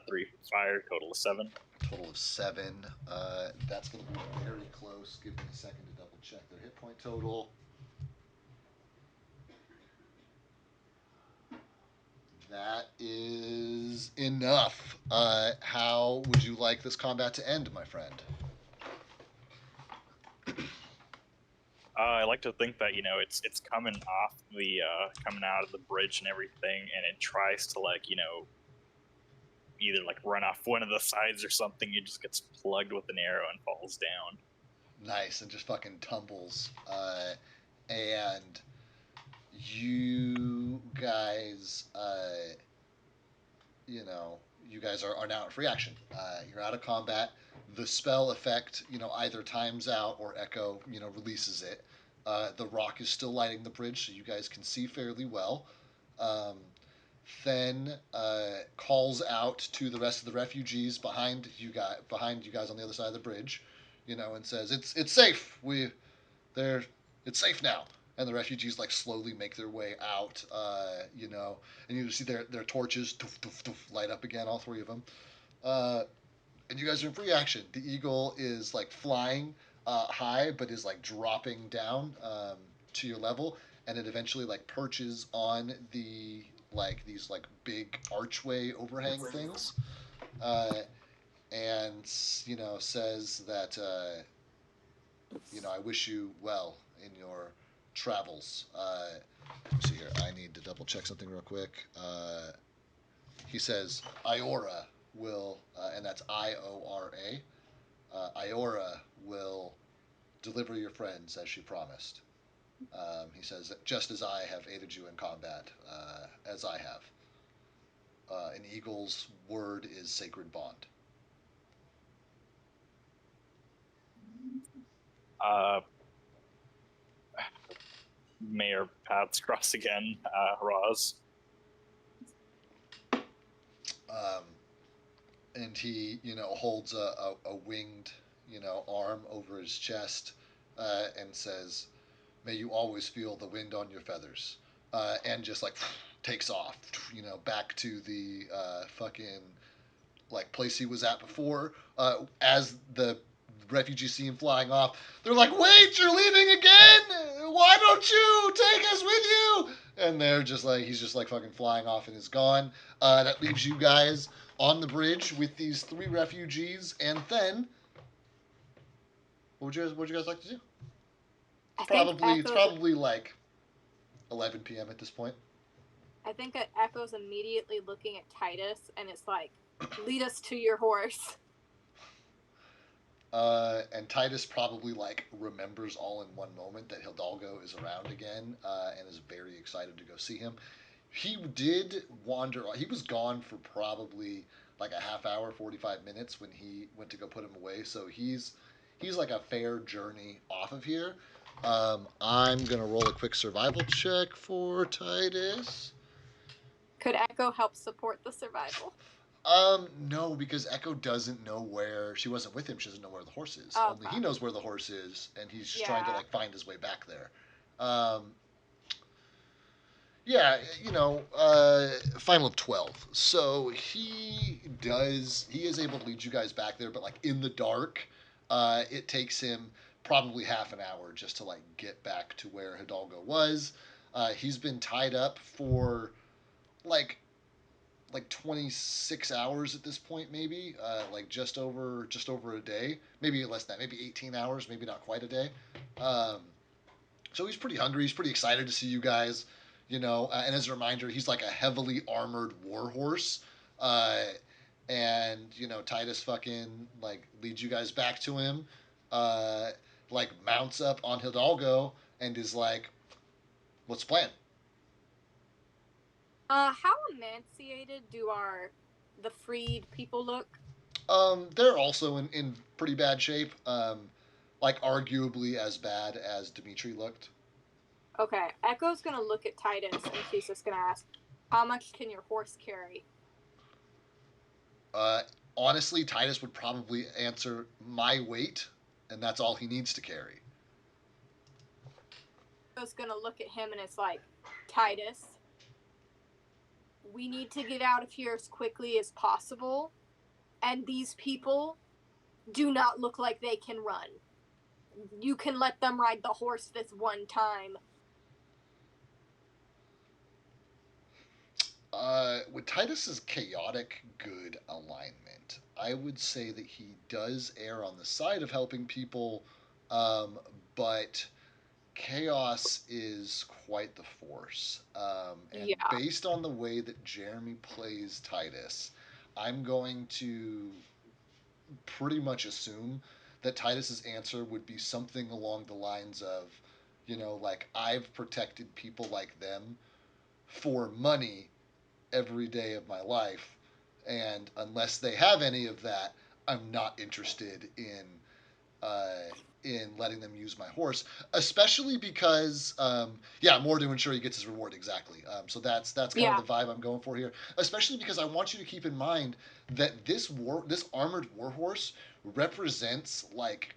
3 fire, total of 7. Total of 7. That's going to be very close. Give me a second to double check their hit point total. That is enough. How would you like this combat to end, my friend? I like to think that it's coming off the coming out of the bridge and everything, and it tries to either run off one of the sides or something. It just gets plugged with an arrow and falls down. Nice, and just fucking tumbles. And you guys, you guys are now at free action. You're out of combat. The spell effect, either times out or Echo, releases it. The rock is still lighting the bridge, so you guys can see fairly well. Then calls out to the rest of the refugees behind you guys on the other side of the bridge, and says, "It's safe. It's safe now." And the refugees slowly make their way out, and you see their torches doof, doof, doof, light up again, all 3 of them. And you guys are in free action. The eagle is flying high, but is dropping down to your level, and it eventually perches on the these big archway overhang things, and says that I wish you well in your travels. Let's see here. I need to double check something real quick. He says Iora will, and that's Iora. Iora will deliver your friends as she promised. He says, just as I have aided you in combat, as I have. An eagle's word is sacred bond. May our paths cross again, Roz. And he, holds a winged, arm over his chest, and says, "May you always feel the wind on your feathers," and just takes off, back to the fucking like place he was at before. As the refugees see him flying off, they're like, "Wait, you're leaving again? Why don't you take us with you?" And they're just like, he's just like fucking flying off and is gone. That leaves you guys on the bridge with these 3 refugees, and then what would you guys like to do? It's probably like 11 p.m. at this point. I think Echo's immediately looking at Titus, and it's like, lead us to your horse. And Titus probably like remembers all in one moment that Hidalgo is around again, and is very excited to go see him. He did wander. He was gone for probably like a half hour, 45 minutes when he went to go put him away. So he's like a fair journey off of here. I'm gonna roll a quick survival check for Titus. Could Echo help support the survival? No, because Echo doesn't know where she wasn't with him. She doesn't know where the horse is. Oh, Only he knows where the horse is, and he's just trying to like find his way back there. Yeah, final of 12. So he is able to lead you guys back there, but like in the dark, it takes him probably half an hour just to like get back to where Hidalgo was. He's been tied up for like 26 hours at this point, maybe like just over a day, maybe less than that, maybe 18 hours, maybe not quite a day. So he's pretty hungry. He's pretty excited to see you guys. And as a reminder, he's like a heavily armored warhorse. And Titus fucking like leads you guys back to him. Like mounts up on Hidalgo and is like, "What's the plan?" How emaciated do the freed people look? They're also in pretty bad shape. Like arguably as bad as Dimitri looked. Okay, Echo's gonna look at Titus and she's just gonna ask, "How much can your horse carry?" Honestly, Titus would probably answer my weight, and that's all he needs to carry. Echo's gonna look at him and it's like, "Titus, we need to get out of here as quickly as possible, and these people do not look like they can run. You can let them ride the horse this one time." With Titus's chaotic good alignment, I would say that he does err on the side of helping people, but chaos is quite the force. And based on the way that Jeremy plays Titus, I'm going to pretty much assume that Titus's answer would be something along the lines of, like, I've protected people like them for money every day of my life, and unless they have any of that, I'm not interested in letting them use my horse, especially because more to ensure he gets his reward, exactly. So that's kind of the vibe I'm going for here, especially because I want you to keep in mind that this armored warhorse represents, like,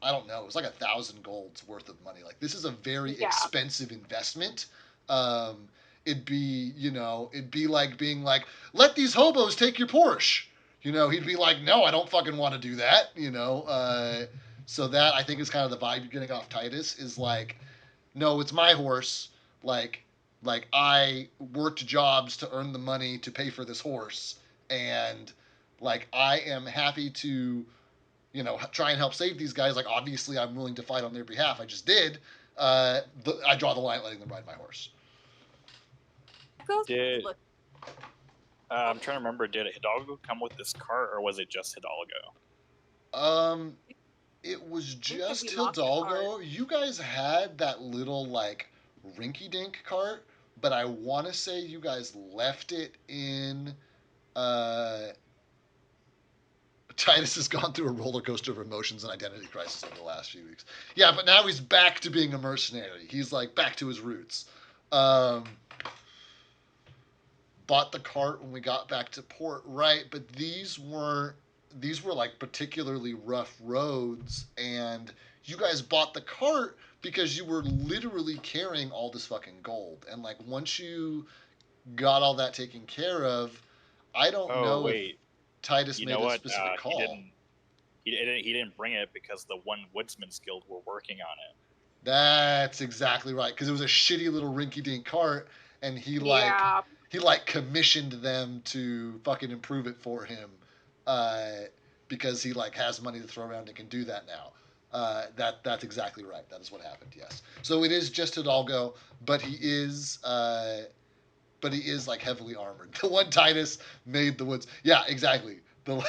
I don't know, it's like 1,000 golds worth of money. Like, this is a very expensive investment. It'd be like being like, "Let these hobos take your Porsche." He'd be like, "No, I don't fucking want to do that." So that, I think, is kind of the vibe you're getting off Titus, is like, "No, it's my horse. Like I worked jobs to earn the money to pay for this horse, and like I am happy to, try and help save these guys. Like, obviously, I'm willing to fight on their behalf. I just did. I draw the line at letting them ride my horse." I'm trying to remember, did Hidalgo come with this cart, or was it just Hidalgo? It was just Hidalgo. You guys had that little, like, rinky-dink cart, but I want to say you guys left it in... Titus has gone through a roller coaster of emotions and identity crisis over the last few weeks. Yeah, but now he's back to being a mercenary. He's, like, back to his roots. Bought the cart when we got back to port, right? But these were like particularly rough roads, and you guys bought the cart because you were literally carrying all this fucking gold. And like, once you got all that taken care of, I don't know. Wait. Titus You made know a what? specific He call. didn't. He didn't bring it because the one Woodsman's Guild were working on it. That's exactly right. Because it was a shitty little rinky-dink cart, and Yeah. he like commissioned them to fucking improve it for him, uh, because he like has money to throw around and can do that now. That's exactly right. That is what happened. Yes. So it is just Hidalgo, but he is like heavily armored. The one Titus made the woods. Yeah, exactly. The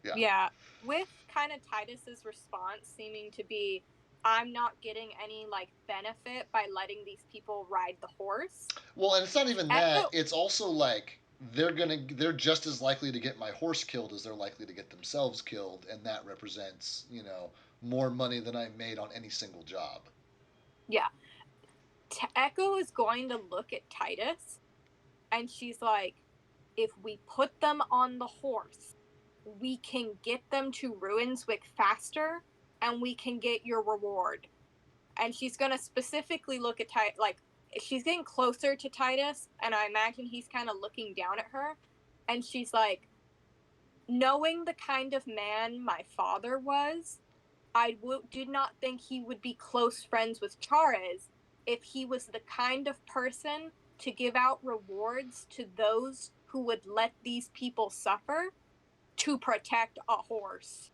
yeah. Yeah. With kind of Titus's response seeming to be, I'm not getting any like benefit by letting these people ride the horse. Well, and it's not even that. Echo. It's also like they're just as likely to get my horse killed as they're likely to get themselves killed, and that represents, more money than I made on any single job. Yeah. Echo is going to look at Titus, and she's like, if we put them on the horse, we can get them to Ruinswick faster, and we can get your reward. And she's gonna specifically look at Titus, like she's getting closer to Titus, and I imagine he's kind of looking down at her, and she's like, knowing the kind of man my father was, did not think he would be close friends with Chares if he was the kind of person to give out rewards to those who would let these people suffer to protect a horse.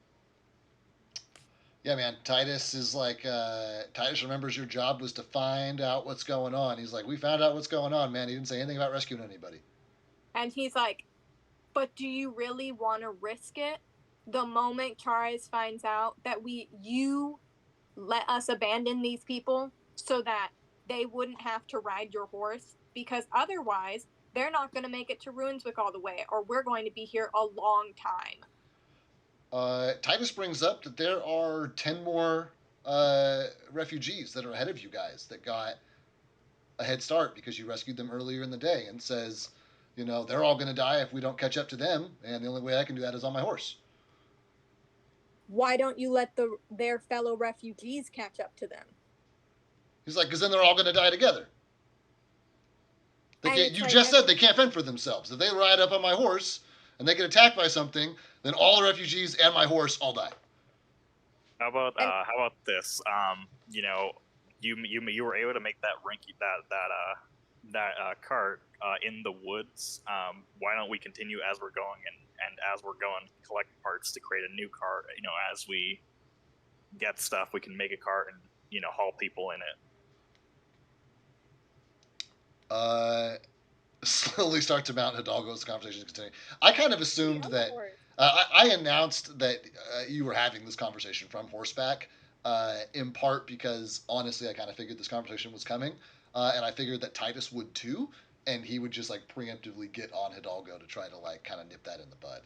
Yeah, man. Titus is like Titus remembers your job was to find out what's going on. He's like, we found out what's going on, man. He didn't say anything about rescuing anybody. And he's like, but do you really want to risk it the moment Chares finds out that you let us abandon these people so that they wouldn't have to ride your horse? Because otherwise, they're not going to make it to Ruinswick all the way, or we're going to be here a long time. Titus brings up that there are 10 more refugees that are ahead of you guys that got a head start because you rescued them earlier in the day, and says, they're all going to die if we don't catch up to them, and the only way I can do that is on my horse. Why don't you let their fellow refugees catch up to them? He's like, because then they're all going to die together. They And can't. it's You like, just said they can't fend for themselves. If they ride up on my horse and they get attacked by something, then all the refugees and my horse all die. How about and this? You were able to make that cart in the woods. Why don't we continue as we're going, and as we're going, collect parts to create a new cart? As we get stuff, we can make a cart and haul people in it. Slowly start to mount Hidalgo's conversation is continuing. I kind of assumed that I announced that you were having this conversation from horseback, in part because honestly, I kind of figured this conversation was coming, and I figured that Titus would too, and he would just like preemptively get on Hidalgo to try to like kind of nip that in the bud.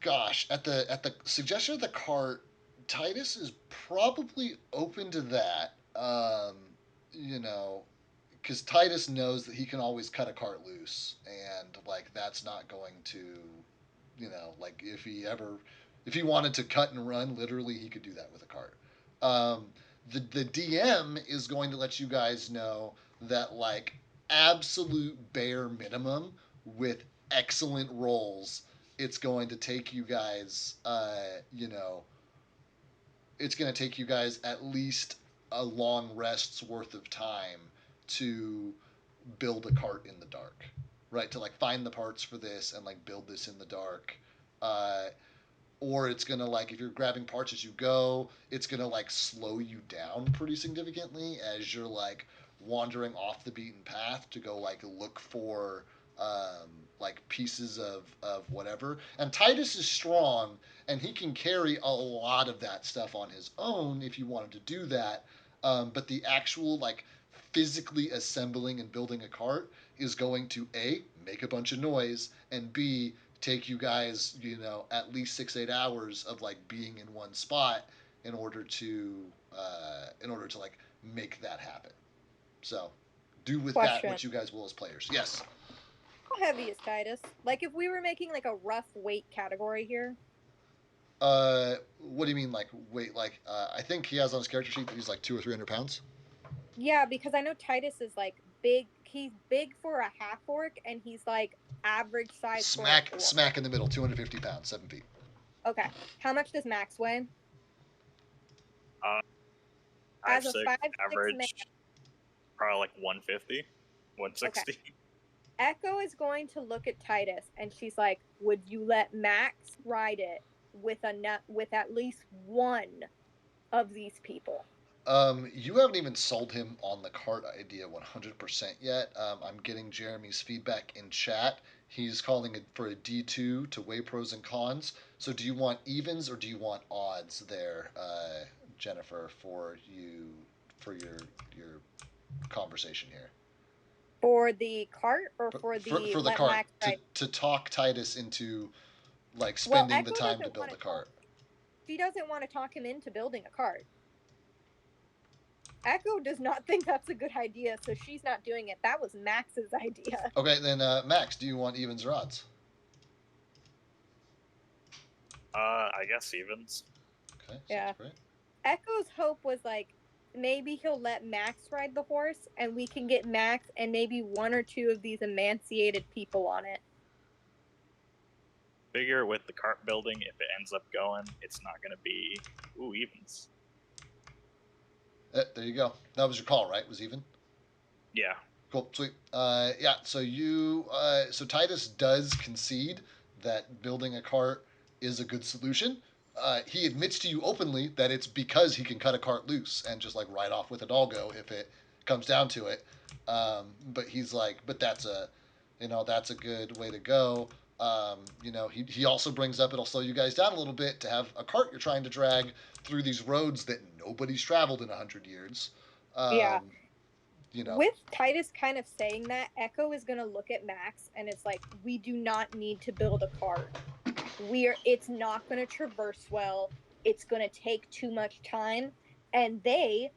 Gosh, at the suggestion of the cart, Titus is probably open to that. You know, because Titus knows that he can always cut a cart loose, and like that's not going to, like if he wanted to cut and run, literally he could do that with a cart. Um, the DM is going to let you guys know that like absolute bare minimum with excellent rolls, it's going to take you guys, it's going to take you guys at least a long rest's worth of time to build a cart in the dark, right? To like find the parts for this and like build this in the dark. Or it's gonna like if you're grabbing parts as you go, it's gonna like slow you down pretty significantly as you're like wandering off the beaten path to go like look for like pieces of whatever. And Titus is strong and he can carry a lot of that stuff on his own if you wanted to do that. But the actual like physically assembling and building a cart is going to A, make a bunch of noise, and B, take you guys, at least 6-8 hours of like being in one spot in order to like make that happen. So, do with that question. what you guys will as players. Yes. How heavy is Titus? Like, if we were making like a rough weight category here. What do you mean, like weight? I think he has on his character sheet that he's like 200 or 300 pounds. Yeah, because I know Titus is like big. He's big for a half orc, and he's like average size for an orc. Smack in the middle, 250 pounds, 7 feet. Okay. How much does Max weigh? Five As a six 5'6" average, man. probably like 150, 160. Okay. Echo is going to look at Titus, and she's like, "Would you let Max ride it with at least one of these people?" You haven't even sold him on the cart idea 100% yet. I'm getting Jeremy's feedback in chat. He's calling it for a D2 to weigh pros and cons. So do you want evens or do you want odds there, Jennifer, for your conversation here? For the cart or for the For the let cart Max ride? to talk Titus into like Well, spending the Echo time to doesn't build want the to talk. cart. She doesn't want to talk him into building a cart. Echo does not think that's a good idea, so she's not doing it. That was Max's idea. Okay, then Max, do you want evens or odds? I guess evens. Okay, Yeah. sounds great. Echo's hope was like maybe he'll let Max ride the horse and we can get Max and maybe one or two of these emaciated people on it. Figure with the cart building, if it ends up going, it's not going to be evens. There you go. That was your call, right? Was even? Yeah. Cool, sweet. Yeah. So so Titus does concede that building a cart is a good solution. He admits to you openly that it's because he can cut a cart loose and just like ride off with a doggo if it comes down to it. But he's like, but that's a good way to go. He also brings up it'll slow you guys down a little bit to have a cart you're trying to drag through these roads that nobody's traveled in 100 years. Yeah. You know, With Titus kind of saying that, Echo is going to look at Max and it's like, we do not need to build a cart. It's not going to traverse well. It's going to take too much time, and they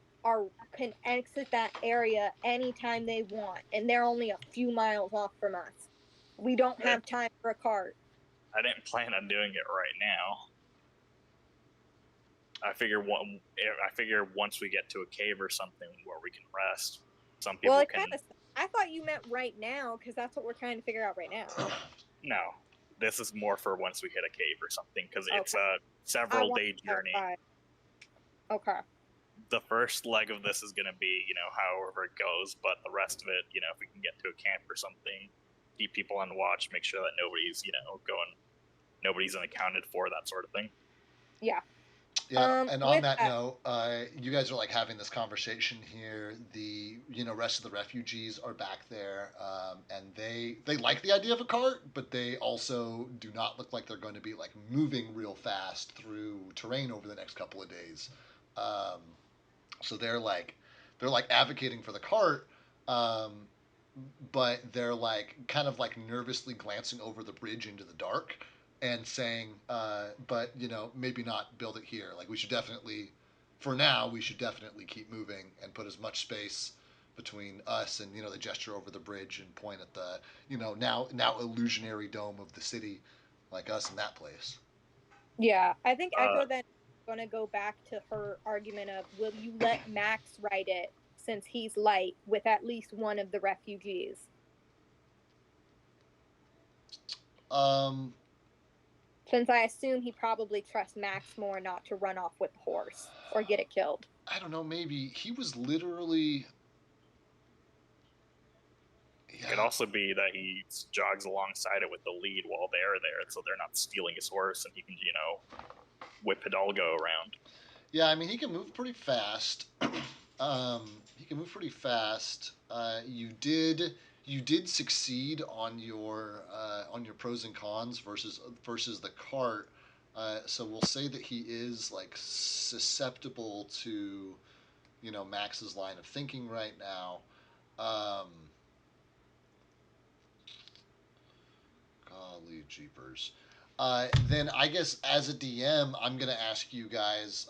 can exit that area anytime they want, and they're only a few miles off from us. We don't have time for a cart. I didn't plan on doing it right now. I figure once we get to a cave or something where we can rest, some people can. I thought you meant right now because that's what we're trying to figure out right now. No, this is more for once we hit a cave or something because it's a several-day journey. Okay. The first leg of this is going to be, however it goes, but the rest of it, if we can get to a camp or something, keep people on watch, make sure that nobody's unaccounted for, that sort of thing. Yeah. Yeah, and on that note, you guys are like having this conversation here. The rest of the refugees are back there, and they like the idea of a cart, but they also do not look like they're going to be like moving real fast through terrain over the next couple of days. So they're like advocating for the cart, but they're like kind of like nervously glancing over the bridge into the dark and saying, but maybe not build it here. Like we should definitely, for now, we should definitely keep moving and put as much space between us and the gesture over the bridge and point at the now illusionary dome of the city, like us in that place. Yeah, I think Echo then is going to go back to her argument of, will you let Max ride it since he's light with at least one of the refugees? Since I assume he probably trusts Max more not to run off with the horse or get it killed. I don't know, maybe. He was literally... Yeah. It could also be that he jogs alongside it with the lead while they're there, so they're not stealing his horse, and he can, whip Hidalgo around. Yeah, I mean, he can move pretty fast. You did succeed on your pros and cons versus the cart. So we'll say that he is like susceptible to, Max's line of thinking right now. Golly jeepers. Then I guess as a DM, I'm gonna ask you guys,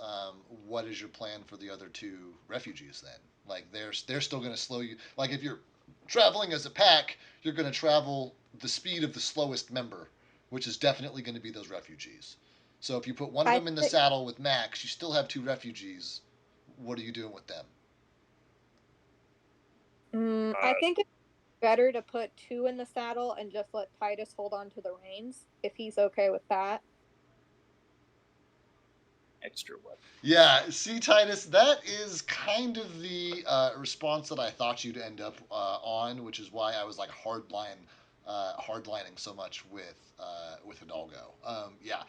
what is your plan for the other two refugees? Then, like, they're still gonna slow you. Like, if you're traveling as a pack, you're gonna travel the speed of the slowest member, which is definitely going to be those refugees. So if you put one of them in the saddle with Max, you still have two refugees. What are you doing with them? I think it's better to put 2 in the saddle and just let Titus hold on to the reins, if he's okay with that. Extra weapon. Yeah, see, Titus, that is kind of the response that I thought you'd end up on, which is why I was like hardlining so much with Hidalgo. Yeah,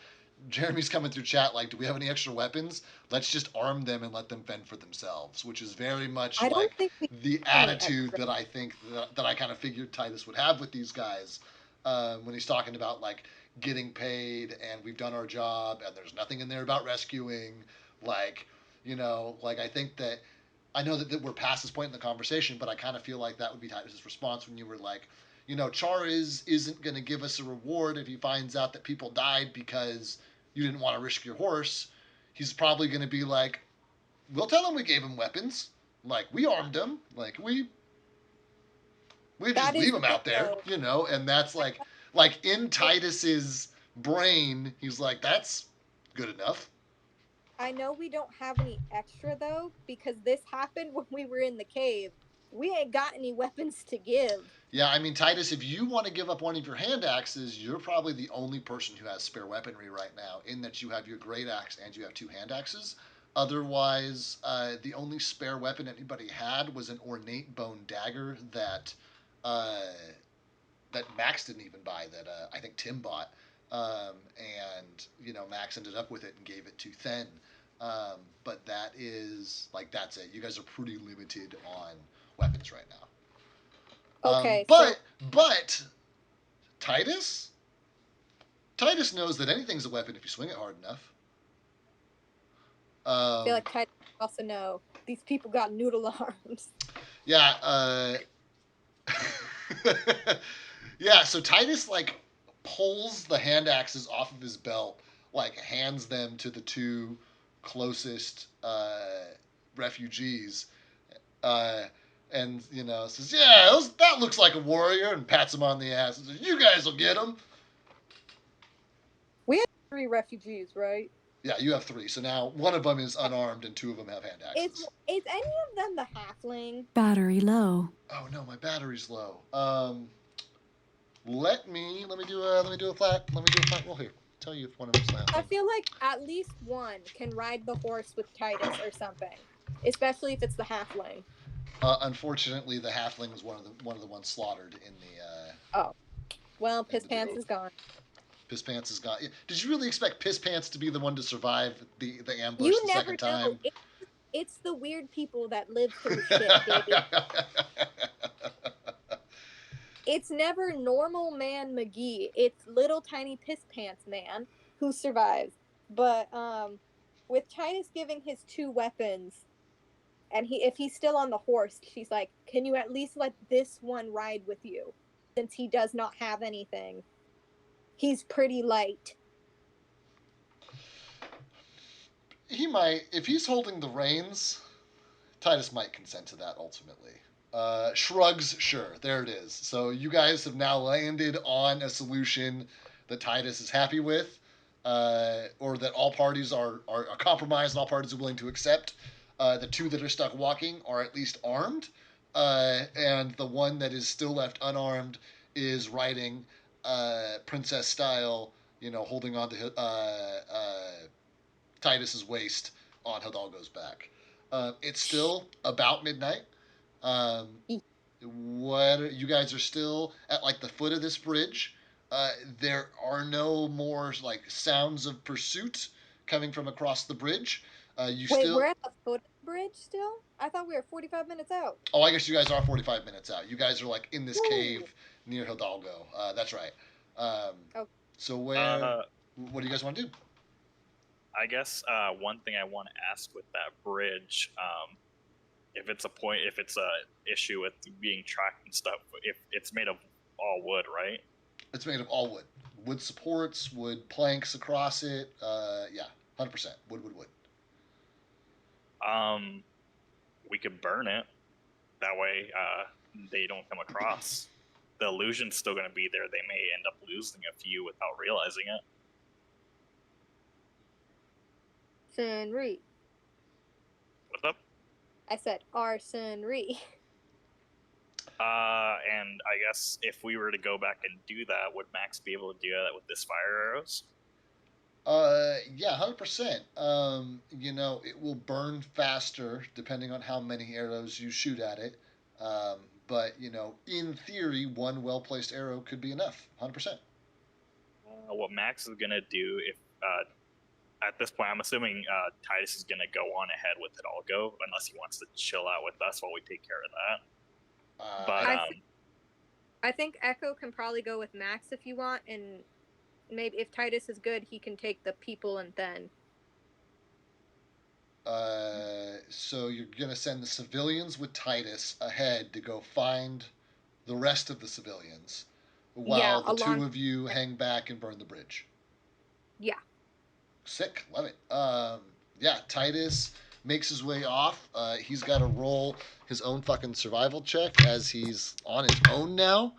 Jeremy's coming through chat like, do we have any extra weapons? Let's just arm them and let them fend for themselves, which is very much I don't like think we the have any attitude extra. that I think that I kind of figured Titus would have with these guys when he's talking about like getting paid and we've done our job and there's nothing in there about rescuing. Like, like I think that I know that we're past this point in the conversation, but I kind of feel like that would be Titus's response when you were like, Char isn't going to give us a reward if he finds out that people died because you didn't want to risk your horse. He's probably going to be like, we'll tell him we gave him weapons. Like, we armed him. Like, we just That is leave the him thing, out there, though. and that's like in Titus's brain, he's like, that's good enough. I know we don't have any extra, though, because this happened when we were in the cave. We ain't got any weapons to give. Yeah, I mean, Titus, if you want to give up one of your hand axes, you're probably the only person who has spare weaponry right now, in that you have your great axe and you have 2 hand axes. Otherwise, the only spare weapon anybody had was an ornate bone dagger uh, that Max didn't even buy, that I think Tim bought. And, Max ended up with it and gave it to Then. But that's it. You guys are pretty limited on weapons right now. Okay, so But Titus knows that anything's a weapon if you swing it hard enough. I feel like Titus also know these people got noodle arms. Yeah. Yeah. So Titus like pulls the hand axes off of his belt, like hands them to the 2 closest refugees, and says, "Yeah, that looks like a warrior," and pats him on the ass and says, "You guys will get him." We have 3 refugees, right? Yeah, you have 3. So now one of them is unarmed and 2 of them have hand axes. Is any of them the halfling? Battery low. Oh no, my battery's low. Let me do a flat roll here. Tell you if one of them's the I halfling. feel like at least one can ride the horse with Titus or something, especially if it's the halfling. Unfortunately, the halfling was one of the ones slaughtered in the. Oh, well, Piss Pants is gone. Piss Pants is gone. Did you really expect Piss Pants to be the one to survive the ambush You the never second know. time? It's the weird people that live through shit, Gabe. It's never normal man McGee. It's little tiny Piss Pants man who survives. But with Titus giving his 2 weapons, and if he's still on the horse, she's like, "Can you at least let this one ride with you, since he does not have anything? He's pretty light." He might, if he's holding the reins, Titus might consent to that ultimately. Shrugs, sure, there it is. So you guys have now landed on a solution that Titus is happy with, or that all parties are a compromise and all parties are willing to accept. The 2 that are stuck walking are at least armed, and the one that is still left unarmed is riding princess style, holding on to Titus's waist on Hidalgo's back. It's still about midnight. Um, you guys are still at like the foot of this bridge. There are no more like sounds of pursuit coming from across the bridge. We're at the foot of the bridge still? I thought we were 45 minutes out. Oh, I guess you guys are 45 minutes out. You guys are like in this cave near Hidalgo. That's right. Oh. So what do you guys want to do? I guess one thing I want to ask with that bridge, if it's a issue with being tracked and stuff, if it's made of all wood, right? It's made of all wood. Wood supports, wood planks across it. Yeah, 100%. Wood. We could burn it. That way, they don't come across. The illusion's still going to be there. They may end up losing a few without realizing it. Sunri. What's up? I said Sunri. And I guess if we were to go back and do that, would Max be able to do that with this fire arrows? Yeah, 100%. It will burn faster depending on how many arrows you shoot at it. But in theory, one well placed arrow could be enough. 100%. What Max is gonna do if at this point, I'm assuming Titus is gonna go on ahead with Hidalgo, unless he wants to chill out with us while we take care of that. But I think Echo can probably go with Max if you want, and maybe if Titus is good, he can take the people and then. So you're gonna send the civilians with Titus ahead to go find the rest of the civilians, while the two of you hang back and burn the bridge. Yeah. Sick, love it. Yeah, Titus makes his way off. He's got to roll his own fucking survival check as he's on his own now.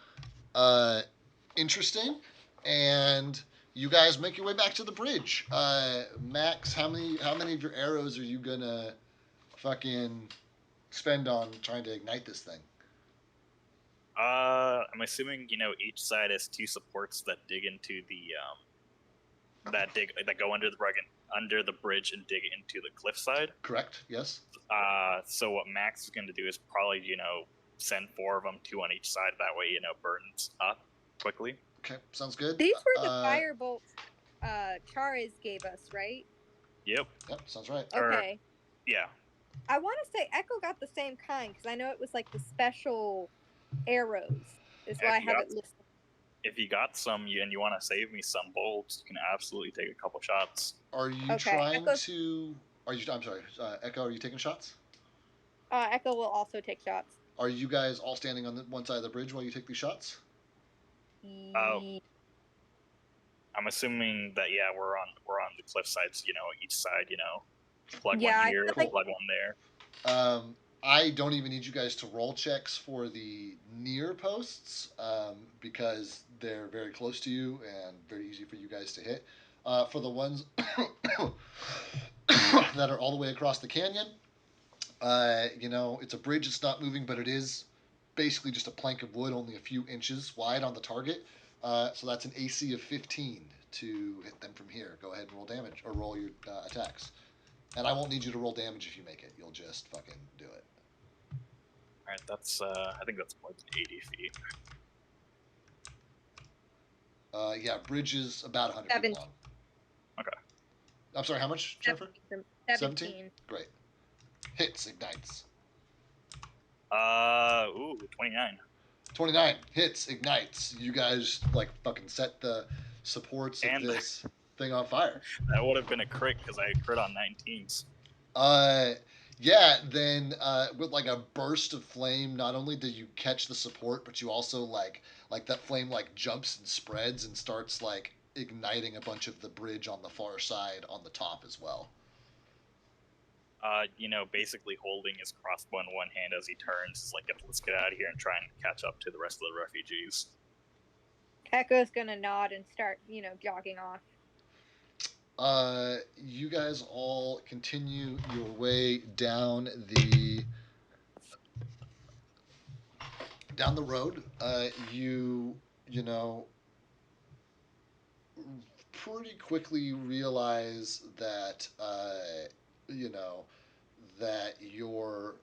Interesting. And you guys make your way back to the bridge. Max, how many of your arrows are you gonna fucking spend on trying to ignite this thing? I'm assuming each side has two supports that dig into the that go under the bridge and dig into the cliffside. Correct. Yes. So what Max is going to do is probably send 4 of them, 2 on each side. That way burns up quickly. Okay, sounds good. These were the fire bolts Chares gave us, right? Yep. Yep, sounds right. Okay. Yeah. I want to say Echo got the same kind because I know it was like the special arrows. Is why I have it listed. If you got some and you want to save me some bolts, you can absolutely take a couple shots. Are you trying to? I'm sorry, Echo. Are you taking shots? Echo will also take shots. Are you guys all standing on one side of the bridge while you take these shots? I'm assuming that we're on the cliff sides. Each side. Plug one here, plug one there. I don't even need you guys to roll checks for the near posts because they're very close to you and very easy for you guys to hit. For the ones that are all the way across the canyon, it's a bridge. It's not moving, but it is basically just a plank of wood, only a few inches wide on the target. So that's an AC of 15 to hit them from here. Go ahead and roll damage or roll your attacks. And I won't need you to roll damage if you make it. You'll just fucking do it. All right, that's I think that's more than 80 feet. Yeah, bridge is about 100 feet long. Okay. I'm sorry, how much, Jennifer? 17. Great. Hits, ignites. 29. 29 hits, ignites. You guys fucking set the supports of this thing on fire. That would have been a crit because I crit on 19s. Yeah, then with a burst of flame, not only do you catch the support, but you also like that flame jumps and spreads and starts igniting a bunch of the bridge on the far side on the top as well. Basically holding his crossbow in one hand as he turns is let's get out of here and try and catch up to the rest of the refugees. Echo's gonna nod and start, jogging off. You guys all continue your way down the road. You pretty quickly realize that that you're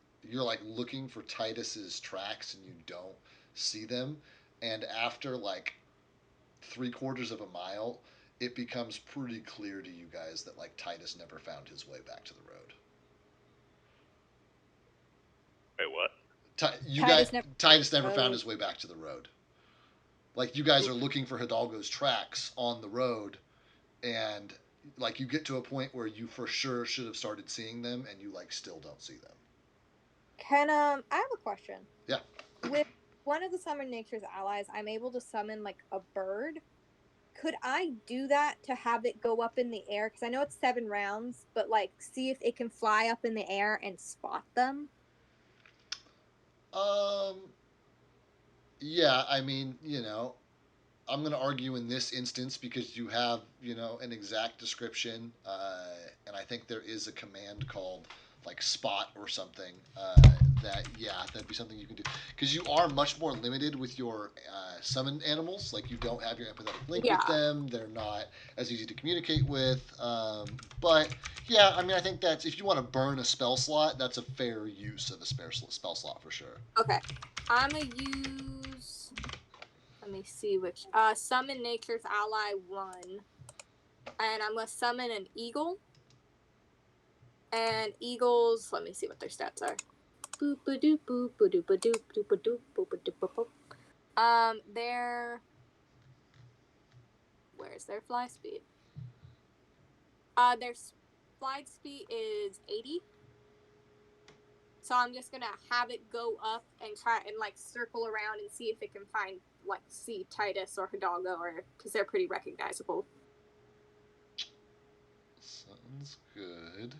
looking for Titus's tracks and you don't see them, and after 3/4 of a mile, it becomes pretty clear to you guys that Titus never found his way back to the road. Wait, what? Titus never found his way back to the road. You guys are looking for Hidalgo's tracks on the road, and you get to a point where you for sure should have started seeing them, and you still don't see them. I have a question. Yeah. With one of the Summon Nature's allies, I'm able to summon a bird. Could I do that to have it go up in the air? Because I know it's 7 rounds, but see if it can fly up in the air and spot them. Yeah, I mean, I'm going to argue in this instance because you have, an exact description, and I think there is a command called like spot or something, that'd be something you can do because you are much more limited with your summoned animals. Like you don't have your empathetic link with Yeah. them; they're not as easy to communicate with. But yeah, I mean, I think that's if you want to burn a spell slot, that's a fair use of a spell slot for sure. Okay. I'm gonna use. Let me see which. Summon Nature's Ally 1. And I'm gonna summon an eagle. And eagles, let me see what their stats are. Boop a doop boop a doop a doop doop a doop boop a doop boop. Their where's their fly speed? Their flight speed is 80. So I'm just gonna have it go up and try and like circle around and see if it can find see Titus or Hidalgo or because they're pretty recognizable. Sounds good.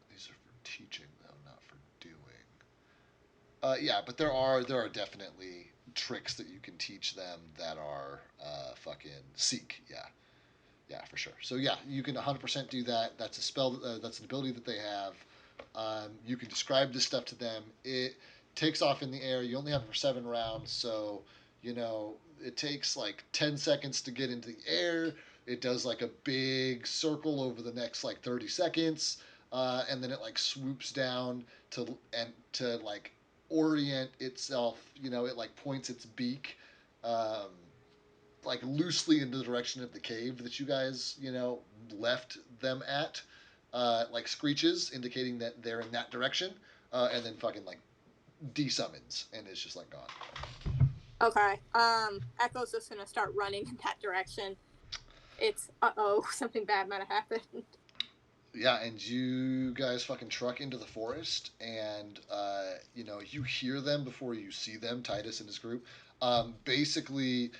These are for teaching though, not for doing. Yeah, but there are definitely tricks that you can teach them that are fucking seek. Yeah, yeah, for sure. So yeah, you can 100% do that. That's a spell. That's an ability that they have. You can describe this stuff to them. It takes off in the air. You only have it for 7 rounds, so it takes like 10 seconds to get into the air. It does like a big circle over the next like 30 seconds, and then it like swoops down to like orient itself. It like points its beak. Um, like loosely in the direction of the cave that you guys, left them at, like screeches, indicating that they're in that direction, and then fucking like desummons and it's just like gone. Okay. Echo's just gonna start running in that direction. It's something bad might have happened. Yeah, and you guys fucking truck into the forest, and you hear them before you see them. Titus and his group. Basically,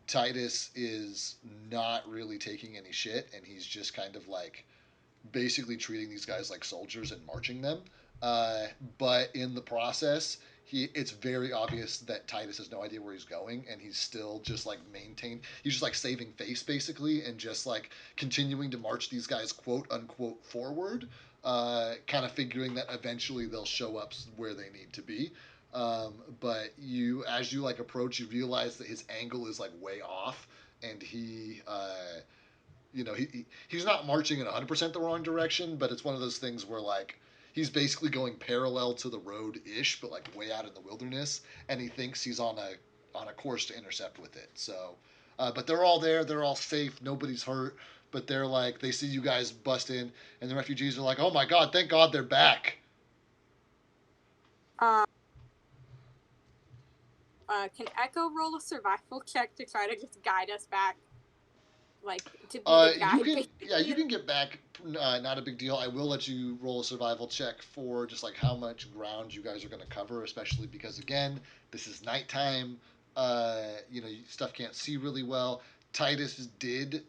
Titus is not really taking any shit, and he's just kind of like basically treating these guys like soldiers and marching them. Uh, but in the process, it's very obvious that Titus has no idea where he's going, and he's still just like He's just like saving face basically, and just like continuing to march these guys quote unquote forward. Kind of figuring that eventually they'll show up where they need to be. But as you like approach, you realize that his angle is like way off, and he's not marching in 100% the wrong direction, but it's one of those things where like he's basically going parallel to the road ish, but like way out in the wilderness, and he thinks he's on a course to intercept with it. So, but they're all there, they're all safe, nobody's hurt, but they're like they see you guys bust in, and the refugees are like, oh my god, thank God they're back. Can Echo roll a survival check to try to just guide us back? Like to be the guide. You can get back. Not a big deal. I will let you roll a survival check for just like how much ground you guys are going to cover, especially because again, this is nighttime. Stuff can't see really well. Titus did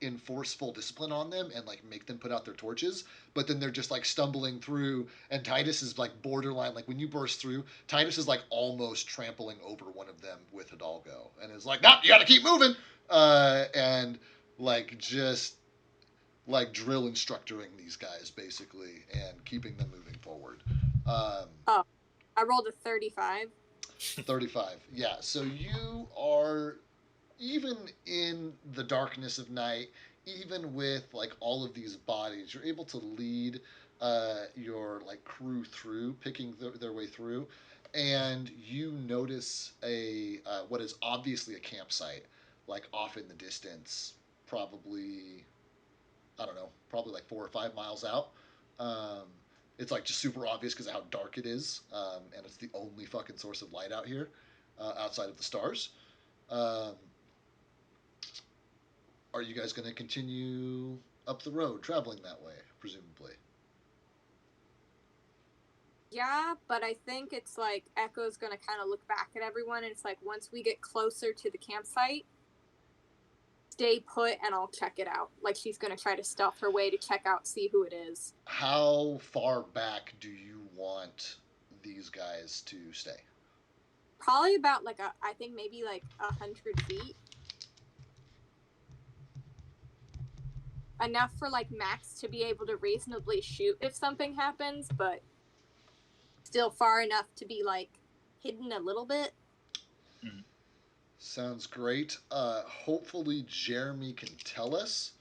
enforce full discipline on them and like make them put out their torches, but then they're just like stumbling through, and Titus is like borderline. Like when you burst through, Titus is like almost trampling over one of them with Hidalgo, and is like, "Nah, you got to keep moving." And like just like drill instructoring these guys basically and keeping them moving forward. I rolled a 35. 35. Yeah. So you are even in the darkness of night, even with like all of these bodies, you're able to lead your like crew through, picking their way through, and you notice a what is obviously a campsite, like off in the distance, probably I don't know, probably like 4 or 5 miles out. Um, it's like just super obvious because of how dark it is, and it's the only fucking source of light out here, outside of the stars. Um, are you guys going to continue up the road, traveling that way, presumably? Yeah, but I think it's like Echo's gonna kind of look back at everyone, and it's like once we get closer to the campsite, stay put, and I'll check it out. Like she's gonna try to stealth her way to check out, see who it is. How far back do you want these guys to stay? Probably about I think maybe like 100 feet. enough for like Max to be able to reasonably shoot if something happens, but still far enough to be like hidden a little bit. Sounds great. Hopefully, Jeremy can tell us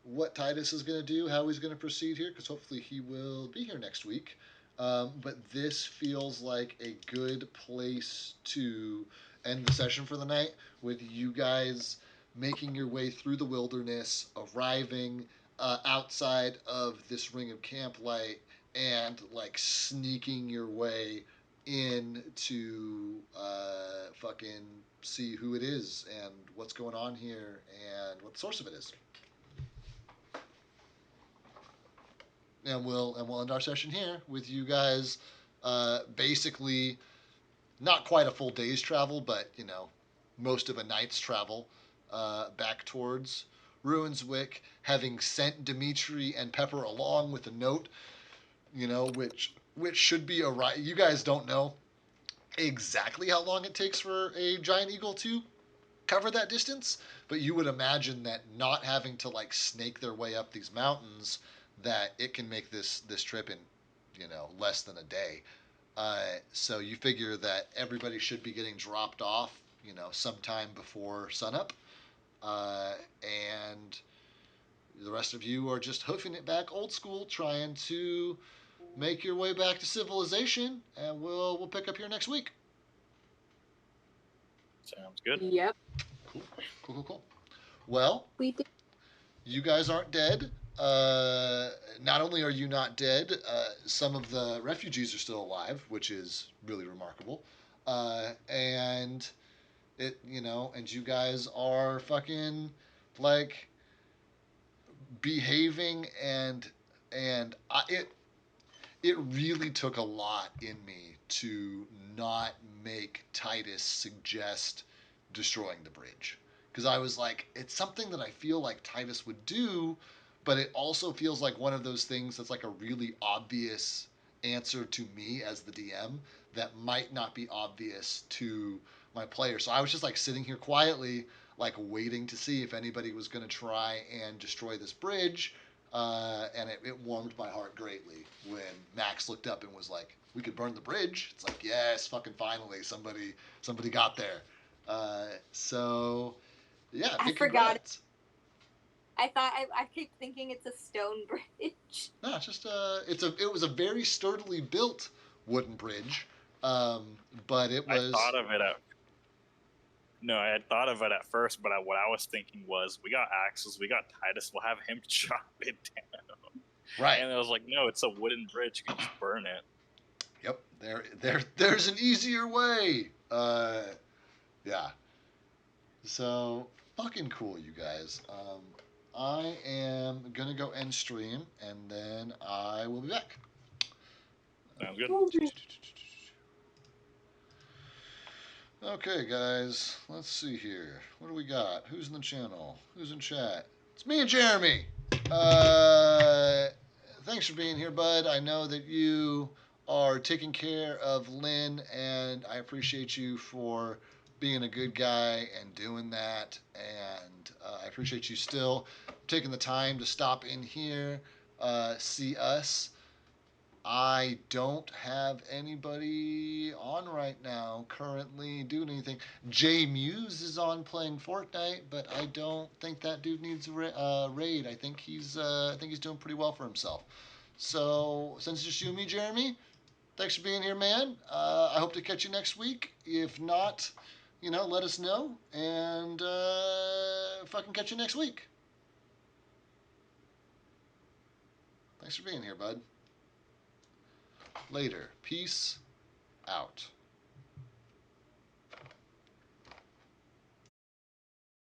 what Titus is going to do, how he's going to proceed here, because hopefully he will be here next week. But this feels like a good place to end the session for the night, with you guys making your way through the wilderness, arriving outside of this ring of camplight, and like sneaking your way in to fucking see who it is and what's going on here and what the source of it is. And we'll end our session here with you guys basically not quite a full day's travel, but most of a night's travel back towards Ruinswick, having sent Dimitri and Pepper along with a note, which should be you guys don't know exactly how long it takes for a giant eagle to cover that distance, but you would imagine that not having to like snake their way up these mountains, that it can make this trip in less than a day. So you figure that everybody should be getting dropped off sometime before sunup, and the rest of you are just hoofing it back old school, trying to make your way back to civilization, and we'll pick up here next week. Sounds good. Yep. Cool. Well, We did. you guys aren't dead. Not only are you not dead, some of the refugees are still alive, which is really remarkable. And and you guys are fucking like behaving, and it really took a lot in me to not make Titus suggest destroying the bridge. Because I was like, it's something that I feel like Titus would do, but it also feels like one of those things that's like a really obvious answer to me as the DM that might not be obvious to my player. So I was just like sitting here quietly, like waiting to see if anybody was going to try and destroy this bridge. And it warmed my heart greatly when Max looked up and was like, "We could burn the bridge." It's like, yes, fucking finally, somebody got there. So yeah, I big forgot. congrats. I keep thinking it's a stone bridge. No, it's just it was a very sturdily built wooden bridge, but it was. I had thought of it at first, but what I was thinking was, we got axes, we got Titus, we'll have him chop it down. Right. And I was like, no, it's a wooden bridge, you can just burn it. Yep. There's an easier way. Yeah. So fucking cool, you guys. I am gonna go end stream, and then I will be back. Sounds good. Okay, guys, let's see here. What do we got? Who's in the channel? Who's in chat? It's me and Jeremy. Thanks for being here, bud. I know that you are taking care of Lynn, and I appreciate you for being a good guy and doing that. And I appreciate you still taking the time to stop in here, see us. I don't have anybody on right now currently doing anything. Jay Muse is on playing Fortnite, but I don't think that dude needs a raid. I think he's doing pretty well for himself. So since it's just you and me, Jeremy, thanks for being here, man. I hope to catch you next week. If not, let us know, and fucking catch you next week. Thanks for being here, bud. Later. Peace out.